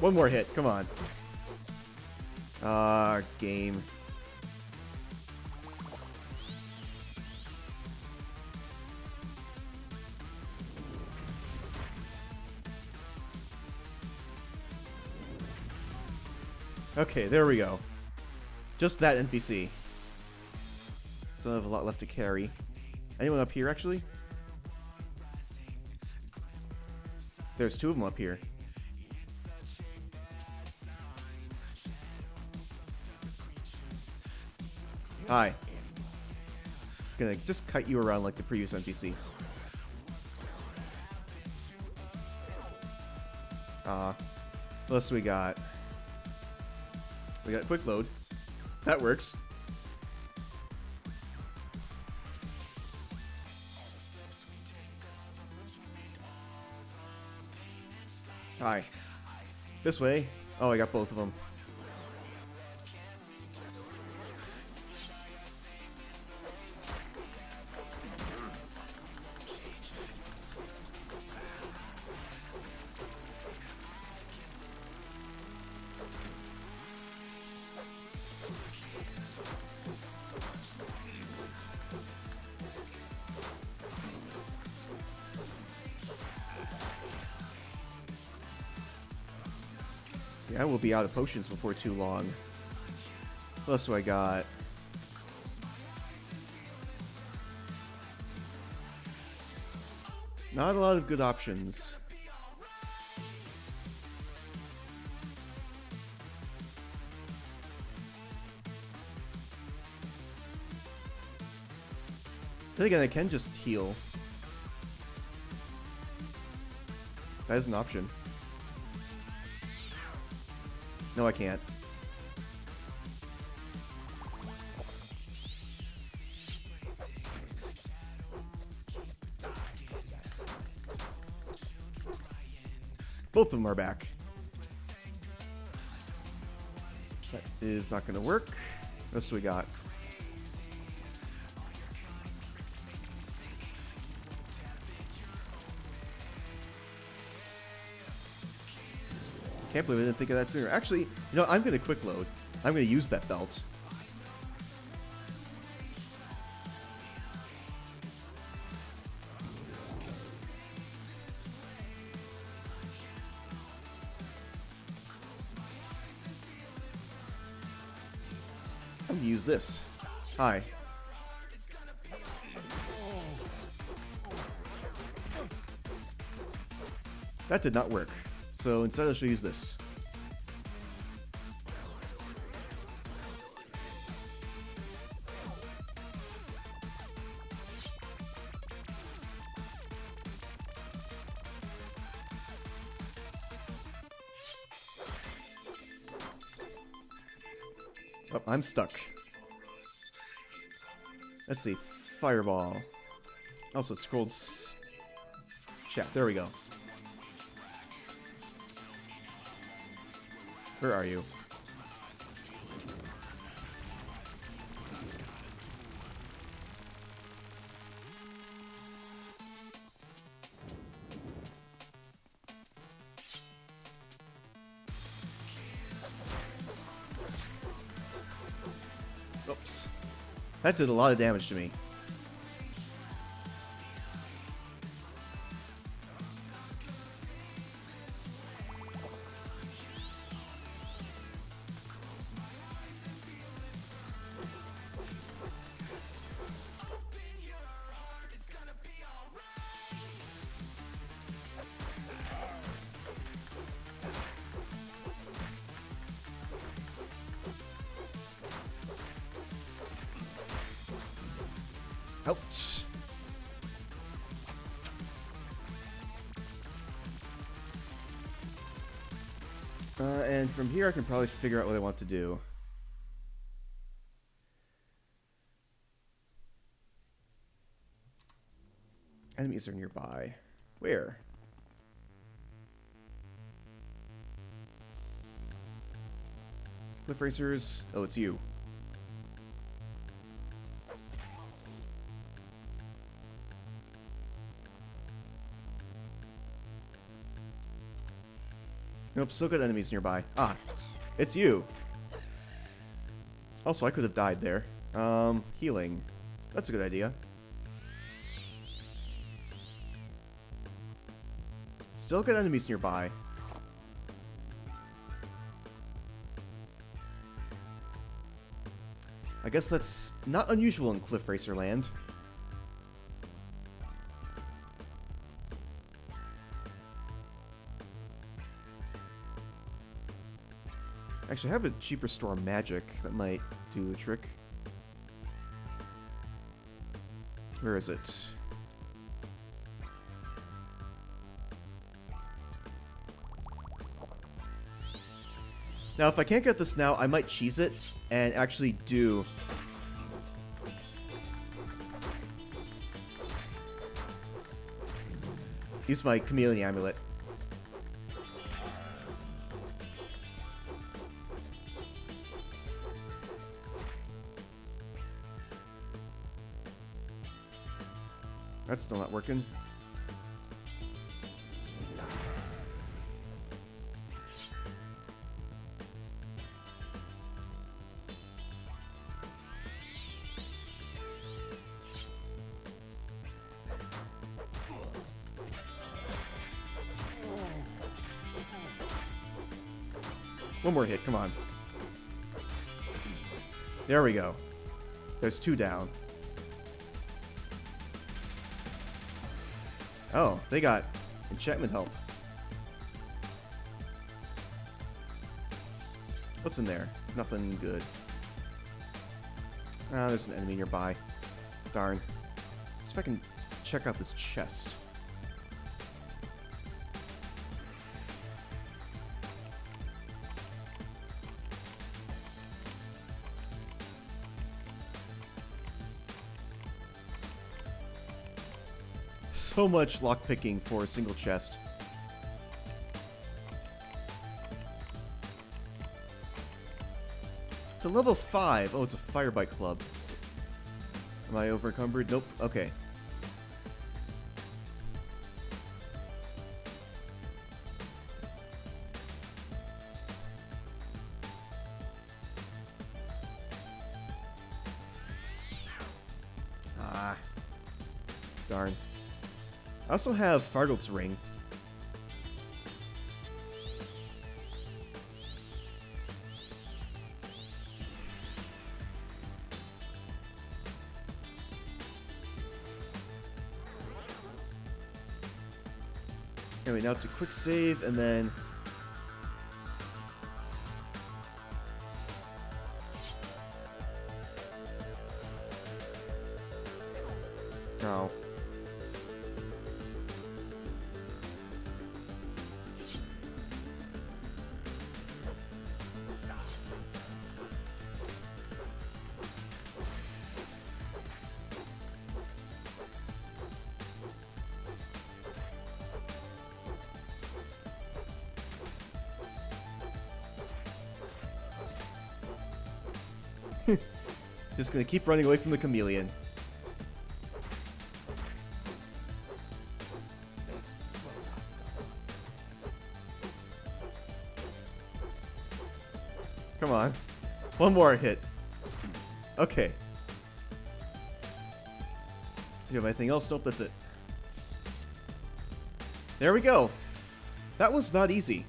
S1: One more hit, come on. Game. Okay, there we go. Just that NPC. Don't have a lot left to carry. Anyone up here, actually? There's two of them up here. Hi. Gonna just cut you around like the previous NPC. What else we got? We got quick load. That works. Hi. This way. Oh, I got both of them. See, I will be out of potions before too long. What else do I got? Not a lot of good options. Then again, I can just heal. That is an option. No, I can't. Both of them are back. That is not going to work. What else do we got? Can't believe I didn't think of that sooner. Actually, you know, I'm going to quick load. I'm going to use that belt. I'm going to use this. Hi. That did not work. So instead I should use this. Oh, I'm stuck. Let's see. Fireball. Also, scrolled chat. There we go. Where are you? Oops. That did a lot of damage to me. Ouch. And from here I can probably figure out what I want to do. Enemies are nearby. Where? Cliff Racers. Oh, it's you. Nope, still got enemies nearby. Ah, it's you. Also, I could have died there. Healing. That's a good idea. Still got enemies nearby. I guess that's not unusual in Cliff Racer Land. Actually, I have a cheaper store magic that might do the trick. Where is it? Now, if I can't get this now, I might cheese it and actually do... use my chameleon amulet. That's still not working. One more hit, come on. There we go. There's two down. Oh, they got enchantment help. What's in there? Nothing good. Ah, there's an enemy nearby. Darn. Let's see if I can check out this chest. So much lockpicking for a single chest. It's a level 5. Oh, it's a Firebite Club. Am I over encumbered? Nope. Okay. Ah. Darn. I also have Fargold's Ring. Anyway, now to quick save and then... Oh. Just gonna keep running away from the chameleon. Come on. One more hit. Okay. Do you have anything else? Nope, that's it. There we go. That was not easy.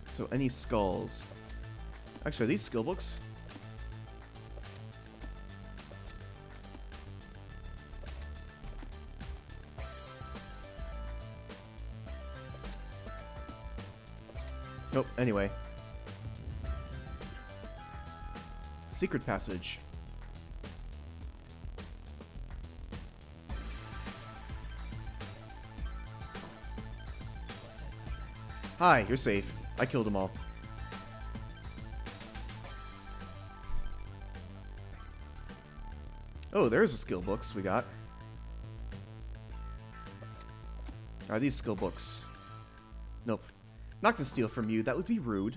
S1: So any skulls? Actually, are these skill books? Nope, anyway. Secret passage. Hi, you're safe. I killed them all. Oh, there's the skill books we got. Are these skill books? Nope. Not gonna steal from you. That would be rude.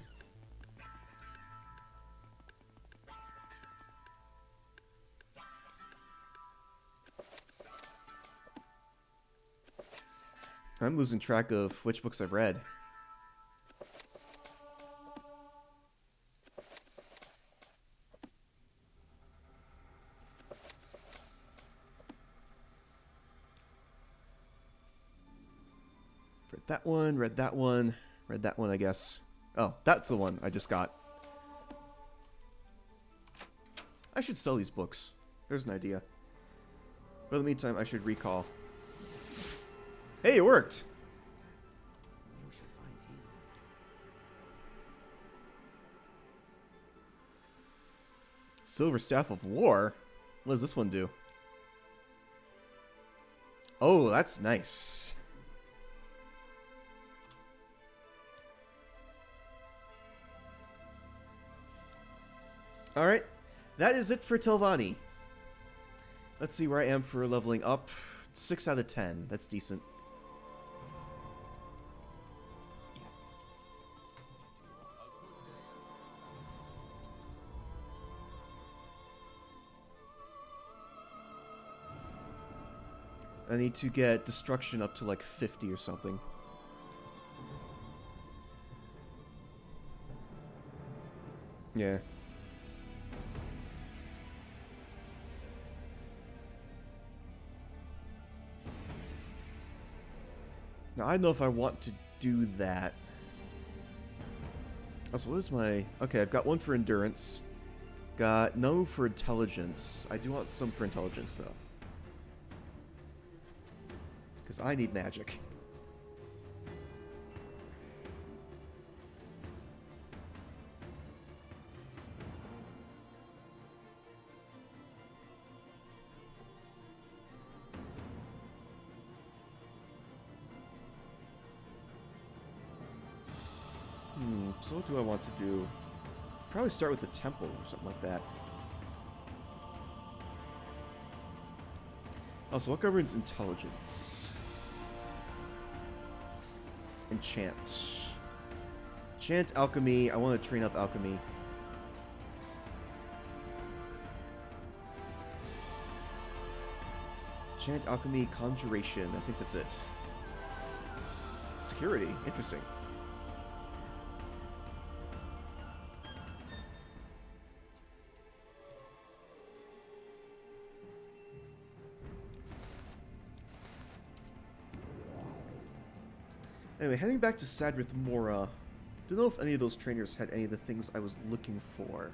S1: I'm losing track of which books I've read. Read that one, read that one, read that one, I guess. Oh, that's the one I just got. I should sell these books. There's an idea. But in the meantime, I should recall. Hey, it worked!
S2: You should find him.
S1: Silver Staff of War? What does this one do? Oh, that's nice. Alright, that is it for Telvanni. Let's see where I am for leveling up. 6 out of 10. That's decent.
S2: Yes.
S1: I need to get destruction up to like 50 or something. Yeah. Now, I don't know if I want to do that. Also, what is my... Okay, I've got one for endurance. Got no for intelligence. I do want some for intelligence, though. Because I need magic. So what do I want to do? Probably start with the temple or something like that. Also, what governs intelligence? Enchant. Enchant alchemy. I want to train up alchemy. Enchant alchemy, conjuration. I think that's it. Security. Interesting. Anyway, heading back to Sadrith Mora. Don't know if any of those trainers had any of the things I was looking for.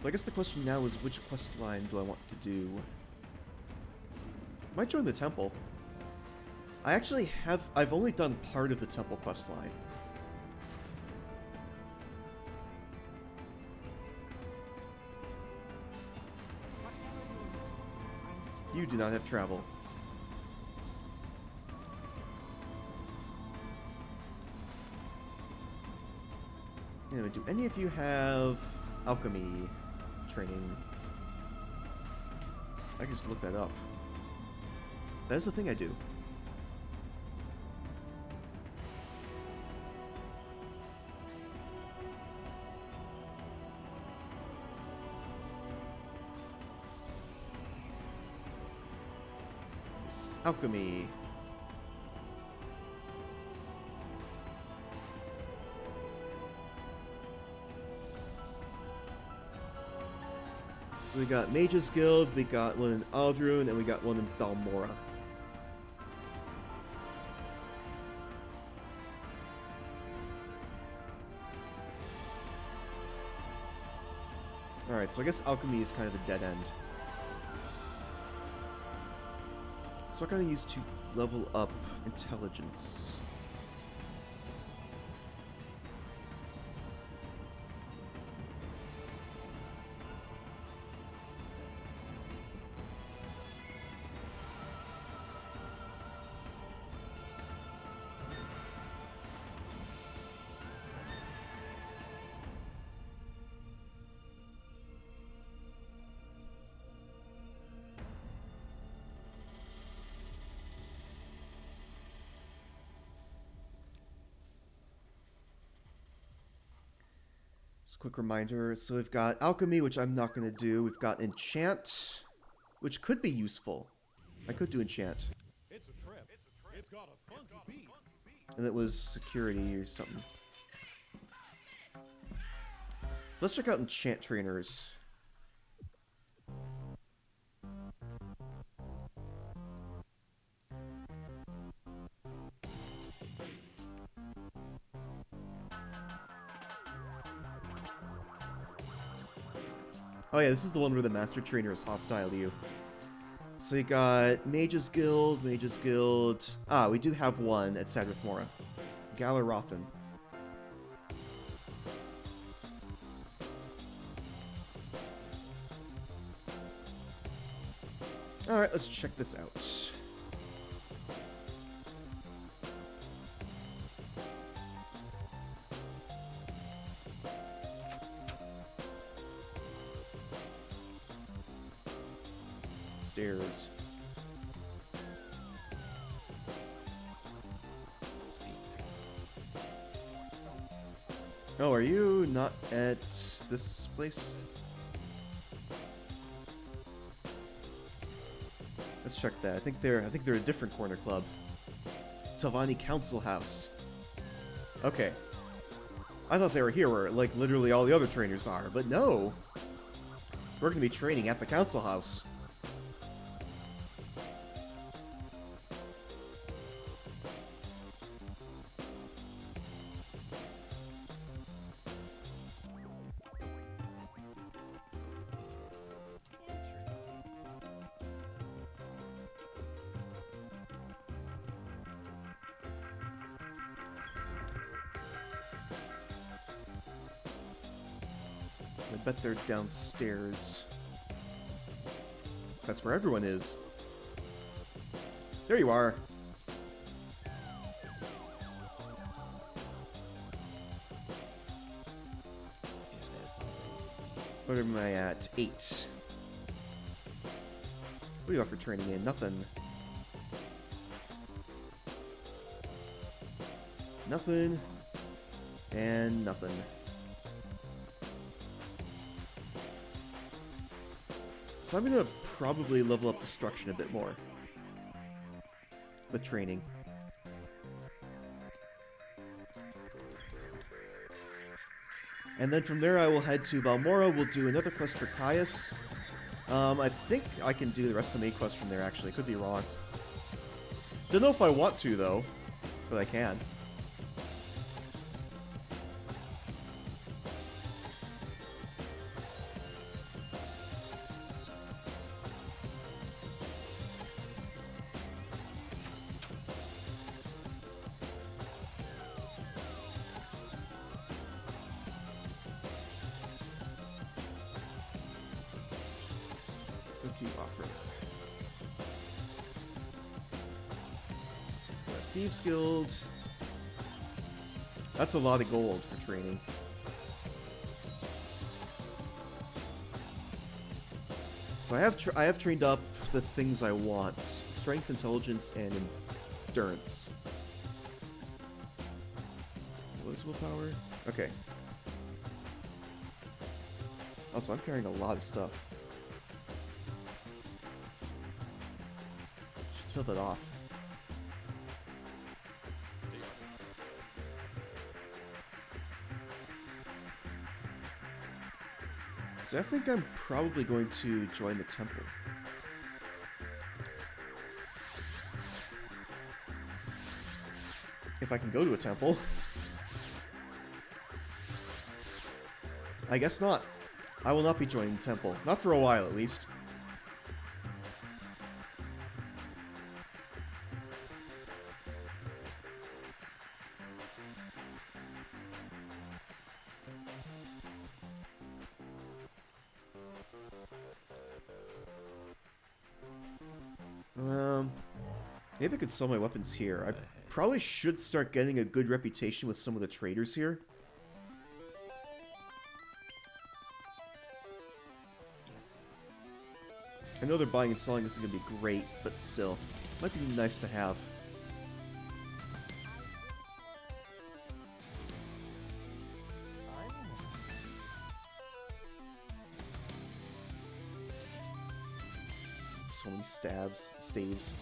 S1: But I guess the question now is, which quest line do I want to do? Might join the temple. I've only done part of the temple quest line. You do not have travel. Anyway, do any of you have alchemy training? I can just look that up. That is the thing I do. Alchemy. So we got Mage's Guild, we got one in Aldrune, and we got one in Balmora. Alright, so I guess Alchemy is kind of a dead end. So what can I use to level up Intelligence? Quick reminder, so we've got Alchemy, which I'm not going to do. We've got Enchant, which could be useful. I could do Enchant.
S4: It's a trip. It's got a funky beat.
S1: And it was Security or something. So let's check out Enchant Trainers. Oh yeah, this is the one where the Master Trainer is hostile to you. So you got Mage's Guild, Mage's Guild... Ah, we do have one at Sadrith Mora. Galarothan. Alright, let's check this out. Stairs. Oh, are you not at this place? Let's check that. I think they're a different corner club. Telvanni Council House. Okay. I thought they were here where like literally all the other trainers are, but no. We're gonna be training at the Council House. I bet they're downstairs. That's where everyone is. There you are. What am I at? 8. What do you got for training in? Nothing. Nothing. And nothing. So I'm gonna probably level up Destruction a bit more. With training. And then from there I will head to Balmora. We'll do another quest for Caius. I think I can do the rest of the main quest from there actually. Could be wrong. Don't know if I want to though. But I can. Thieves Guild. That's a lot of gold for training. So I have trained up the things I want. Strength, intelligence, and endurance. What is willpower? Okay. Also, I'm carrying a lot of stuff. Should sell that off. So I think I'm probably going to join the temple. If I can go to a temple. I guess not. I will not be joining the temple. Not for a while, at least. Maybe I could sell my weapons here. I probably should start getting a good reputation with some of the traders here. I know they're buying and selling this is going to be great, but still. Might be nice to have. So many staves.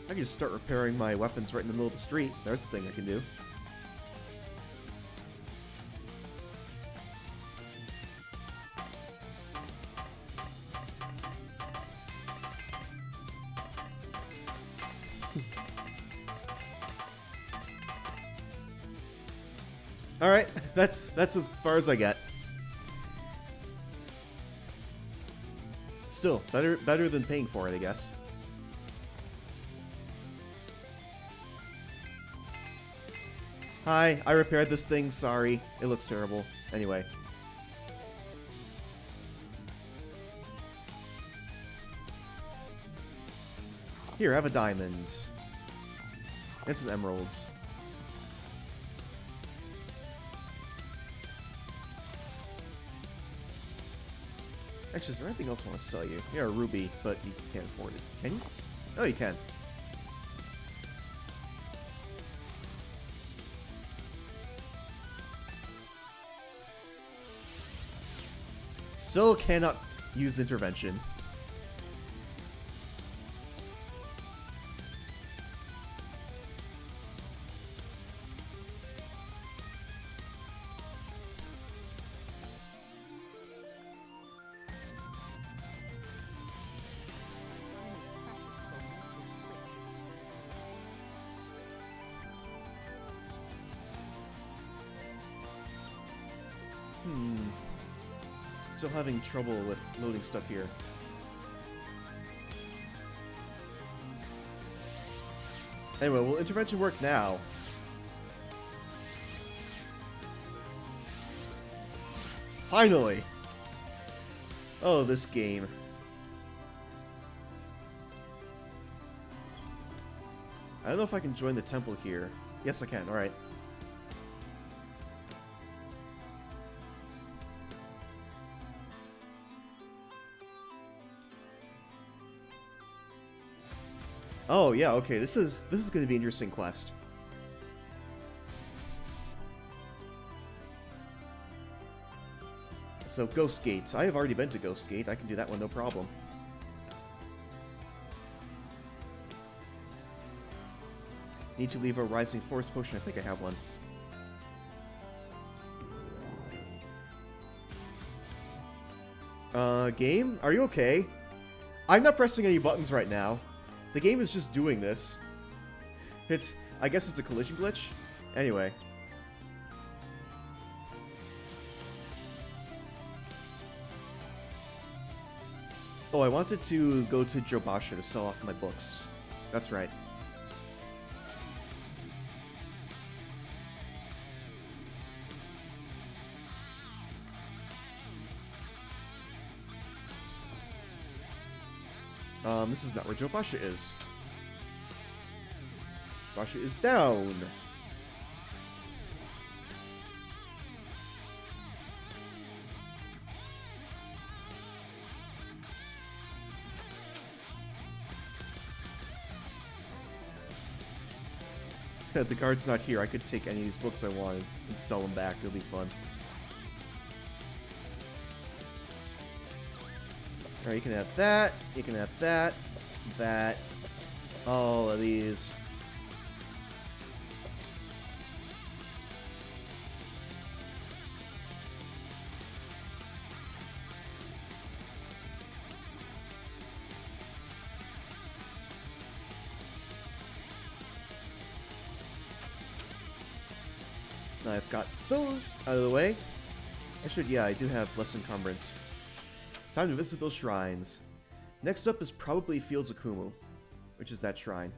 S1: I can just start repairing my weapons right in the middle of the street. There's the thing I can do. Alright, that's as far as I get. Still, better than paying for it, I guess. Hi, I repaired this thing, sorry. It looks terrible. Anyway. Here, have a diamond. And some emeralds. Actually, is there anything else I want to sell you? Yeah, a ruby, but you can't afford it. Can you? Oh, you can. Still cannot use intervention. Still having trouble with loading stuff here. Anyway, will intervention work now? Finally! Oh, this game. I don't know if I can join the temple here. Yes, I can. Alright. Oh yeah, okay. This is going to be an interesting quest. So Ghost Gates. I have already been to Ghost Gate. I can do that one no problem. Need to leave a Rising Force potion. I think I have one. Game? Are you okay? I'm not pressing any buttons right now. The game is just doing this. I guess it's a collision glitch? Anyway. Oh, I wanted to go to Jobasha to sell off my books. That's right. This is not where Jobasha is. Rasha is down. The guard's not here. I could take any of these books I wanted and sell them back. It'll be fun. Alright, you can have that. You can have that. That. All of these. Now I've got those out of the way. Yeah, I do have less encumbrance. Time to visit those shrines. Next up is probably Fields of Kumu, which is that shrine.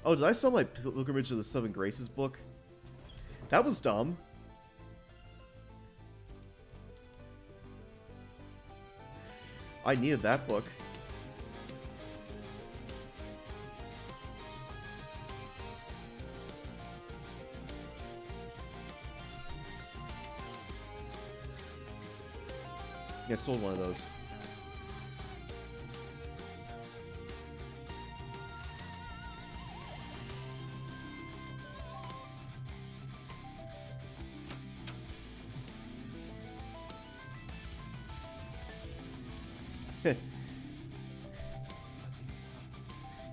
S1: Oh, did I sell my Pilgrimage of the Seven Graces book? That was dumb. I needed that book. Yeah, I sold one of those.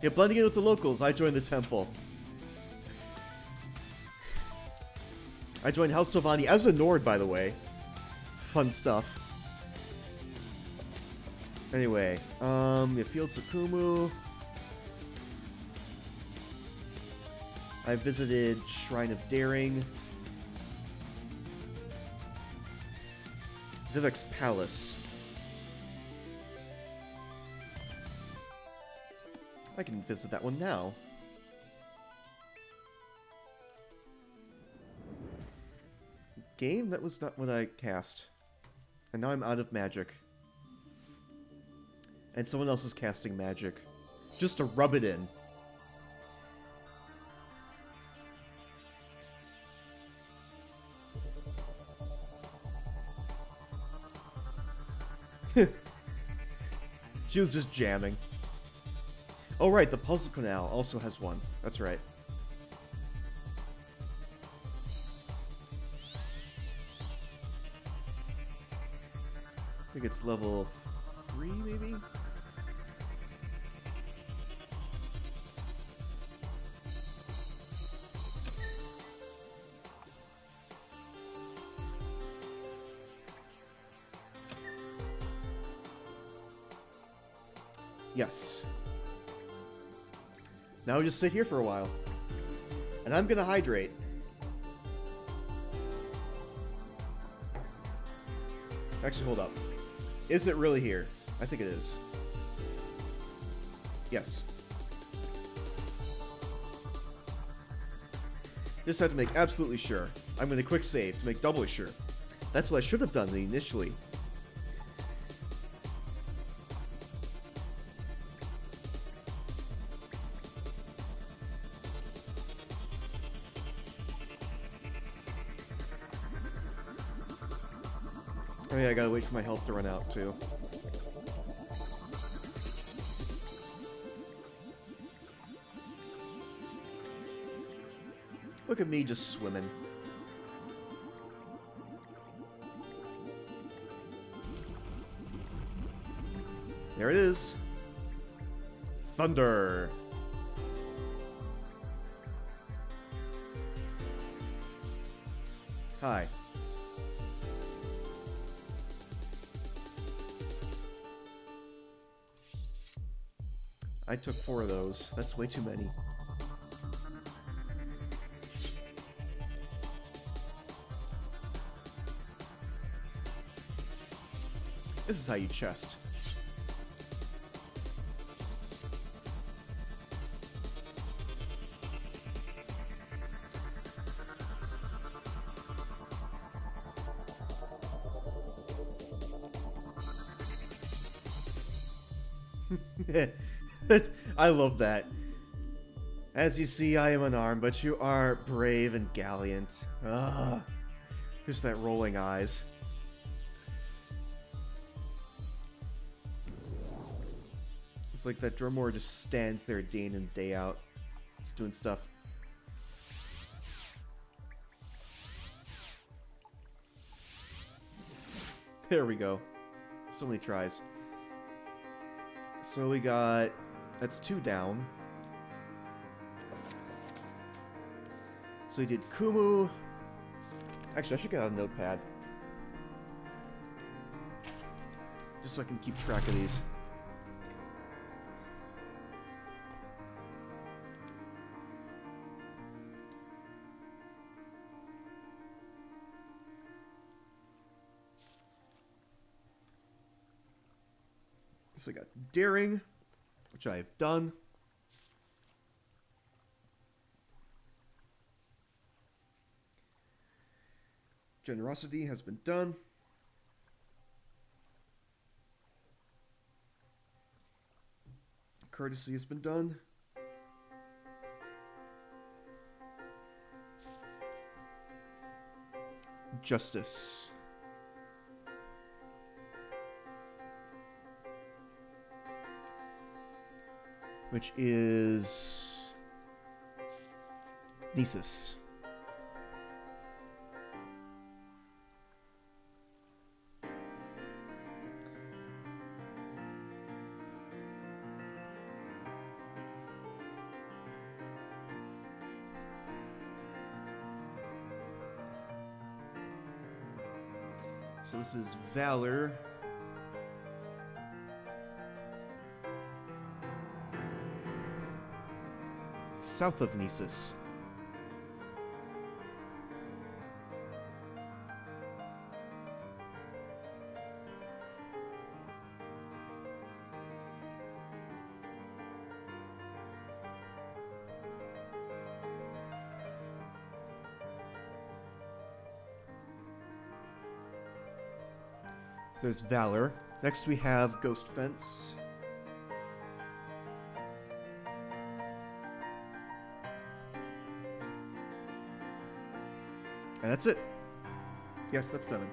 S1: Yeah, blending in with the locals, I joined the temple. I joined House Tovani as a Nord, by the way. Fun stuff. Anyway, the Fields of Kumu. I visited Shrine of Daring. Vivek's Palace. I can visit that one now. Game? That was not what I cast. And now I'm out of magic. And someone else is casting magic. Just to rub it in. She was just jamming. Oh right, the Puzzle Canal also has one. That's right. I think it's level 3, maybe? Yes. Now we just sit here for a while. And I'm gonna hydrate. Actually, hold up. Is it really here? I think it is. Yes. Just have to make absolutely sure. I'm gonna quick save to make doubly sure. That's what I should have done initially. Oh yeah, I gotta wait for my health to run out, too. Look at me just swimming. There it is. Thunder. Hi. I took 4 of those. That's way too many. This is how you chest. I love that. As you see, I am unarmed, but you are brave and gallant. Ugh. Just that rolling eyes. It's like that Drumore just stands there day in and day out. Just doing stuff. There we go. So many tries. So we got... That's 2 down. So we did Kumu. Actually, I should get out a notepad. Just so I can keep track of these. So we got Daring, which I have done. Generosity has been done. Courtesy has been done. Justice. Which is Thesis. So this is Valor. South of Nisus. So there's Valor. Next we have Ghost Fence. And that's it. Yes, that's 7.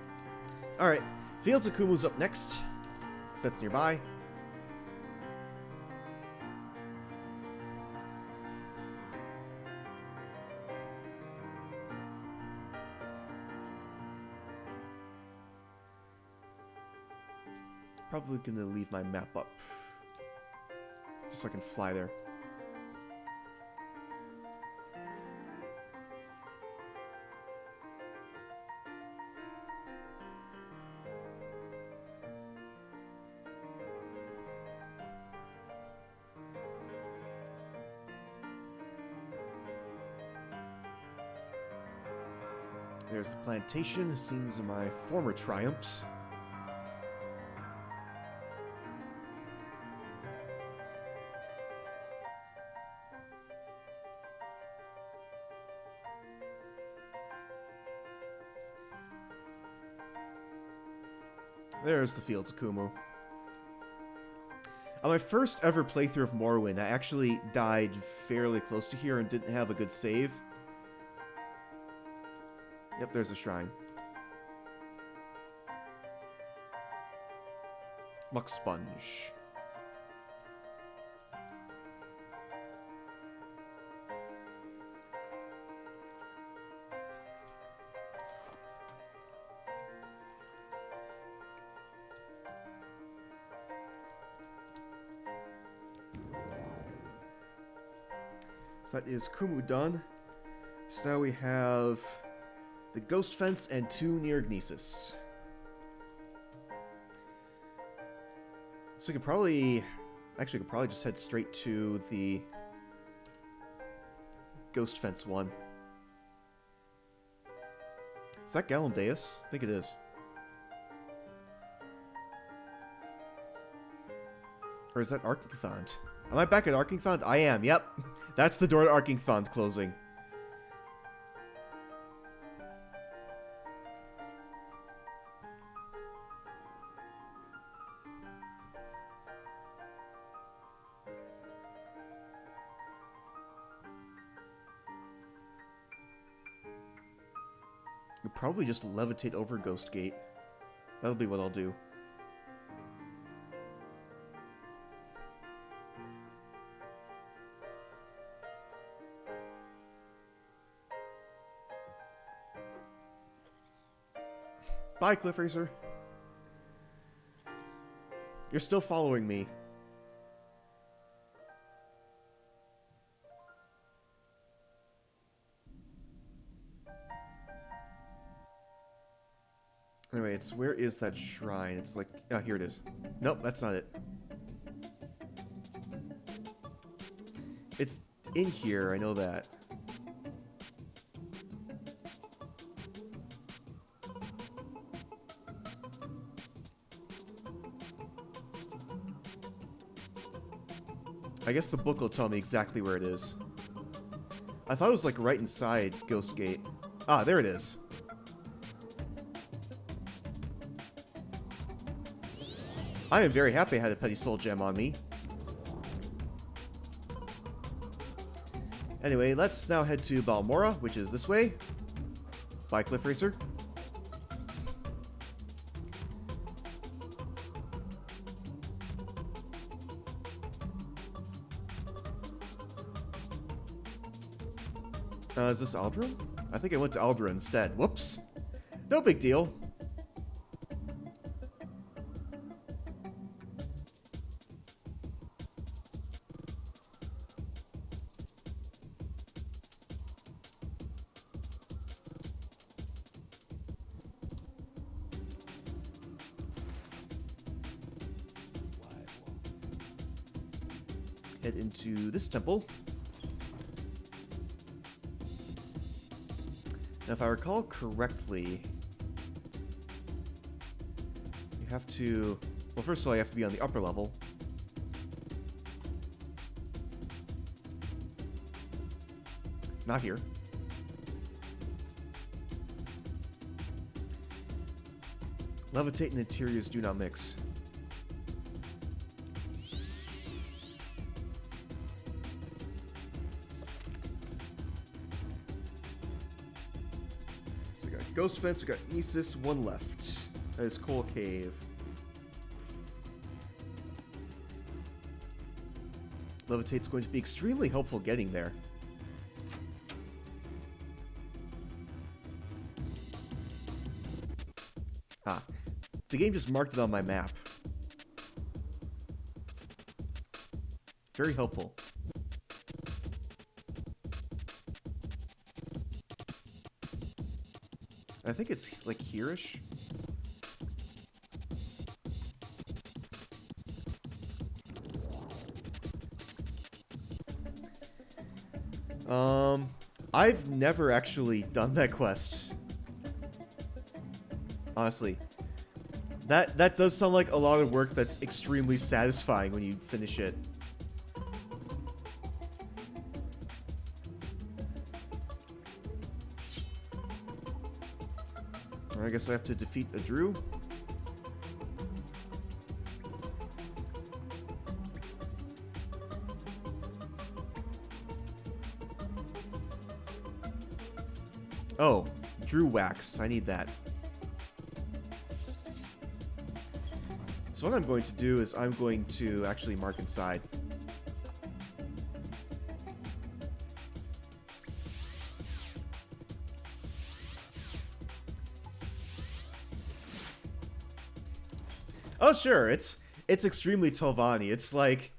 S1: Alright, Fields of Kumu's up next, because that's nearby. Probably gonna leave my map up, just so I can fly there. There's the plantation, scenes of my former triumphs. There's the Fields of Kumu. On my first ever playthrough of Morrowind, I actually died fairly close to here and didn't have a good save. Yep, there's a shrine. Muck Sponge. So that is Kumu done. So now we have the Ghost Fence and 2 near Gnesis. So we could probably... Actually, we could probably just head straight to the Ghost Fence one. Is that Galamdeus? I think it is. Or is that Arkinthond? Am I back at Arkinthond? I am, yep. That's the door to Arkinthond closing. You'll probably just levitate over Ghost Gate. That'll be what I'll do. Bye, Cliff Racer. You're still following me. Anyway, it's where is that shrine? It's like, oh, here it is. Nope, that's not it. It's in here, I know that. I guess the book will tell me exactly where it is. I thought it was like right inside Ghost Gate. Ah, there it is. I am very happy I had a Petty Soul Gem on me. Anyway, let's now head to Balmora, which is this way. Bye, Cliff Racer. Is this Aldra? I think I went to Aldra instead. Whoops. No big deal. Head into this temple. Now, if I recall correctly, you have to... Well, first of all, you have to be on the upper level. Not here. Levitate and interiors do not mix. Ghost Fence, we got Nisus, one left. That is Coal Cave. Levitate's going to be extremely helpful getting there. Ah, the game just marked it on my map. Very helpful. I think it's like here-ish. I've never actually done that quest. Honestly. That does sound like a lot of work that's extremely satisfying when you finish it. I guess I have to defeat a Drew. Oh, Drew Wax. I need that. So what I'm going to do is I'm going to actually mark inside. Oh sure, it's extremely Telvanni. It's like,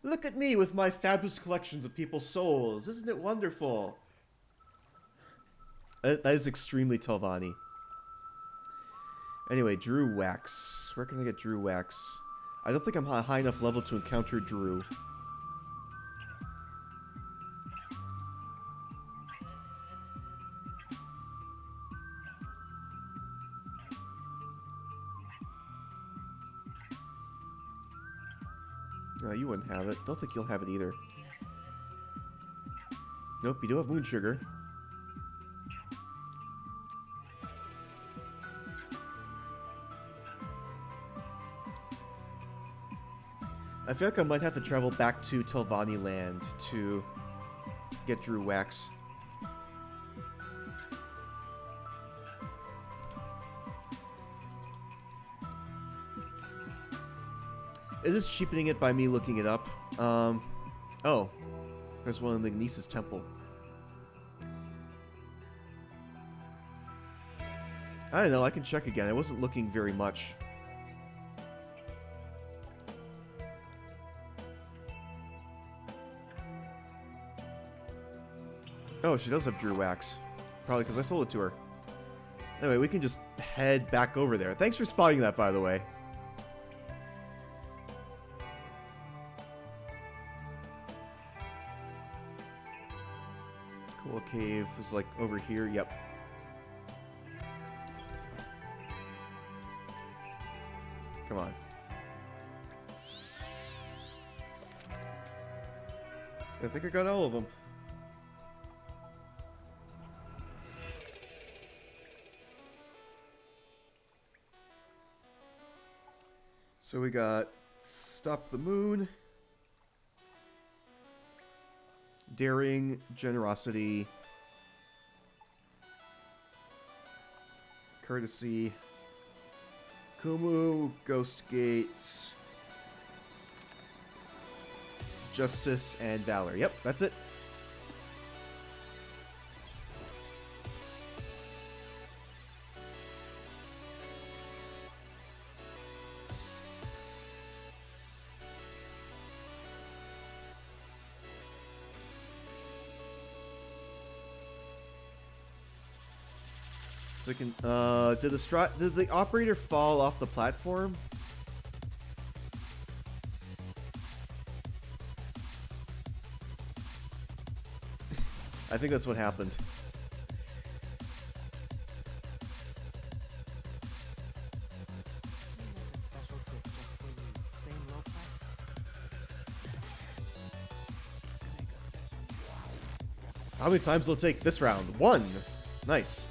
S1: look at me with my fabulous collections of people's souls. Isn't it wonderful? That is extremely Telvanni. Anyway, Drew Wax. Where can I get Drew Wax? I don't think I'm high enough level to encounter Drew. No, you wouldn't have it. Don't think you'll have it either. Nope, you do have Moon Sugar. I feel like I might have to travel back to Telvanni Land to get Drew Wax. Is this cheapening it by me looking it up? Oh. There's one in the Niece's temple. I don't know, I can check again. I wasn't looking very much. Oh, she does have Drew Wax. Probably because I sold it to her. Anyway, we can just head back over there. Thanks for spotting that, by the way. Cool cave is like over here. Yep. Come on. I think I got all of them. So we got Stop the Moon, Daring, Generosity, Courtesy, Kumu, Ghost Gate, Justice, and Valor. Yep, that's it. So we can, did the operator fall off the platform? I think that's what happened.
S2: Special trip just for you. Same low price.
S1: How many times will it take this round? 1! Nice.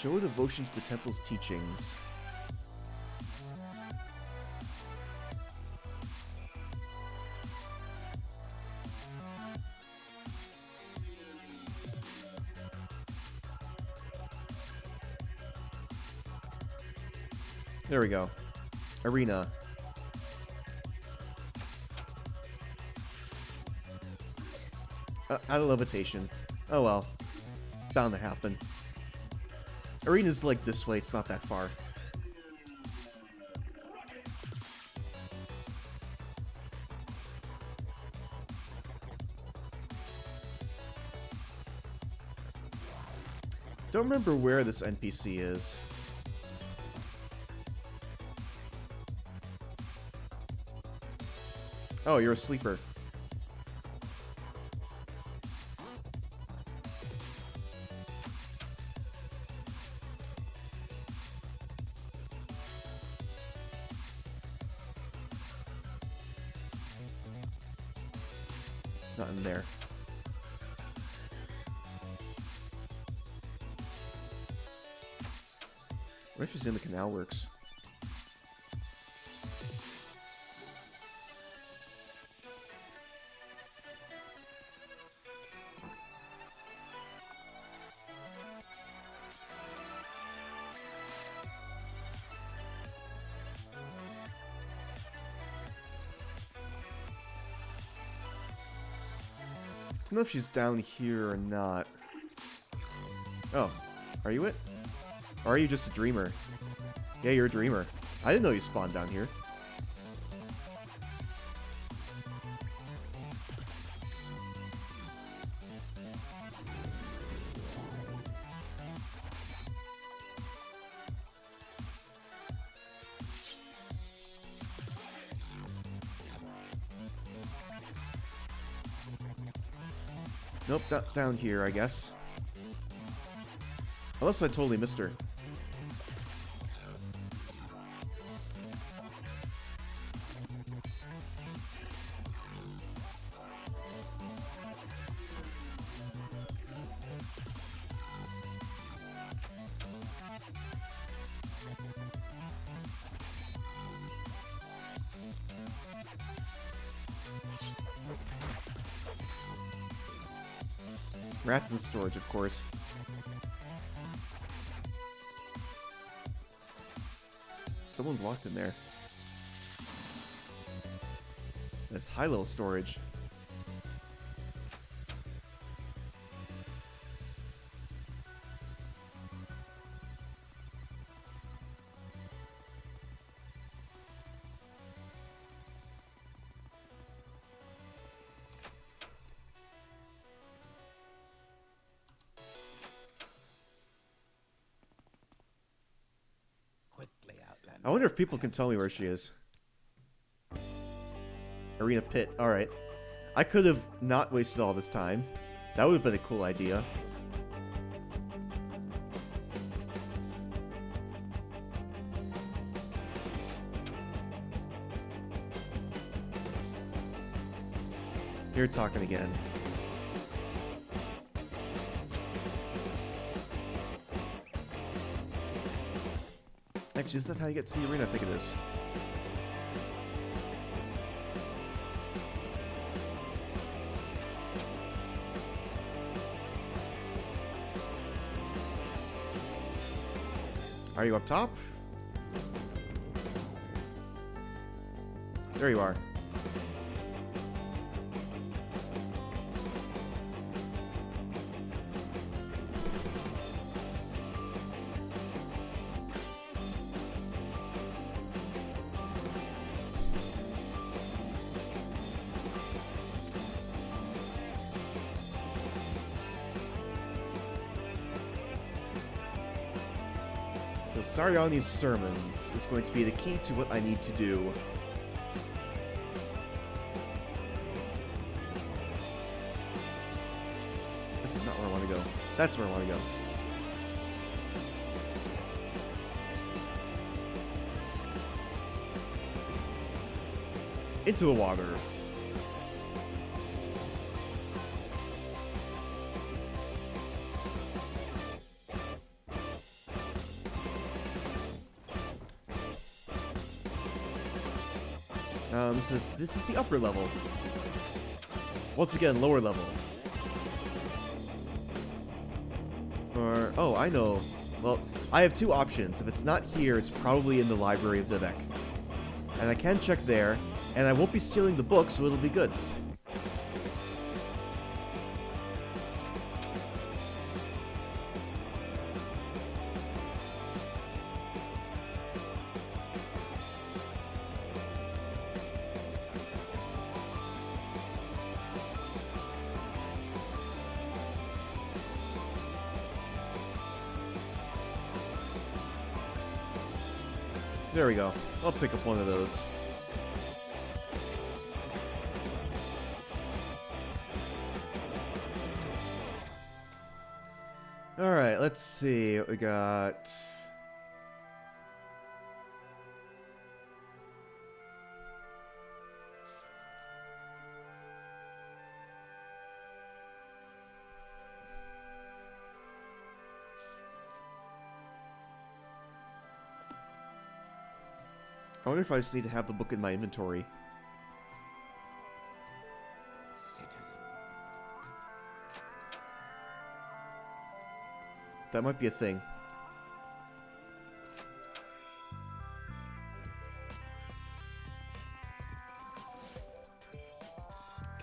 S1: Show devotion to the temple's teachings. There we go. Arena. Out of levitation. Oh well. Bound to happen. Arena's like this way, it's not that far. Don't remember where this NPC is. Oh, you're a sleeper. Not in there. What if she's in the canal works? I don't know if she's down here or not. Oh, are you it? Or are you just a dreamer? Yeah, you're a dreamer. I didn't know you spawned down here. Nope, down here, I guess. Unless I totally missed her. Rats in storage, of course. Someone's locked in there. That's high-level storage.
S2: Quickly, Outlander.
S1: I wonder if people can tell me where she is. Arena Pit. Alright. I could have not wasted all this time. That would have been a cool idea. You're talking again. Actually, is that how you get to the arena? I think it is. Are you up top? There you are. So Sariani's sermons is going to be the key to what I need to do. This is not where I want to go. That's where I want to go. Into the water. This is the upper level. Once again, lower level. Or oh, I know. Well, I have two options. If it's not here, it's probably in the Library of Vivek. And I can check there, and I won't be stealing the book, so it'll be good. There we go. I'll pick up one of those. Alright, let's see what we got. I wonder if I just need to have the book in my inventory.
S2: Citizen.
S1: That might be a thing.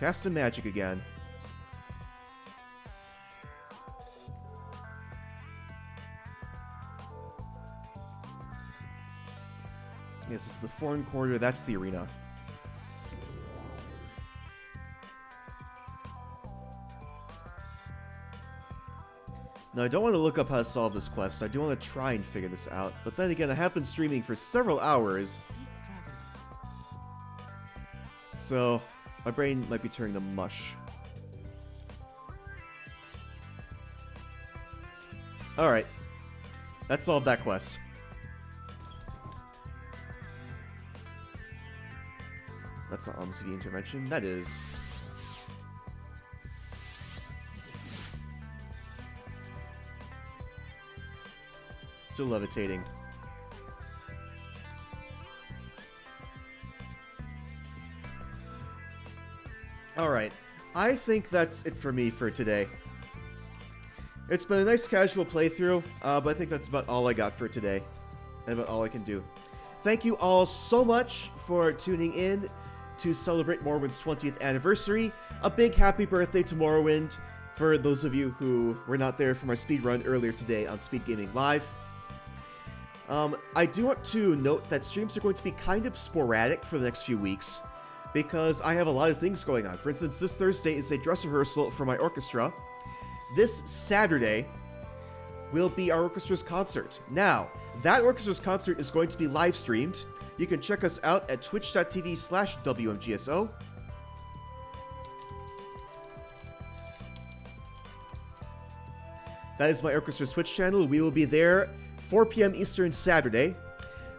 S1: Cast a magic again. Yes, this is the foreign quarter. That's the arena. Now, I don't want to look up how to solve this quest. I do want to try and figure this out. But then again, I have been streaming for several hours. So, my brain might be turning to mush. Alright. That solved that quest. That's not obviously the intervention. That is. Still levitating. Alright, I think that's it for me for today. It's been a nice casual playthrough, but I think that's about all I got for today. And about all I can do. Thank you all so much for tuning in to celebrate Morrowind's 20th anniversary. A big happy birthday to Morrowind for those of you who were not there for my speedrun earlier today on Speed Gaming Live. I do want to note that streams are going to be kind of sporadic for the next few weeks, because I have a lot of things going on. For instance, this Thursday is a dress rehearsal for my orchestra. This Saturday will be our orchestra's concert. Now, that orchestra's concert is going to be live streamed. You can check us out at twitch.tv/WMGSO. That is my orchestra's Twitch channel. We will be there 4 p.m. Eastern Saturday.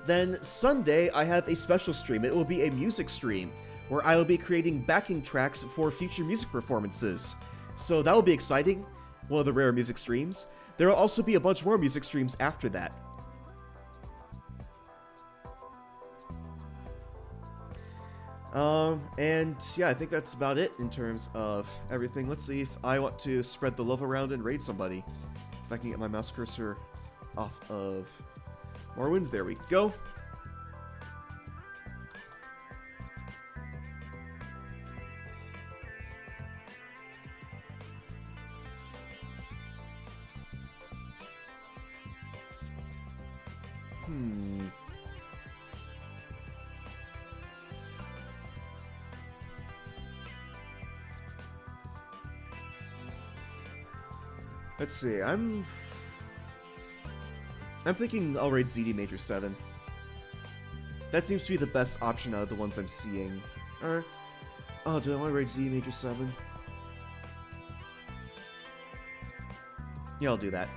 S1: Then Sunday, I have a special stream. It will be a music stream where I will be creating backing tracks for future music performances. So that will be exciting. One of the rare music streams. There will also be a bunch more music streams after that. And yeah, I think that's about it in terms of everything. Let's see if I want to spread the love around and raid somebody. If I can get my mouse cursor off of Morrowind, there we go. Let's see, I'm thinking I'll raid ZD Major 7. That seems to be the best option out of the ones I'm seeing. Or, oh, do I want to raid ZD Major 7? Yeah, I'll do that.